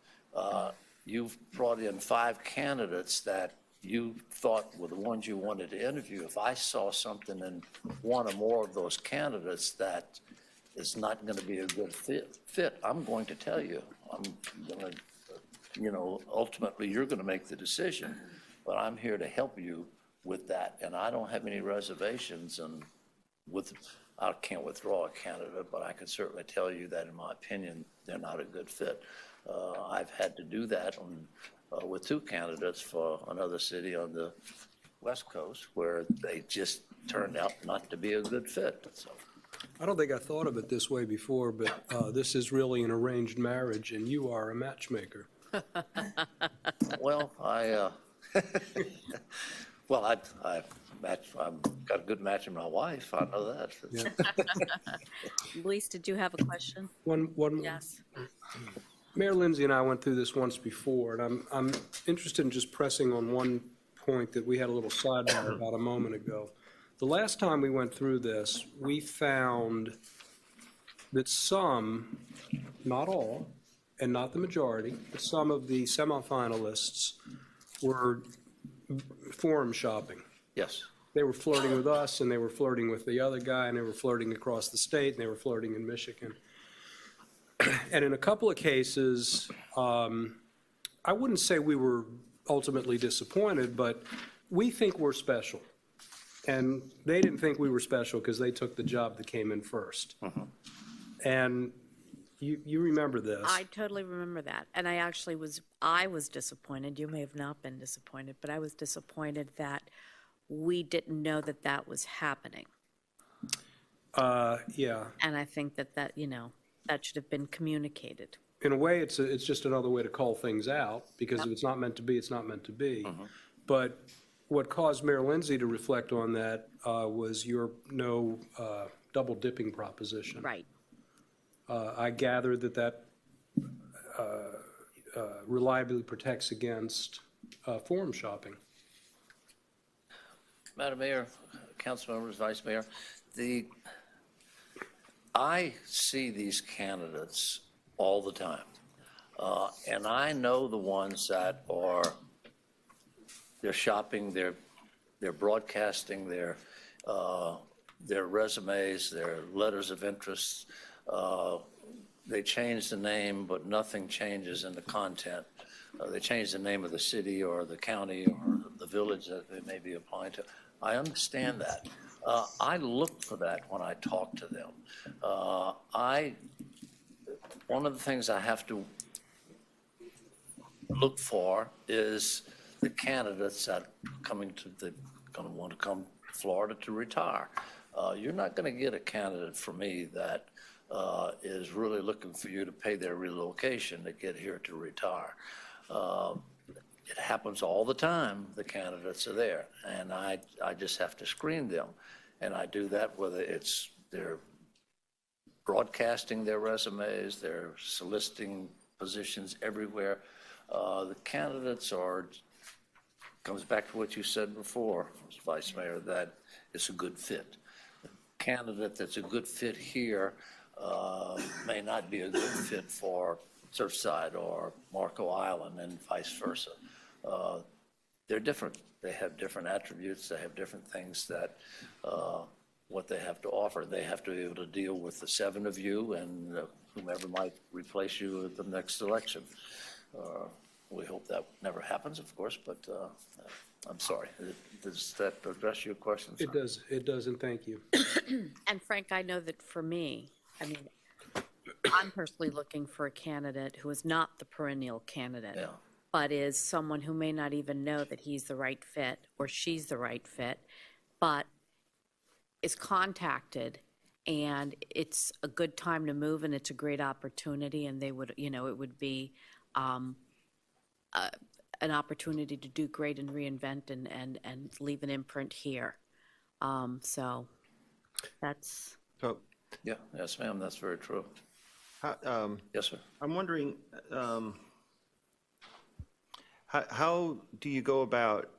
you've brought in 5 candidates that you thought were the ones you wanted to interview. If I saw something in one or more of those candidates that is not going to be a good fit, I'm going to tell you. I'm going to, ultimately you're going to make the decision, but I'm here to help you with that. And I don't have any reservations, and I can't withdraw a candidate, but I can certainly tell you that in my opinion, they're not a good fit. I've had to do that with 2 candidates for another city on the West Coast where they just turned out not to be a good fit. So. I don't think I thought of it this way before, but this is really an arranged marriage, and you are a matchmaker. Well, I've got a good match in my wife. I know that. Yeah. Luis, did you have a question? One. Yes. Mayor Lindsay and I went through this once before, and I'm interested in just pressing on one point that we had a little sidebar about a moment ago. The last time we went through this, we found that some, not all, and not the majority, but some of the semifinalists were forum shopping. Yes. They were flirting with us, and they were flirting with the other guy, and they were flirting across the state, and they were flirting in Michigan. And in a couple of cases, I wouldn't say we were ultimately disappointed, but we think we're special. And they didn't think we were special because they took the job that came in first. Uh-huh. And you remember this. I totally remember that. And I was disappointed. You may have not been disappointed, but I was disappointed that we didn't know that that was happening. Yeah. And I think that that should have been communicated. In a way, it's just another way to call things out, because if it's not meant to be, it's not meant to be. Uh-huh. But what caused Mayor Lindsay to reflect on that was your double dipping proposition. Right. I gather that reliably protects against forum shopping. Madam Mayor, council members, Vice Mayor, I see these candidates all the time, and I know the ones that they're shopping, they're broadcasting their resumes, their letters of interest. They change the name, but nothing changes in the content. They change the name of the city or the county or the village that they may be applying to. I understand that. I look for that when I talk to them. One of the things I have to look for is the candidates that going to want to come to Florida to retire. You're not going to get a candidate for me that is really looking for you to pay their relocation to get here to retire. It happens all the time, the candidates are there, and I just have to screen them. And I do that whether it's they're broadcasting their resumes, they're soliciting positions everywhere. The candidates comes back to what you said before, Vice Mayor, that it's a good fit. The candidate that's a good fit here may not be a good fit for Surfside or Marco Island and vice versa. They're different. They have different attributes. They have different things that what they have to offer. They have to be able to deal with the 7 of you and whomever might replace you at the next election. We hope that never happens, of course, but I'm sorry. Does that address your question? It does. It does, and thank you. And Frank, I know that for me, I mean, I'm personally looking for a candidate who is not the perennial candidate, Yeah. but is someone who may not even know that he's the right fit or she's the right fit, but is contacted and it's a good time to move and it's a great opportunity and they would, it would be an opportunity to do great and reinvent and leave an imprint here. So that's... So, Yeah, yes, ma'am, that's very true. Yes, sir. I'm wondering, how do you go about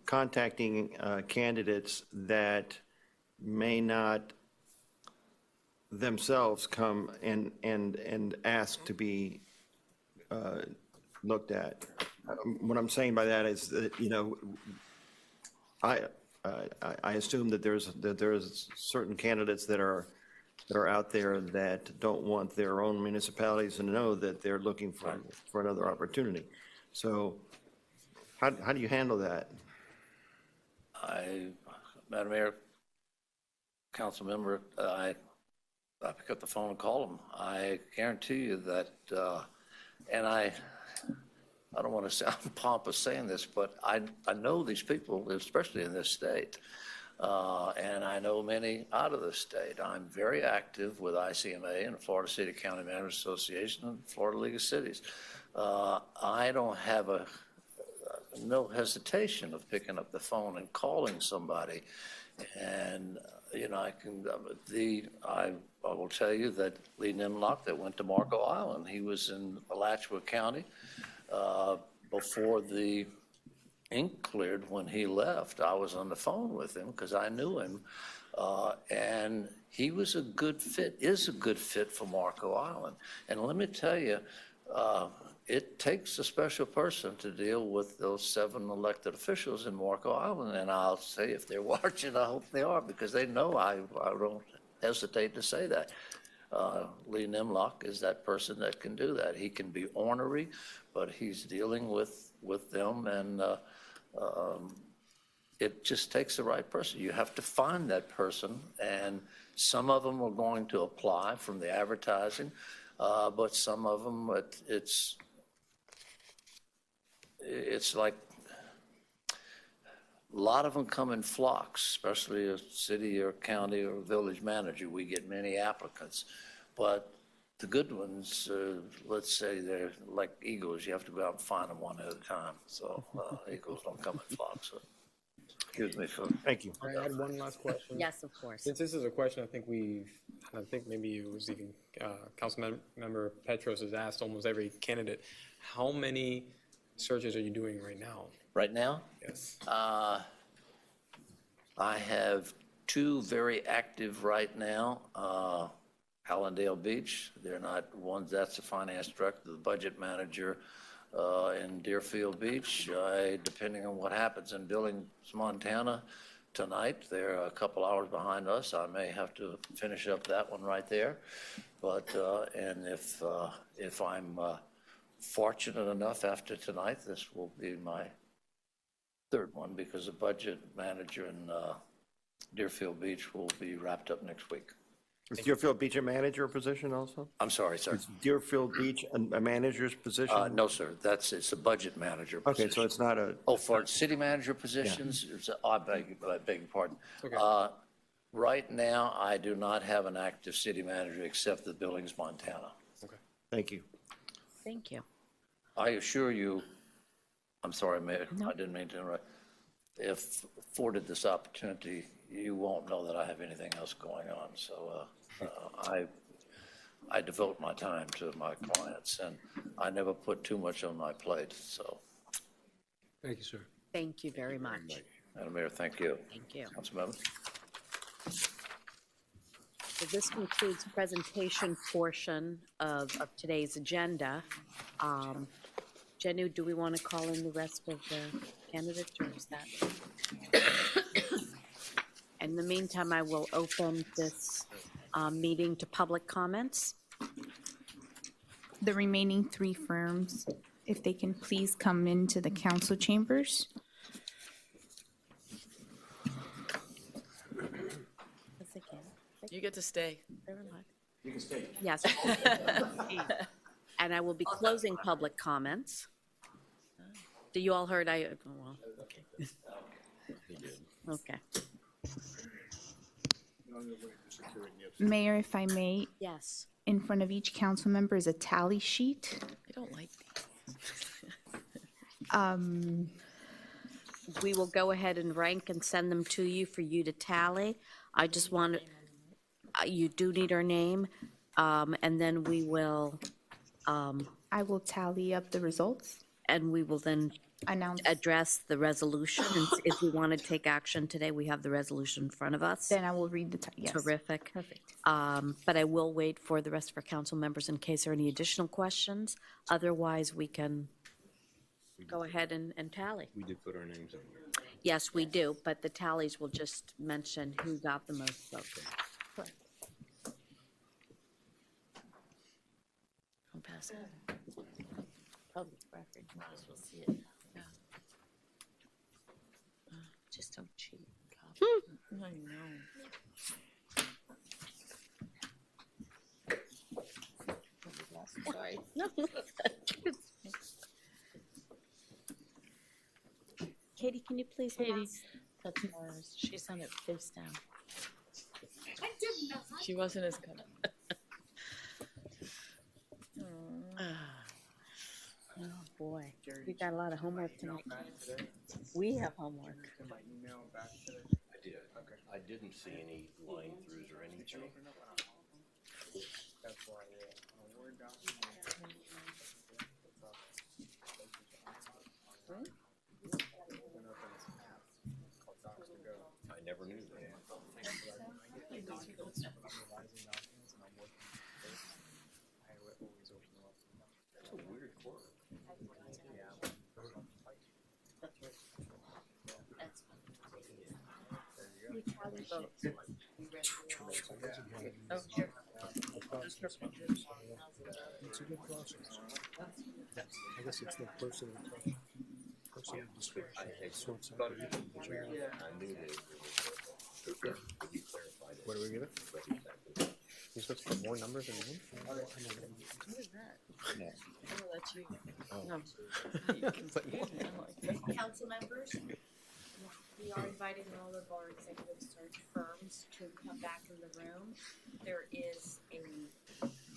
contacting candidates that may not themselves come and ask to be looked at? What I'm saying by that is that, I assume that there's certain candidates that are out there that don't want their own municipalities to know that they're looking for another opportunity. So how do you handle that? Madam Mayor, council member, I pick up the phone and call them. I guarantee you that, and I don't want to sound pompous saying this, but I know these people, especially in this state, and I know many out of the state. I'm very active with ICMA and the Florida City County Managers Association and Florida League of Cities. I don't have no hesitation of picking up the phone and calling somebody. And, I will tell you that Lee Nimlock that went to Marco Island, he was in Alachua County before the ink cleared when he left. I was on the phone with him because I knew him. And he was is a good fit for Marco Island. And let me tell you, it takes a special person to deal with those 7 elected officials in Marco Island. And I'll say, if they're watching, I hope they are, because they know I don't hesitate to say that. Lee Nimlock is that person that can do that. He can be ornery, but he's dealing with them, and it just takes the right person. You have to find that person, and some of them are going to apply from the advertising, but some of them, it's like a lot of them come in flocks, especially a city or county or village manager. We get many applicants, but the good ones, let's say they're like eagles. You have to go out and find them one at a time. So eagles don't come in flocks. So. Excuse me, Phil. Thank you. I had one last question. Yes, of course. Since this is a question I think maybe it was even Councilmember Petros has asked almost every candidate, how many searches are you doing right now? Right now? Yes. I have 2 very active right now. Hallandale Beach, they're not ones, that's the finance director, the budget manager in Deerfield Beach. Depending on what happens in Billings, Montana tonight, they're a couple hours behind us. I may have to finish up that one right there. But, and if I'm fortunate enough after tonight, this will be my 3rd one, because the budget manager in Deerfield Beach will be wrapped up next week. Is Deerfield Beach a manager position also? I'm sorry, sir. Is Deerfield Beach a manager's position? No, sir. It's a budget manager Okay, position. so it's not a, Oh, for city manager positions, I beg your pardon. Right now, I do not have an active city manager except the Billings, Montana. thank you. Thank you. I assure you, I'm sorry, Mayor, I didn't mean to interrupt. If afforded this opportunity, you won't know that I have anything else going on. So I devote my time to my clients, and I never put too much on my plate. So, Thank you, sir. Thank you very much. Madam Mayor, thank you. Thank you. Councilmember? So this concludes the presentation portion of today's agenda. Jenny, do we want to call in the rest of the candidates, or is that? In the meantime, I will open this meeting to public comments. The remaining 3 firms, if they can please come into the council chambers. You get to stay. You can stay. Yes. And I will be closing public comments. Do you all heard? Well, okay. Okay. Mayor, if I may, Yes. in front of each council member is a tally sheet. I don't like these. We will go ahead and rank and send them to you for you to tally. I just want to, you do need our name, and then we will, I will tally up the results. and we will then Announce. address the resolution. And if we want to take action today, we have the resolution in front of us. Then I will read the, yes. Terrific. Perfect. But I will wait for the rest of our council members in case there are any additional questions. Otherwise, we can go ahead and tally. We did put our names on there. Yes, we do, but the tallies will just mention who got the most votes. Don't pass it. Public record, might as well see it. Yeah. Just don't cheat. I know. Sorry. Katie, can you please pass? That's hers. She's on it face down. She wasn't as good. Oh, boy. We got a lot of homework tonight. We have homework. I did. I didn't see any line throughs or anything. I never knew that. That's a weird quirk. It's a good process. I guess it's the personal discretion. Sorts out the chair. I knew they. What do we give it? You're supposed to put more numbers in names? What is that? No. Oh, that's you. No. Council members, we are inviting all of our executive search firms to come back in the room. There is a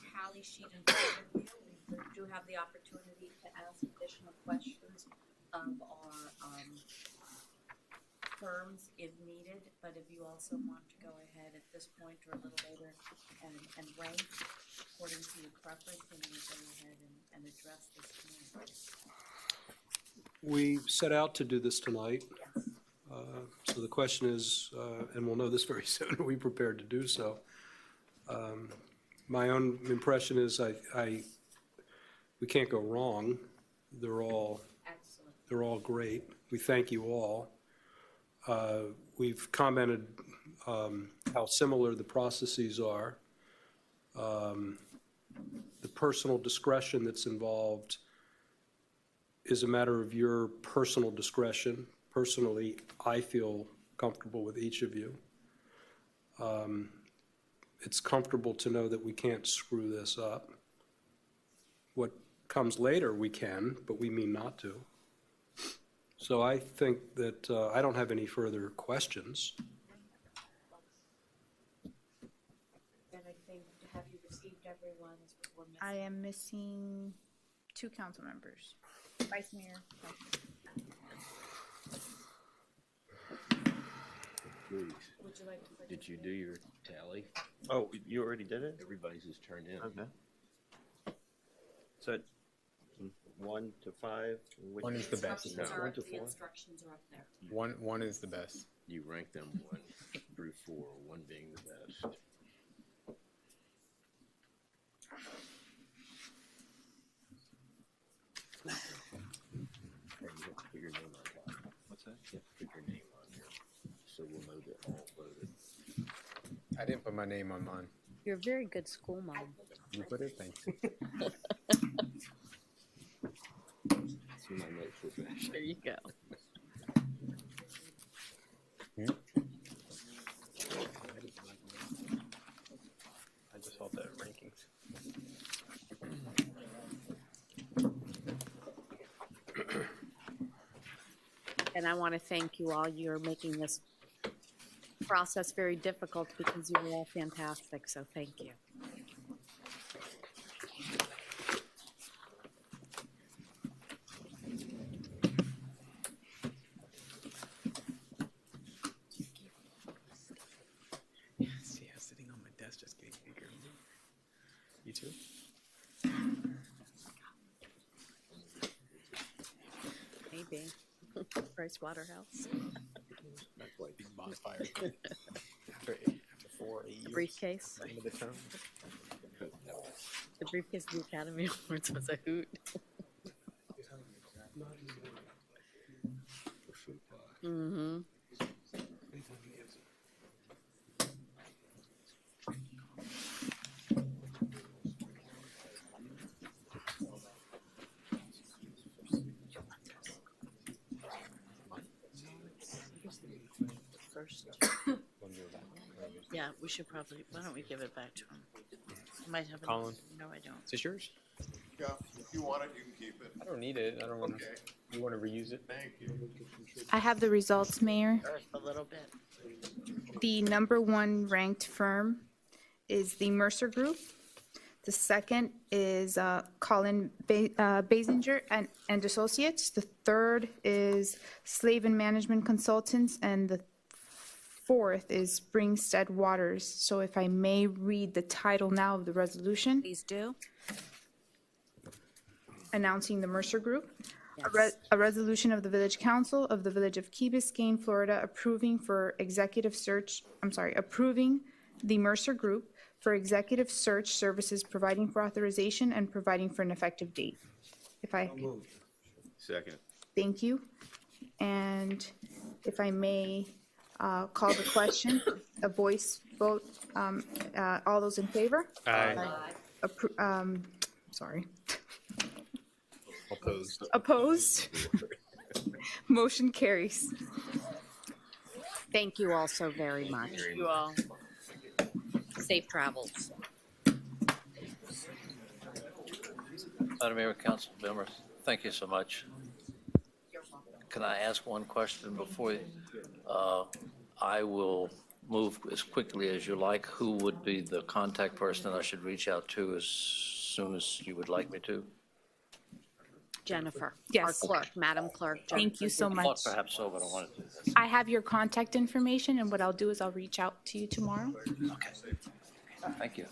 tally sheet in front of you. We do have the opportunity to ask additional questions of our firms if needed, but if you also want to go ahead at this point or a little later and rank according to your preference, then you go ahead and address this tonight. We set out to do this tonight. So the question is, and we'll know this very soon, are we prepared to do so? My own impression is we can't go wrong. They're all great. We thank you all. We've commented how similar the processes are. The personal discretion that's involved is a matter of your personal discretion. Personally, I feel comfortable with each of you. it's comfortable to know that we can't screw this up. What comes later, we can, but we mean not to. So I think that I don't have any further questions. And I think, have you received everyone? I am missing 2 council members. Vice Mayor. Did you do your tally? Oh, you already did it? Everybody's just turned in. Okay. So 1 to 5? which- 1 is the best. Instructions are, 1 to the 4? instructions are up there. One is the best. You rank them 1 through 4, 1 being the best. And you have to put your name on top. What's that? You have to put your name on here, so we'll know that all voted. I didn't put my name on mine. You're a very good school mom. You put it? Thanks. See, my notes were back. There you go. I just saw the rankings. And I want to thank you all. You're making this process very difficult because you were all fantastic, so thank you. See, I'm sitting on my desk just getting bigger. You too? Maybe. Price Waterhouse. That's like big bonfire. after 4 or 8 years. Briefcase. End of the term. The briefcase of the Academy Awards was a hoot. Mm-hmm. First. Yeah, we should probably, why don't we give it back to him? I might have. Colin. No, I don't. Is this yours? Yeah, if you want it, you can keep it. I don't need it. I don't want to. Okay. You want to reuse it? Thank you. I have the results, Mayor. A little bit. The number 1 ranked firm is the Mercer Group. The second is Colin Basinger and Associates. The third is Slavin Management Consultants, and the fourth is Springstead Waters. So if I may read the title now of the resolution. Please do. Announcing the Mercer Group. Yes. A resolution of the Village Council of the Village of Key Biscayne, Florida, approving the Mercer Group for executive search services, providing for authorization and providing for an effective date. If I, Second. thank you. And if I may call the question, a voice vote, all those in favor? Aye. Sorry. Opposed. Opposed? Motion carries. Thank you all so very much. You all. Safe travels. Madam Mayor, council members, thank you so much. Can I ask one question before I will move as quickly as you like? Who would be the contact person I should reach out to as soon as you would like me to? Jennifer. Yes. Our clerk, Madam Clerk. Thank you so Thought much. perhaps so, but I wanted to. I have your contact information, and what I'll do is I'll reach out to you tomorrow. Okay. Thank you.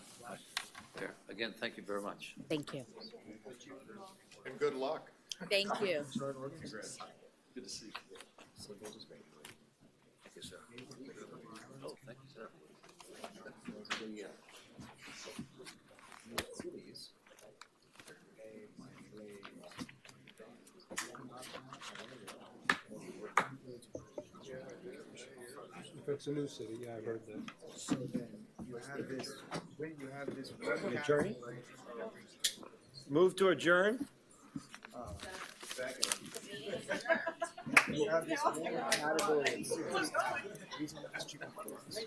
There, again, thank you very much. Thank you. And good luck. Thank you. Good to see you. Thank you, sir. Oh, thank you, sir. If it's a new city, yeah, I heard that. So then you have this, when you have this. Adjourn? Move to adjourn? You have this one category. These are the most cheap ones.